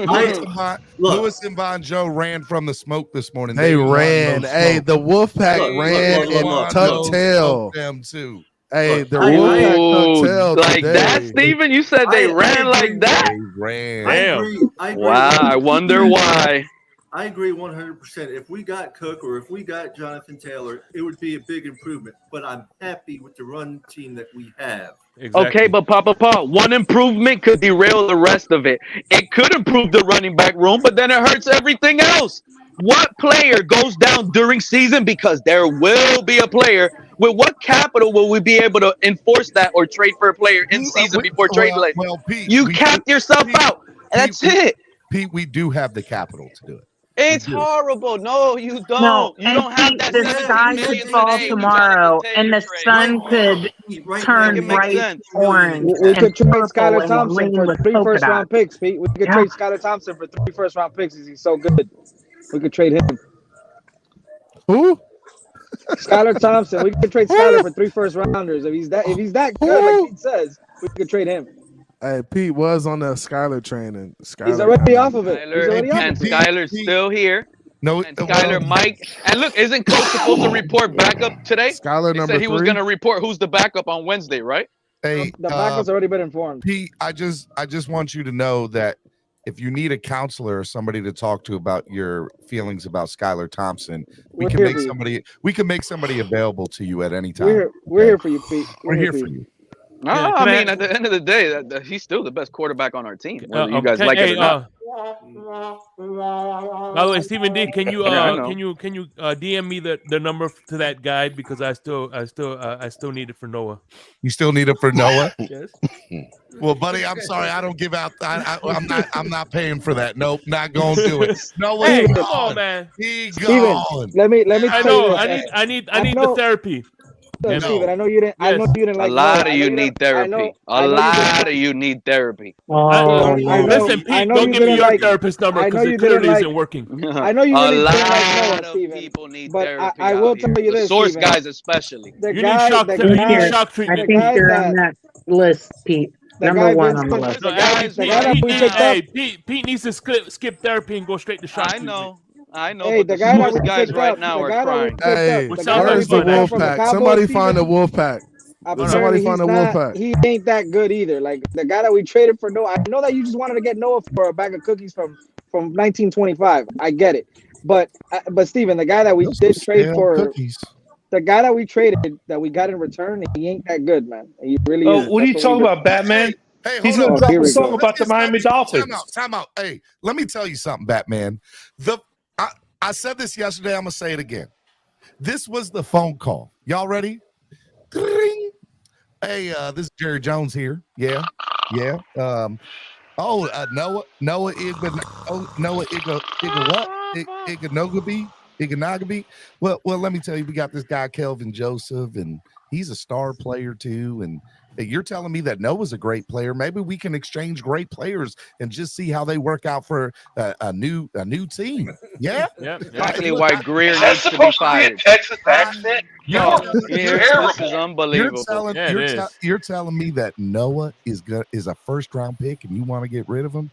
Look. and Von Joe ran from the smoke this morning. They ran. Hey, the Wolfpack ran and tucked tail. Them too. Hey, the Wolfpack tucked tail like today. that, Steven? You said they ran like that? They ran. I agree. Wow, I wonder why. I agree 100%. If we got Cook or if we got Jonathan Taylor, it would be a big improvement. But I'm happy with the run team that we have. Exactly. Okay, but Papa, one improvement could derail the rest of it. It could improve the running back room, but then it hurts everything else. What player goes down during season? Because there will be a player. With what capital will we be able to enforce that or trade for a player in season before trade delay? Well, Pete, you capped yourself out. And that's it. Pete, we do have the capital to do it. It's horrible. No, you don't. No, you and don't have Pete, that the 17 sky million could fall today with tomorrow, Jonathan and the Taylor sun could turn Make it make bright sense. orange We could and trade purple Skylar and Thompson green for with 3 polka first-round dots. picks, Pete. We could trade Skylar Thompson for 3 first-round picks. He's so good. We could trade him. Who? Skylar Thompson. We could trade Skylar for 3 first-rounders. If he's that good, like Pete says, we could trade him. Hey, Pete was on the Skylar train, and Skylar He's already off of it. He's already off of it. Skylar's still here. No, and Skylar Mike. And look, isn't Coach supposed to report backup today? Skylar he number said he was 3. going to report who's the backup on Wednesday, right? Hey, the backup's already been informed. Pete, I just want you to know that if you need a counselor or somebody to talk to about your feelings about Skylar Thompson, we can make somebody available to you at any time. We're here for you, Pete. We're here for you. No, I mean, at the end of the day, he's still the best quarterback on our team, whether you guys like it or not. By the way, Stephen D, can you DM me the number to that guy, because I still need it for Noah. You still need it for Noah? Yes. Well, buddy, I'm sorry, I don't give out. I'm not paying for that. Nope, not going to do it. No way. Hey, come on, man. He gone. Let me. I know. I need the therapy. Steven, I know you didn't. I know you didn't like. A lot of you need therapy. A lot of you need therapy. Listen, Pete, don't give me your therapist number because it clearly isn't working. I know you really didn't like lot Noah, of Steven, people need but therapy. I will tell you this, Source Steven. guys especially. The You guy, need shock. You need shock treatment. I think you're on that list, Pete. Number 1 on the list. Pete needs to skip therapy and go straight to shock treatment. I know, Hey, but the the guy that source we guys picked right up, now the are guy that we crying. picked Hey, up, the guy that where's we the picked up from the Wolfpack? Cowboys, Somebody Steven, find the Wolfpack. Apparently Find the Wolfpack. He ain't that good either. Like the guy that we traded for Noah. I know that you just wanted to get Noah for a bag of cookies from 1925. I get it, But Steven, the guy that we did trade for, the guy that we traded that we got in return, he ain't that good, man. He really is. What are you talking about, Batman? Hey, he's hold gonna on. drop a song about the Miami Dolphins. Time out. Hey, let me tell you something, Batman. I said this yesterday. I'm gonna say it again. This was the phone call. Y'all ready? Ding. Hey, this is Jerry Jones here. Yeah. Noah Ignagabi. Well, let me tell you, we got this guy Kelvin Joseph, and he's a star player too. And you're telling me that Noah's a great player. Maybe we can exchange great players and just see how they work out for a new team. Yeah. Exactly why Greer needs to be fired. Texas accent? This is unbelievable. You're telling me that Noah is a first round pick and you want to get rid of him?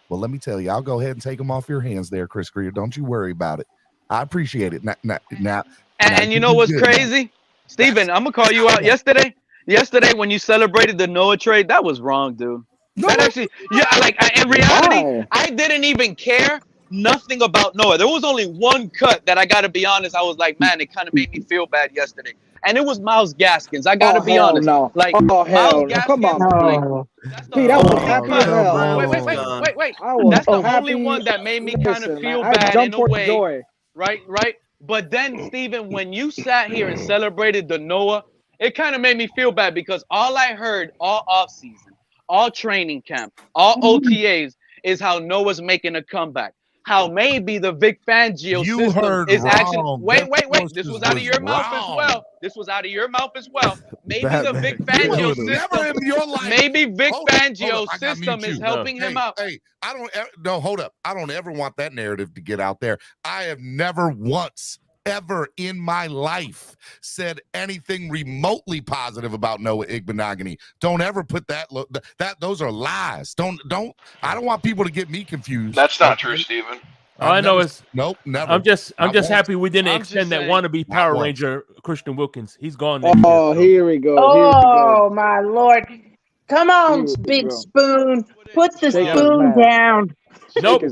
Well, let me tell you, I'll go ahead and take him off your hands there, Chris Greer. Don't you worry about it. I appreciate it. Now, and you know what's crazy? Steven, I'm gonna call you out yesterday. Yesterday, when you celebrated the Noah trade, that was wrong, dude. That actually, in reality, I didn't even care nothing about Noah. There was only one cut that I got to be honest. I was like, man, it kind of made me feel bad yesterday. And it was Miles Gaskins. I got to be honest. No. Like, Miles Gaskins, come on. Pete, that was happy as hell. Wait. That's the only one that made me kind of feel bad in a way. Joy. Right. But then, Steven, when you sat here and celebrated the Noah, it kind of made me feel bad because all I heard all offseason, all training camp, all OTAs is how Noah's making a comeback. How maybe the Vic Fangio system is actually wait. This was out of your mouth as well. This was out of your mouth as well. Maybe the Vic Fangio system. Maybe Vic Fangio system is helping him out. Hey, hold up. I don't ever want that narrative to get out there. I have never once ever in my life said anything remotely positive about Noah Igbinoghene. Don't ever put that those are lies. I don't want people to get me confused. That's not true, Steven. All I know is never. I'm just happy we didn't extend that wannabe Power Ranger Christian Wilkins. He's gone. Here we go. Oh my Lord! Come on, Big Spoon. Put the spoon down. Nope.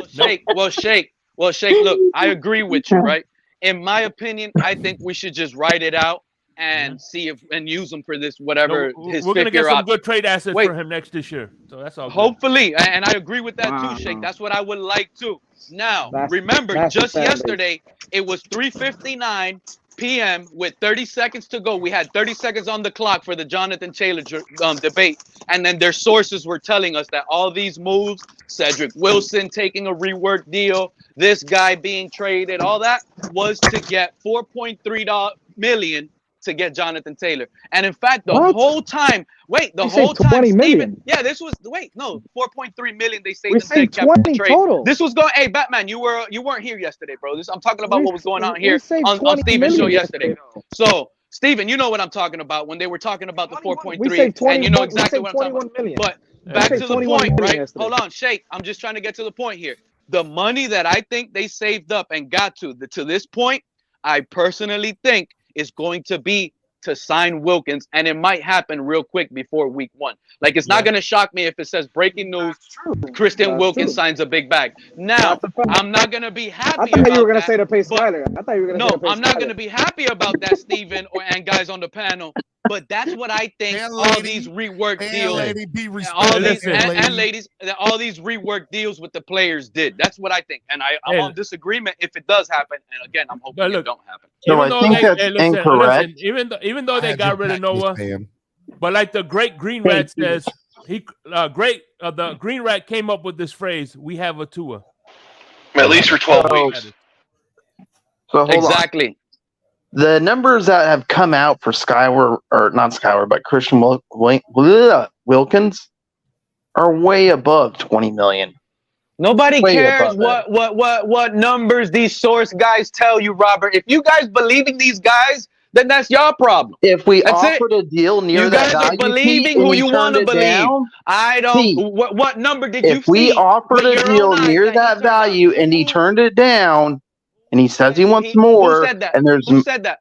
Shake. Look, I agree with you, right? In my opinion, I think we should just write it out and see if and use him for this whatever his we're gonna fifth year get some option. good trade assets for him next year. So that's all. Hopefully, and I agree with that too, Shake. That's what I would like too. Now, remember, just yesterday it was 3:59 p.m. with 30 seconds to go. We had 30 seconds on the clock for the Jonathan Taylor debate, and then their sources were telling us that all these moves, Cedric Wilson taking a rework deal, this guy being traded, all that was to get $4.3 million to get Jonathan Taylor. And in fact, the whole time, Steven, this was 4.3 million they saved in dead cap trade. Total. This was going, hey, Batman, you weren't here yesterday, bro. I'm talking about what was going on here on Steven's show yesterday. So, Steven, you know what I'm talking about when they were talking about the 4.3, and you know exactly what I'm talking about. But back to the point, right? Hold on, Shake. I'm just trying to get to the point here. The money that I think they saved up and got to this point, I personally think is going to be to sign Wilkins, and it might happen real quick before week 1. Like, it's not going to shock me if it says breaking news, Christian Wilkins signs a big bag. Now, I'm not going to be happy about that. I thought you were going to say to pay Skyler. I'm not going to be happy about that, Steven, and guys on the panel. But that's what I think all these rework deals, all these rework deals with the players did. That's what I think. And I'm on disagreement if it does happen. And again, I'm hoping it don't happen. So I think that's incorrect. Even though they got rid of Noah, but like the great Green Rat says, the Green Rat came up with this phrase, we have a Tua. At least for 12 weeks. So exactly. On. The numbers that have come out for but Christian Wilkins are way above 20 million. Nobody cares what numbers these source guys tell you, Robert. If you guys believing these guys, then that's your problem. If we offered a deal near that value, you guys are believing who you want to believe. I don't. What number did you see? If we offered a deal near that value and he turned it down, and he says he wants more, who said that? And Who said that?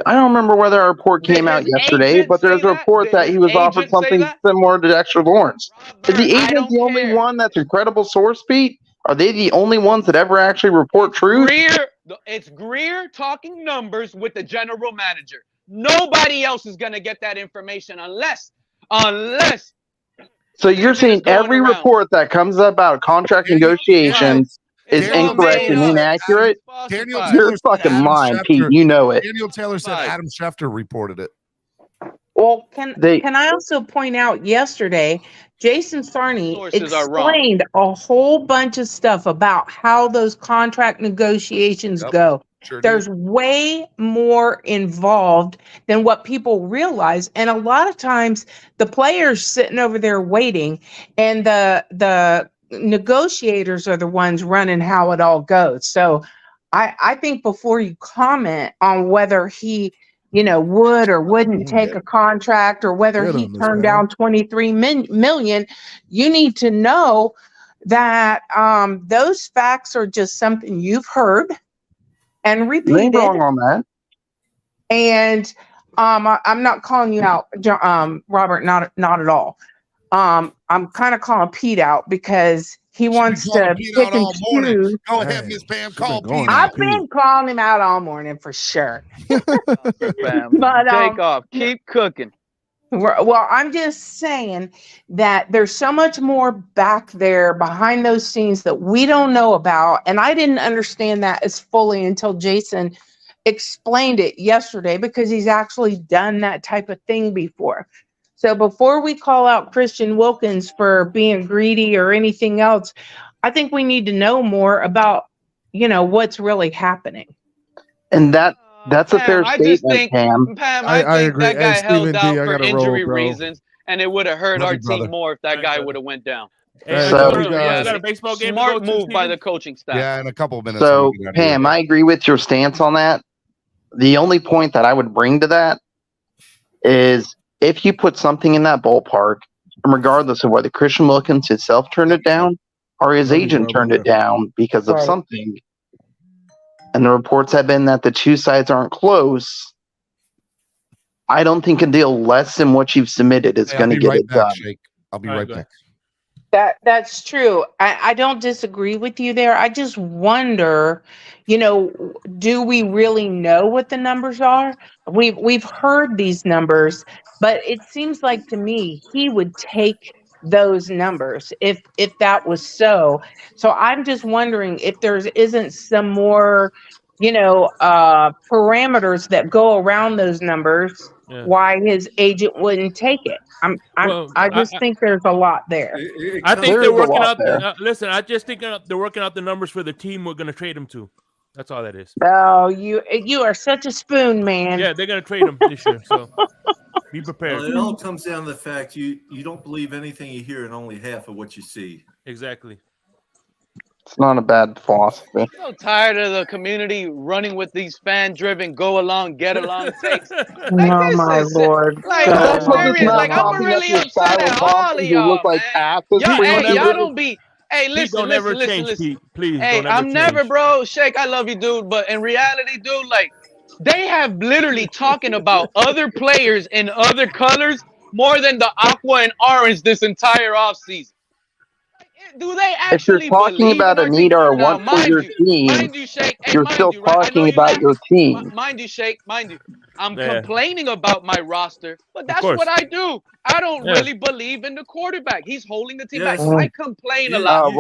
I don't remember whether a report came out yesterday, but there's a report that he was offered something similar to Dexter Lawrence. Is the agent the only one that's a credible source, Pete? Are they the only ones that ever actually report truth? It's Greer talking numbers with the general manager. Nobody else is gonna get that information unless. So you're saying every report that comes about contract negotiations is incorrect and inaccurate? Daniel You're Taylor fucking lying, Pete. You know it. Daniel Taylor said Adam Schefter reported it. Well, can I also point out yesterday, Jason Sarney explained a whole bunch of stuff about how those contract negotiations go. There's way more involved than what people realize. And a lot of times the players sitting over there waiting, and the negotiators are the ones running how it all goes. So I think before you comment on whether he would or wouldn't take a contract, or whether he turned down $23 million, you need to know that those facts are just something you've heard and repeated. You ain't wrong on that. And I'm not calling you out, Robert, not at all. I'm kind of calling Pete out because he wants to pick and choose. Go ahead, Miss Pam. Call Pete. I've been calling him out all morning for sure. But take off. Keep cooking. Well, I'm just saying that there's so much more back there behind those scenes that we don't know about. And I didn't understand that as fully until Jason explained it yesterday, because he's actually done that type of thing before. So before we call out Christian Wilkins for being greedy or anything else, I think we need to know more about, what's really happening. And that's a fair statement, Pam. I agree. That guy held out for injury reasons, and it would have hurt our team more if that guy would have went down. Got a baseball game. Smart move by the coaching staff. Yeah, in a couple of minutes. So, Pam, I agree with your stance on that. The only point that I would bring to that is, if you put something in that ballpark, regardless of whether Christian Wilkins himself turned it down or his agent turned it down because of something, and the reports have been that the two sides aren't close, I don't think a deal less than what you've submitted is going to get it done. I'll be right back. That's true. I don't disagree with you there. I just wonder, do we really know what the numbers are? We've heard these numbers, but it seems like to me he would take those numbers if that was so. So I'm just wondering if there isn't some more, parameters that go around those numbers. Yeah. Why his agent wouldn't take it. I just think there's a lot there. I think they're working out. Listen, I just think they're working out the numbers for the team we're going to trade him to. That's all that is. Oh, you are such a spoon, man. Yeah, they're going to trade him this year, so be prepared. Well, it all comes down to the fact you don't believe anything you hear and only half of what you see. Exactly. It's not a bad philosophy. I'm so tired of the community running with these fan-driven, go along, get along takes. Oh my Lord! I'm really upset at all of y'all, man. Y'all don't be. Hey, listen. Please. Hey, I'm never, bro. Shake, I love you, dude. But in reality, dude, they have literally talking about other players in other colors more than the aqua and orange this entire offseason. Do they actually? If you're talking about a need or a want for your team, you're still talking about your team. Mind you, Shake. I'm complaining about my roster, but that's what I do. I don't really believe in the quarterback. He's holding the team back. I complain a lot.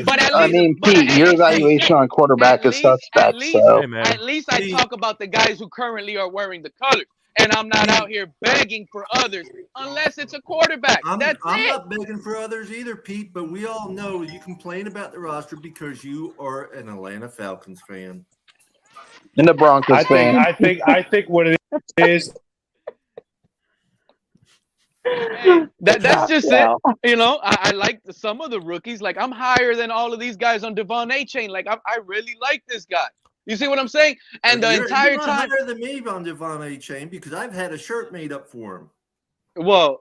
But at least, Pete, your evaluation on quarterback is suspect. At least I talk about the guys who currently are wearing the colors. And I'm not out here begging for others unless it's a quarterback. I'm not begging for others either, Pete, but we all know you complain about the roster because you are an Atlanta Falcons fan. And the Broncos fan. I think what it is. That's just it. I like some of the rookies. I'm higher than all of these guys on Devon A-Chain. I really like this guy. You see what I'm saying? And the entire time, higher than me on Devon A-Chain because I've had a shirt made up for him. Well,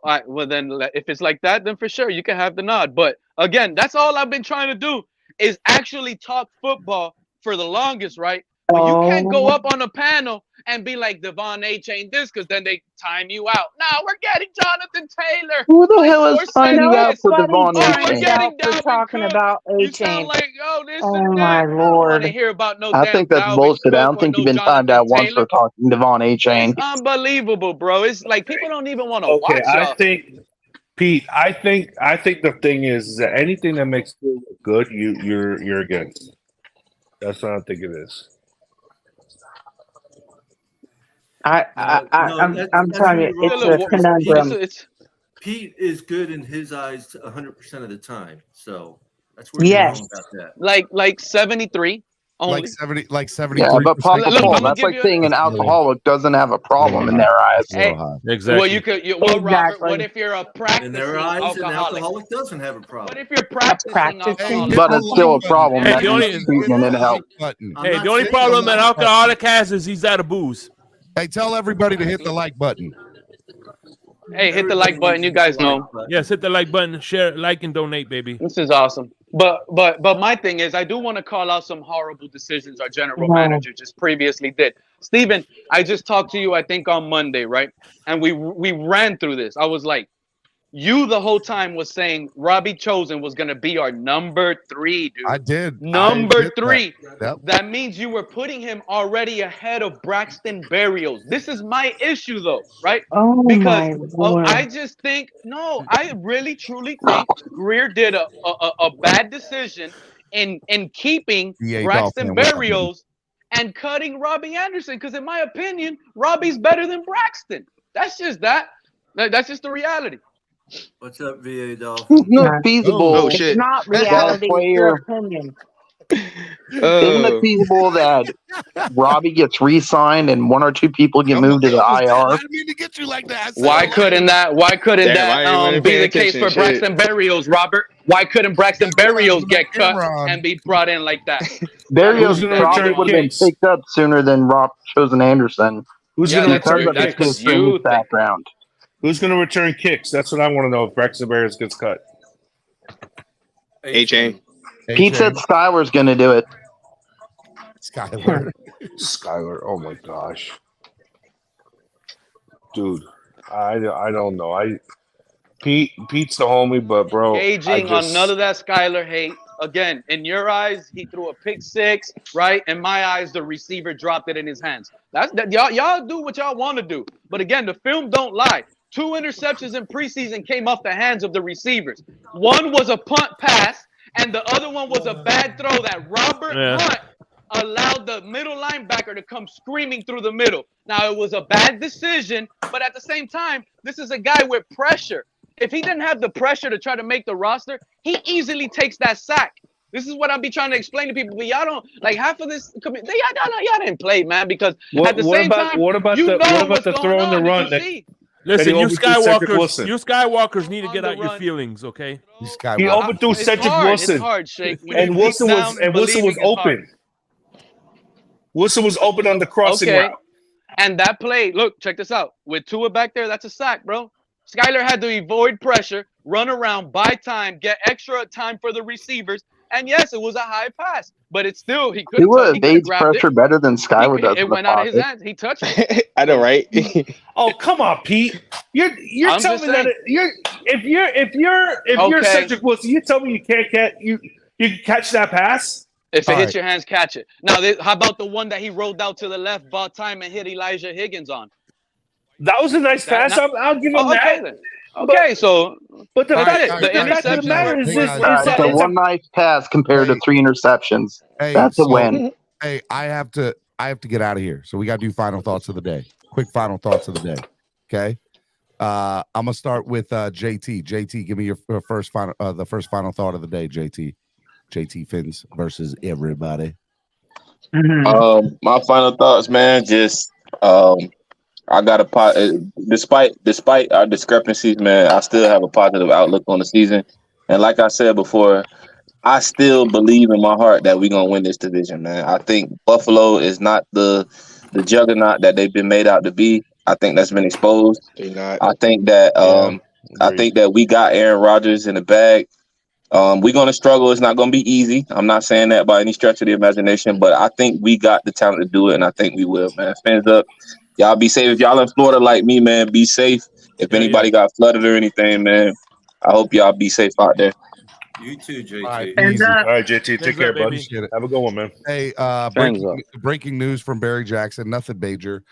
then if it's like that, then for sure you can have the nod. But again, that's all I've been trying to do is actually talk football for the longest, right? But you can't go up on a panel and be like Devon A-Chain this, because then they time you out. Now we're getting Jonathan Taylor. Who the hell is timing out for Devon We're A-Chain? getting Dalvin talking Cook. about You A-Chain. sound like, oh, this Oh and my that. I don't want Lord. to hear about no I damn think that's Dalvin bullshit. I Cook don't or think no you've been timed Jonathan out once Taylor. for talking Devon A-Chain. It's unbelievable, bro. It's like people don't even want to Okay, watch I y'all. think, Pete. I think the thing is that anything that makes you look good, you're against. That's what I think it is. I'm telling you, it's a conundrum. Pete is good in his eyes 100% of the time. So that's where Yes. you're wrong about that. Like 73 only. Like 73. Yeah, but Papa Look, Paul, I'm gonna that's give like you saying an alcoholic doesn't have a problem in their eyes. Hey, Exactly. well, you could. Robert, what if you're a practicing In their eyes, an alcoholic? alcoholic doesn't have a problem. What if you're practicing alcoholic? But it's still a problem. Hey, That the means treatment didn't help. Hey, the only problem an alcoholic has is he's out of booze. Hey, tell everybody to hit the like button. Hey, hit the like button. You guys know. Yes, hit the like button, share, like, and donate, baby. This is awesome. But my thing is, I do want to call out some horrible decisions our general manager just previously did. Steven, I just talked to you, I think, on Monday, right? And we ran through this. I was like, you the whole time was saying Robbie Chosen was going to be our number 3, dude. I did. Number 3. Yep. That means you were putting him already ahead of Braxton Berrios. This is my issue, though, right? Oh, because my Lord. I just think, no, I really, truly think Greer did a bad decision in keeping Braxton Berrios and cutting Robbie Anderson. Because in my opinion, Robbie's better than Braxton. That's just that. That's just the reality. What's up, VA Dolph? It's not feasible. Oh, shit. It's not reality, it's your opinion. Isn't it feasible that Robbie gets re-signed and 1 or 2 people get moved to the IR? I didn't mean to get you like that. Why couldn't that be the case for Braxton Berrios, Robert? Why couldn't Braxton Berrios get cut and be brought in like that? Berrios probably would have been picked up sooner than Rob Chosen Anderson. Who's going to return kicks? Background. Who's going to return kicks? That's what I want to know if Braxton Berrios gets cut. A-Chain. Pete said Skylar's going to do it. Skylar. Oh my gosh, dude. I don't know. Pete's the homie, but bro, Gauging on none of that Skylar hate. Again, in your eyes, he threw a pick 6, right? In my eyes, the receiver dropped it in his hands. Y'all do what y'all want to do. But again, the film don't lie. 2 interceptions in preseason came off the hands of the receivers. One was a punt pass, and the other one was a bad throw that Robert Hunt allowed the middle linebacker to come screaming through the middle. Now, it was a bad decision, but at the same time, this is a guy with pressure. If he didn't have the pressure to try to make the roster, he easily takes that sack. This is what I'll be trying to explain to people, but y'all don't like half of this. Y'all didn't play, man, because at the same time, what about the throw and the run? Listen, you Skywalkers need to get out your feelings, okay? He overthrew Cedric Wilson. It's hard, Shake. And Wilson was open. Wilson was open on the crossing route. And that play, look, check this out. With Tua back there, that's a sack, bro. Skylar had to avoid pressure, run around, buy time, get extra time for the receivers. And yes, it was a high pass, but it's still he could have evades pressure better than Skylar does. It went out of his hands. He touched it. I know, right? Oh, come on, Pete. You're telling me that if you're Cedric Wilson, you tell me you can't can catch that pass. If it hits your hands, catch it. Now, how about the one that he rolled out to the left, bought time, and hit Elijah Higgins on? That was a nice pass. I'll give him that. Then. Okay, but the fact of the matter is this: it's one nice pass compared to 3 interceptions. That's a win. Hey, I have to get out of here. So we got to do final thoughts of the day. Quick final thoughts of the day. Okay. I'm gonna start with JT. JT, give me your first final thought of the day. JT Fins versus everybody. My final thoughts, man. Just I got despite our discrepancies, man, I still have a positive outlook on the season. And like I said before, I still believe in my heart that we're gonna win this division, man. I think Buffalo is not the juggernaut that they've been made out to be. I think that's been exposed. I think that I think that we got Aaron Rodgers in the bag. We're going to struggle. It's not going to be easy. I'm not saying that by any stretch of the imagination, but I think we got the talent to do it, and I think we will, man. Fans up. Y'all be safe. If y'all in Florida like me, man, be safe. If anybody got flooded or anything, man, I hope y'all be safe out there. You too, JT. All right, All right, JT, take care, buddy. Have a good one, man. Hey, breaking news from Barry Jackson. Nothing major.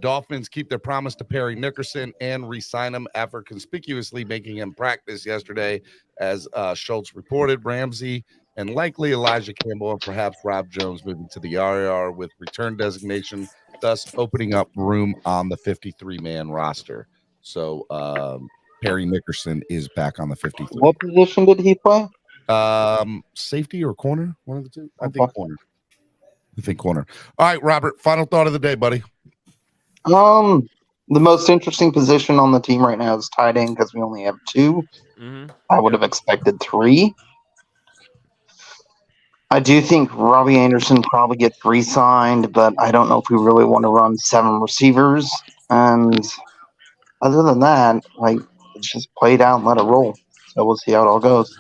Dolphins keep their promise to Perry Nickerson and re-sign him after conspicuously making him practice yesterday, as Schultz reported. Ramsey and likely Elijah Campbell and perhaps Rob Jones moving to the IR with return designation, thus opening up room on the 53-man roster. So Perry Nickerson is back on the 53. What position did he play? Safety or corner? One of the two. I think corner. All right, Robert. Final thought of the day, buddy. The most interesting position on the team right now is tight end because we only have 2. I would have expected 3. I do think Robbie Anderson probably gets re-signed, but I don't know if we really want to run 7 receivers. And other than that, like, it's just play it out and let it roll. So we'll see how it all goes.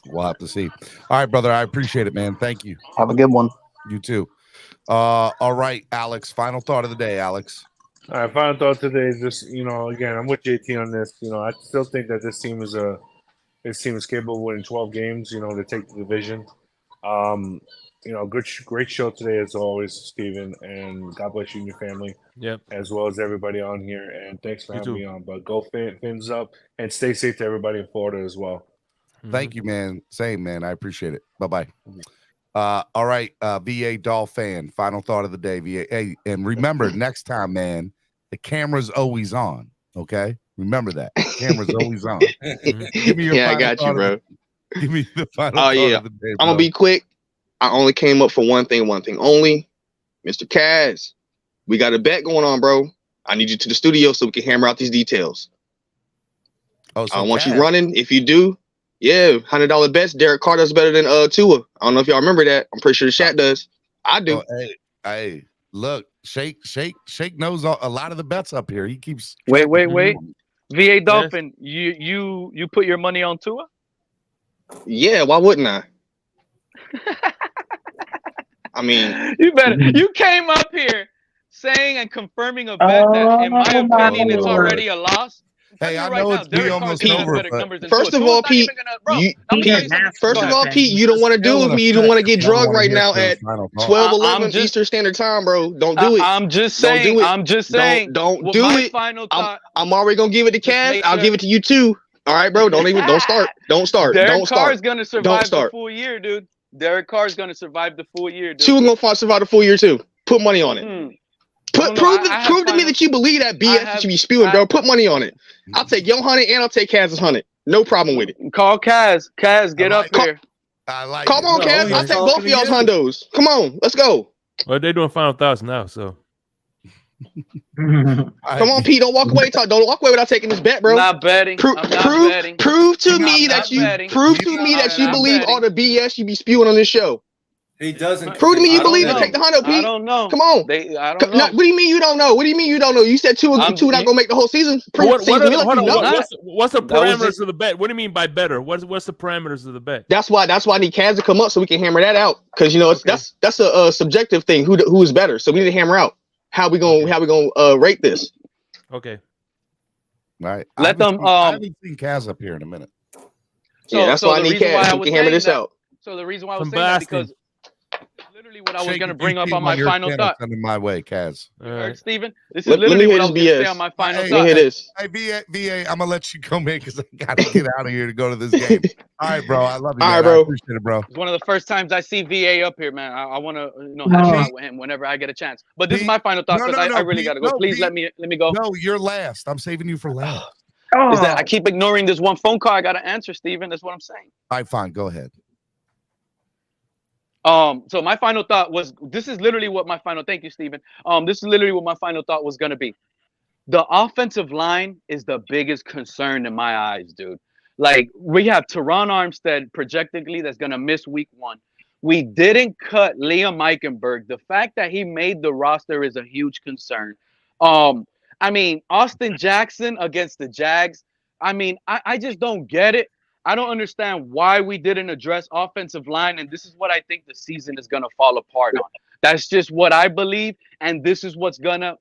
We'll have to see. All right, brother. I appreciate it, man. Thank you. Have a good one. You too. All right, Alex. Final thought of the day, Alex. All right, final thought today is just, again, I'm with JT on this. I still think that this team is capable of winning 12 games, to take the division. Great show today as always, Steven, and God bless you and your family. Yep. As well as everybody on here, and thanks for having me on. But go Fins up, and stay safe to everybody in Florida as well. Thank you, man. Same, man. I appreciate it. Bye-bye. All right, VA Dolphin, final thought of the day, VA. Hey, and remember, next time, man, the camera's always on, okay? Remember that. The camera's always on. Give me your I got you, bro. Give me the final thought of the day, bro. I'm going to be quick. I only came up for one thing only. Mr. Kaz, we got a bet going on, bro. I need you to the studio so we can hammer out these details. Oh, so I want you running. If you do, yeah, $100 bets. Derek Carr does better than Tua. I don't know if y'all remember that. I'm pretty sure the Shat does. I do. Oh, hey, look, Shake knows a lot of the bets up here. He keeps. Wait. VA Dolphin, you put your money on Tua? Yeah, why wouldn't I? I mean, you came up here saying and confirming a bet that, in my opinion, it's already a loss. Hey, I know it's almost over. First of all, Pete, you don't want to do with me. You don't want to get drugged right now at 12:11 Eastern Standard Time, bro. Don't do it. I'm just saying. Don't do it. I'm already gonna give it to Cass. I'll give it to you too. All right, bro. Don't start. Derek Carr is gonna survive the full year, dude. Derek Carr is gonna survive the full year, dude. Tua gonna survive the full year too. Put money on it. Prove to me that you believe that BS that you be spewing, bro. Put money on it. I'll take your 100 and I'll take Kaz's 100. No problem with it. Call Kaz. Kaz, get up here. Come on, Kaz. I'll take both of y'all's hundos. Come on, let's go. Well, they're doing final thoughts now, so. Come on, Pete. Don't walk away. Don't walk away without taking this bet, bro. I'm not betting. Prove to me that you believe all the BS you be spewing on this show. He doesn't. Prove to me you believe it. Take the hundo, Pete. I don't know. Come on. I don't know. What do you mean you don't know? You said two not gonna make the whole season. What's the parameters of the bet? What do you mean by better? What's the parameters of the bet? That's why I need Kaz to come up so we can hammer that out. Because that's a subjective thing. Who is better? So we need to hammer out how we gonna rate this. Okay. All right. I haven't seen Kaz up here in a minute. Yeah, that's why I need Kaz. So we can hammer this out. So the reason why I was saying that because literally what I was going to bring up on my final thought. Send my way, Kaz. Steven, this is literally what I was going to say on my final thought. Let me hear this. Hey, VA, I'm going to let you go, man, because I got to get out of here to go to this game. All right, bro. I love you. All right, bro. I appreciate it, bro. It's one of the first times I see VA up here, man. I want to hash out with him whenever I get a chance. But this is my final thought because I really got to go. Please let me go. No, you're last. I'm saving you for last. Is that I keep ignoring this one phone call I got to answer, Steven. That's what I'm saying. All right, fine. Go ahead. So my final thought was, this is literally what my final, thank you, Steven. This is literally what my final thought was going to be. The offensive line is the biggest concern in my eyes, dude. Like, we have Teron Armstead projectedly that's going to miss week 1. We didn't cut Liam Eichenberg. The fact that he made the roster is a huge concern. I mean, Austin Jackson against the Jags. I mean, I just don't get it. I don't understand why we didn't address offensive line, and this is what I think the season is gonna fall apart on. That's just what I believe, and this is what's gonna.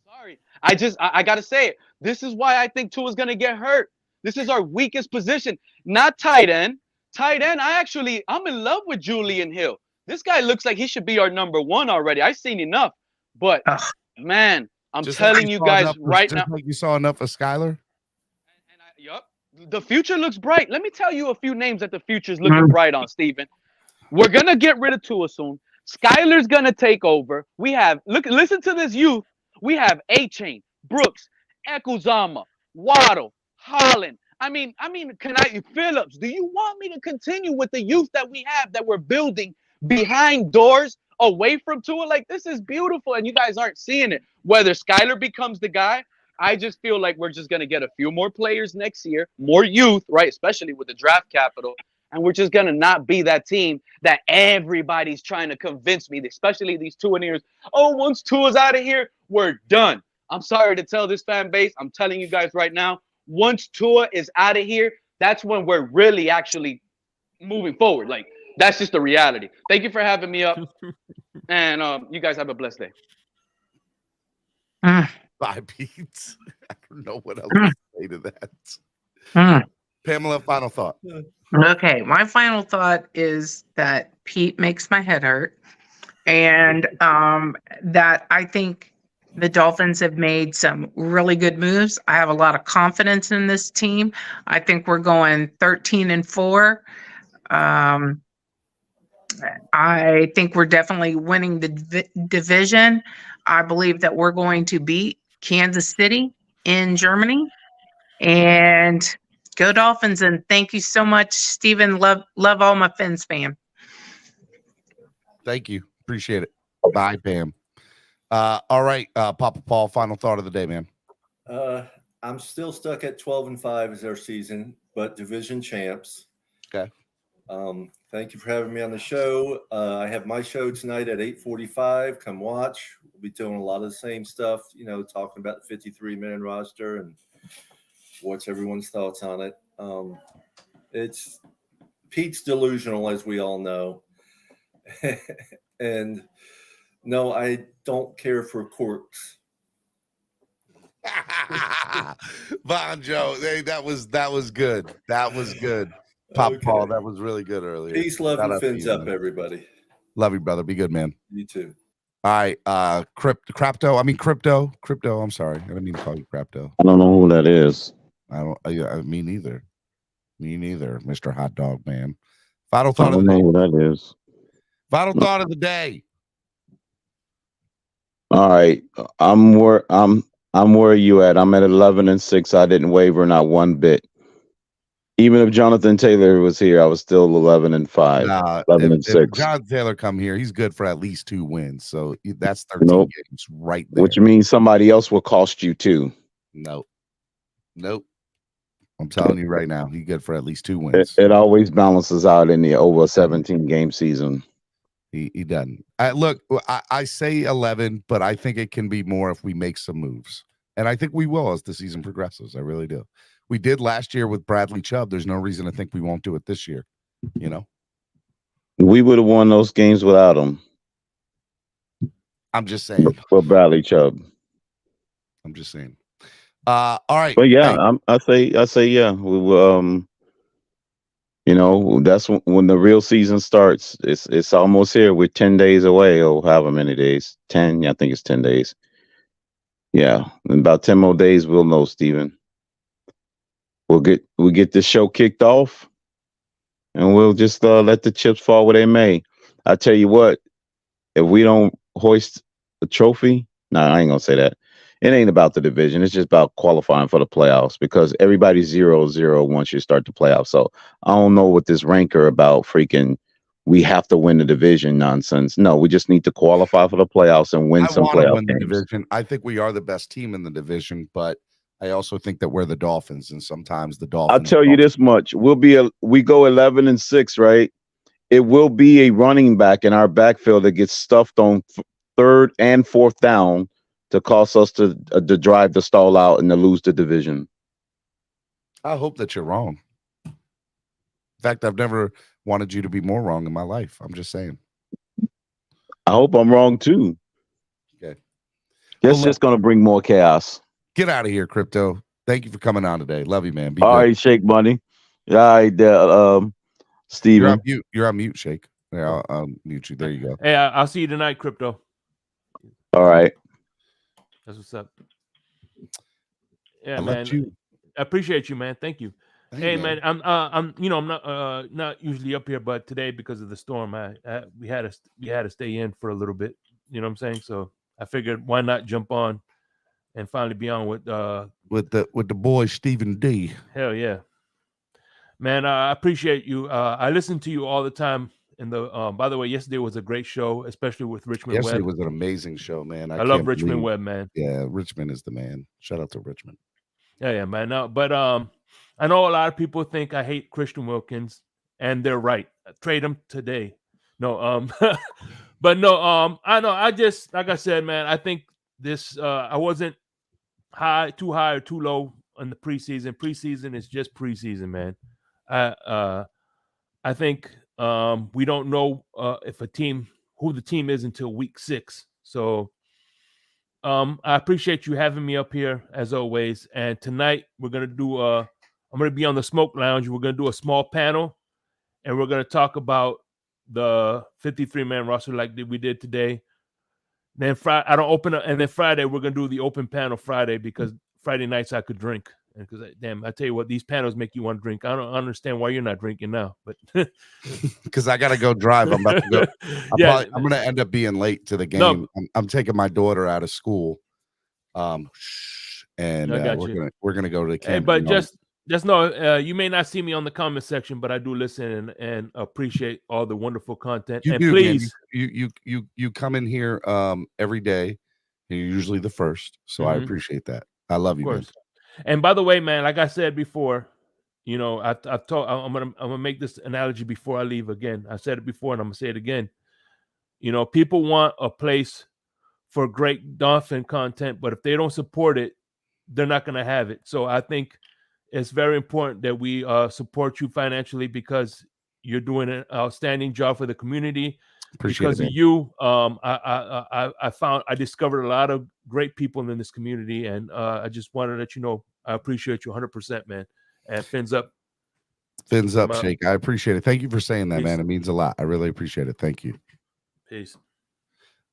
Sorry, I gotta say it. This is why I think Tua's gonna get hurt. This is our weakest position, not tight end. Tight end, I'm in love with Julian Hill. This guy looks like he should be our number one already. I've seen enough, but man, I'm just telling you guys right now. Like you saw enough of Skyler. Yup. The future looks bright. Let me tell you a few names that the future's looking bright on, Steven. We're gonna get rid of Tua soon. Skyler's gonna take over. We have listen to this youth. We have A-Chain, Brooks, Ekuzama, Waddle, Holland. I mean, Phillips, do you want me to continue with the youth that we have that we're building behind doors away from Tua? Like, this is beautiful, and you guys aren't seeing it. Whether Skyler becomes the guy, I just feel like we're just going to get a few more players next year, more youth, right? Especially with the draft capital. And we're just going to not be that team that everybody's trying to convince me, especially these Tua-neers. Oh, once Tua's out of here, we're done. I'm sorry to tell this fan base. I'm telling you guys right now, once Tua is out of here, that's when we're really actually moving forward. Like, that's just the reality. Thank you for having me up. And you guys have a blessed day. Bye, Pete. I don't know what else to say to that. Pamela, final thought. Okay, my final thought is that Pete makes my head hurt, and that I think the Dolphins have made some really good moves. I have a lot of confidence in this team. I think we're going 13-4. I think we're definitely winning the division. I believe that we're going to beat Kansas City in Germany. And go Dolphins. And thank you so much, Steven. Love all my Fins fam. Thank you. Appreciate it. Bye, Pam. All right, Papa Paul, final thought of the day, man. I'm still stuck at 12-5 as our season, but division champs. Okay. Thank you for having me on the show. I have my show tonight at 8:45. Come watch. We'll be doing a lot of the same stuff, talking about the 53-man roster and what's everyone's thoughts on it. It's Pete's delusional, as we all know. And no, I don't care for quirks. Von Joe, hey, that was good. That was good. Pop Okay. Paul, that was really good earlier. Peace, love, Shout and out to fins you, up, man. everybody. Love you, brother. Be good, man. You too. All right, crypto. I'm sorry. I didn't mean to call you crypto. I don't know who that is. Me neither. Me neither, Mr. Hot Dog Man. Final I thought of don't the know day. who that is. Final thought of the day. All right, I'm where you at. I'm at 11-6. I didn't waver not one bit. Even if Jonathan Taylor was here, I was still 11-5. 11-6. If John Taylor come here, he's good for at least 2 wins. So that's 13 games right there. Which means somebody else will cost you too. Nope. I'm telling you right now, he's good for at least 2 wins. It always balances out in the over 17 game season. He doesn't. Look, I say 11, but I think it can be more if we make some moves. And I think we will as the season progresses. I really do. We did last year with Bradley Chubb. There's no reason to think we won't do it this year. We would have won those games without him. I'm just saying. For Bradley Chubb. I'm just saying. All right. But yeah, I say yeah. We will. That's when the real season starts. It's almost here. We're 10 days away, or however many days. 10. Yeah, I think it's 10 days. Yeah, in about 10 more days, we'll know, Steven. We'll get this show kicked off, and we'll just let the chips fall where they may. I tell you what, if we don't hoist a trophy, I ain't gonna say that. It ain't about the division. It's just about qualifying for the playoffs, because everybody's 0-0 once you start the playoffs. So I don't know what this ranker about freaking we have to win the division nonsense. No, we just need to qualify for the playoffs and win some playoff win the games. division. I think we are the best team in the division, but I also think that we're the Dolphins, and sometimes the Dolphins. I'll tell you this much: we go 11-6, right? It will be a running back in our backfield that gets stuffed on 3rd and 4th down to cause us to drive the stall out and to lose the division. I hope that you're wrong. fact, I've never wanted you to be more wrong in my life. I'm just saying. I hope I'm wrong too. Okay. That's just going to bring more chaos. Get out of here, Crypto. Thank you for coming on today. Love you, man. Be All good. right, Shake Money. All right, Steven. You're on mute, Shake. Yeah, I'll mute you. There you go. Hey, I'll see you tonight, Crypto. All right. That's what's up. Yeah, man. I appreciate you, man. Thank you. Hey, man. I'm not usually up here, but today because of the storm, we had to stay in for a little bit. You know what I'm saying? So I figured why not jump on and finally be on with the boy Stephen D. Hell yeah, man. I appreciate you. I listen to you all the time. And by the way, yesterday was a great show, especially with Richmond Webb. Yesterday was an amazing show, man. I love Richmond Webb, man. Yeah, Richmond is the man. Shout out to Richmond. Yeah, man. No, but I know a lot of people think I hate Christian Wilkins, and they're right. Trade him today. No, but no, I know. I just, like I said, man, I think this. I wasn't too high or too low in the preseason. Preseason is just preseason, man. I think we don't know who the team is until week 6. So I appreciate you having me up here as always. And tonight we're gonna do I'm gonna be on the Smoke Lounge. We're gonna do a small panel, and we're gonna talk about the 53-man roster like we did today. Then Friday I don't open up, and then Friday we're gonna do the open panel Friday because Friday nights I could drink. And because I tell you what, these panels make you want to drink. I don't understand why you're not drinking now, but because I gotta go drive. I'm about to go. I'm gonna end up being late to the game. No. I'm taking my daughter out of school, and we're gonna go to the camp. But just know, you may not see me on the comment section, but I do listen and appreciate all the wonderful content. You and do, please, man. You come in here every day. You're usually the first, so I appreciate that. I love you, man. And by the way, man, like I said before, you know, I've told I'm gonna make this analogy before I leave again. I said it before, and I'm gonna say it again. You know, people want a place for great Dolphin content, but if they don't support it, they're not gonna have it. So I think it's very important that we support you financially because you're doing an outstanding job for the community. Because of you, I discovered a lot of great people in this community, and I just wanted to let you know I appreciate you 100%, man. And fins up, Shake. I appreciate it. Thank you for saying that, man. It means a lot. I really appreciate it. Thank you. Peace.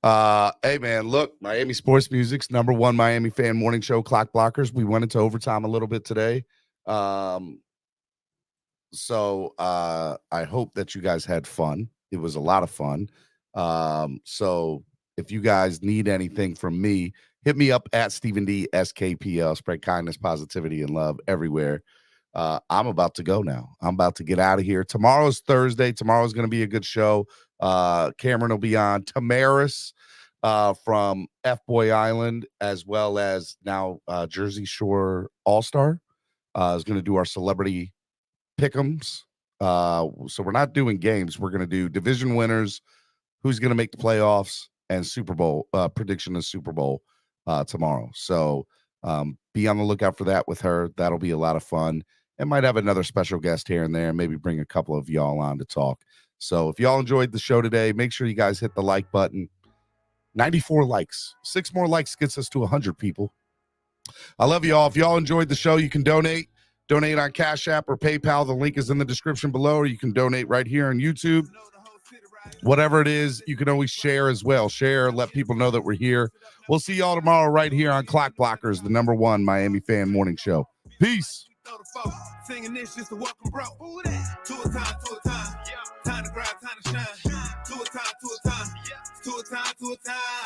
Hey, man. Look, Miami Sports Music's #1 Miami fan morning show, Clock Blockers. We went into overtime a little bit today. So I hope that you guys had fun. It was a lot of fun. So if you guys need anything from me, hit me up at Stephen D SKPL. Spread kindness, positivity, and love everywhere. I'm about to go now. I'm about to get out of here. Tomorrow's Thursday. Tomorrow's going to be a good show. Cameron will be on. Tamaris from F-Boy Island, as well as now Jersey Shore All-Star is going to do our celebrity pick'ems. So we're not doing games. We're going to do division winners, who's going to make the playoffs, and Super Bowl prediction of Super Bowl tomorrow. So be on the lookout for that with her. That'll be a lot of fun, and might have another special guest here and there. Maybe bring a couple of y'all on to talk. So if y'all enjoyed the show today, make sure you guys hit the like button. 94 likes. 6 more likes gets us to 100 people. I love y'all. If y'all enjoyed the show, you can donate. Donate on Cash App or PayPal. The link is in the description below, or you can donate right here on YouTube. Whatever it is, you can always share as well. Share, let people know that we're here. We'll see y'all tomorrow right here on Clock Blockers, the #1 Miami fan morning show. Peace. Singing this just to welcome bro. To a time. Time to grab, time to shine. To a time. To a time.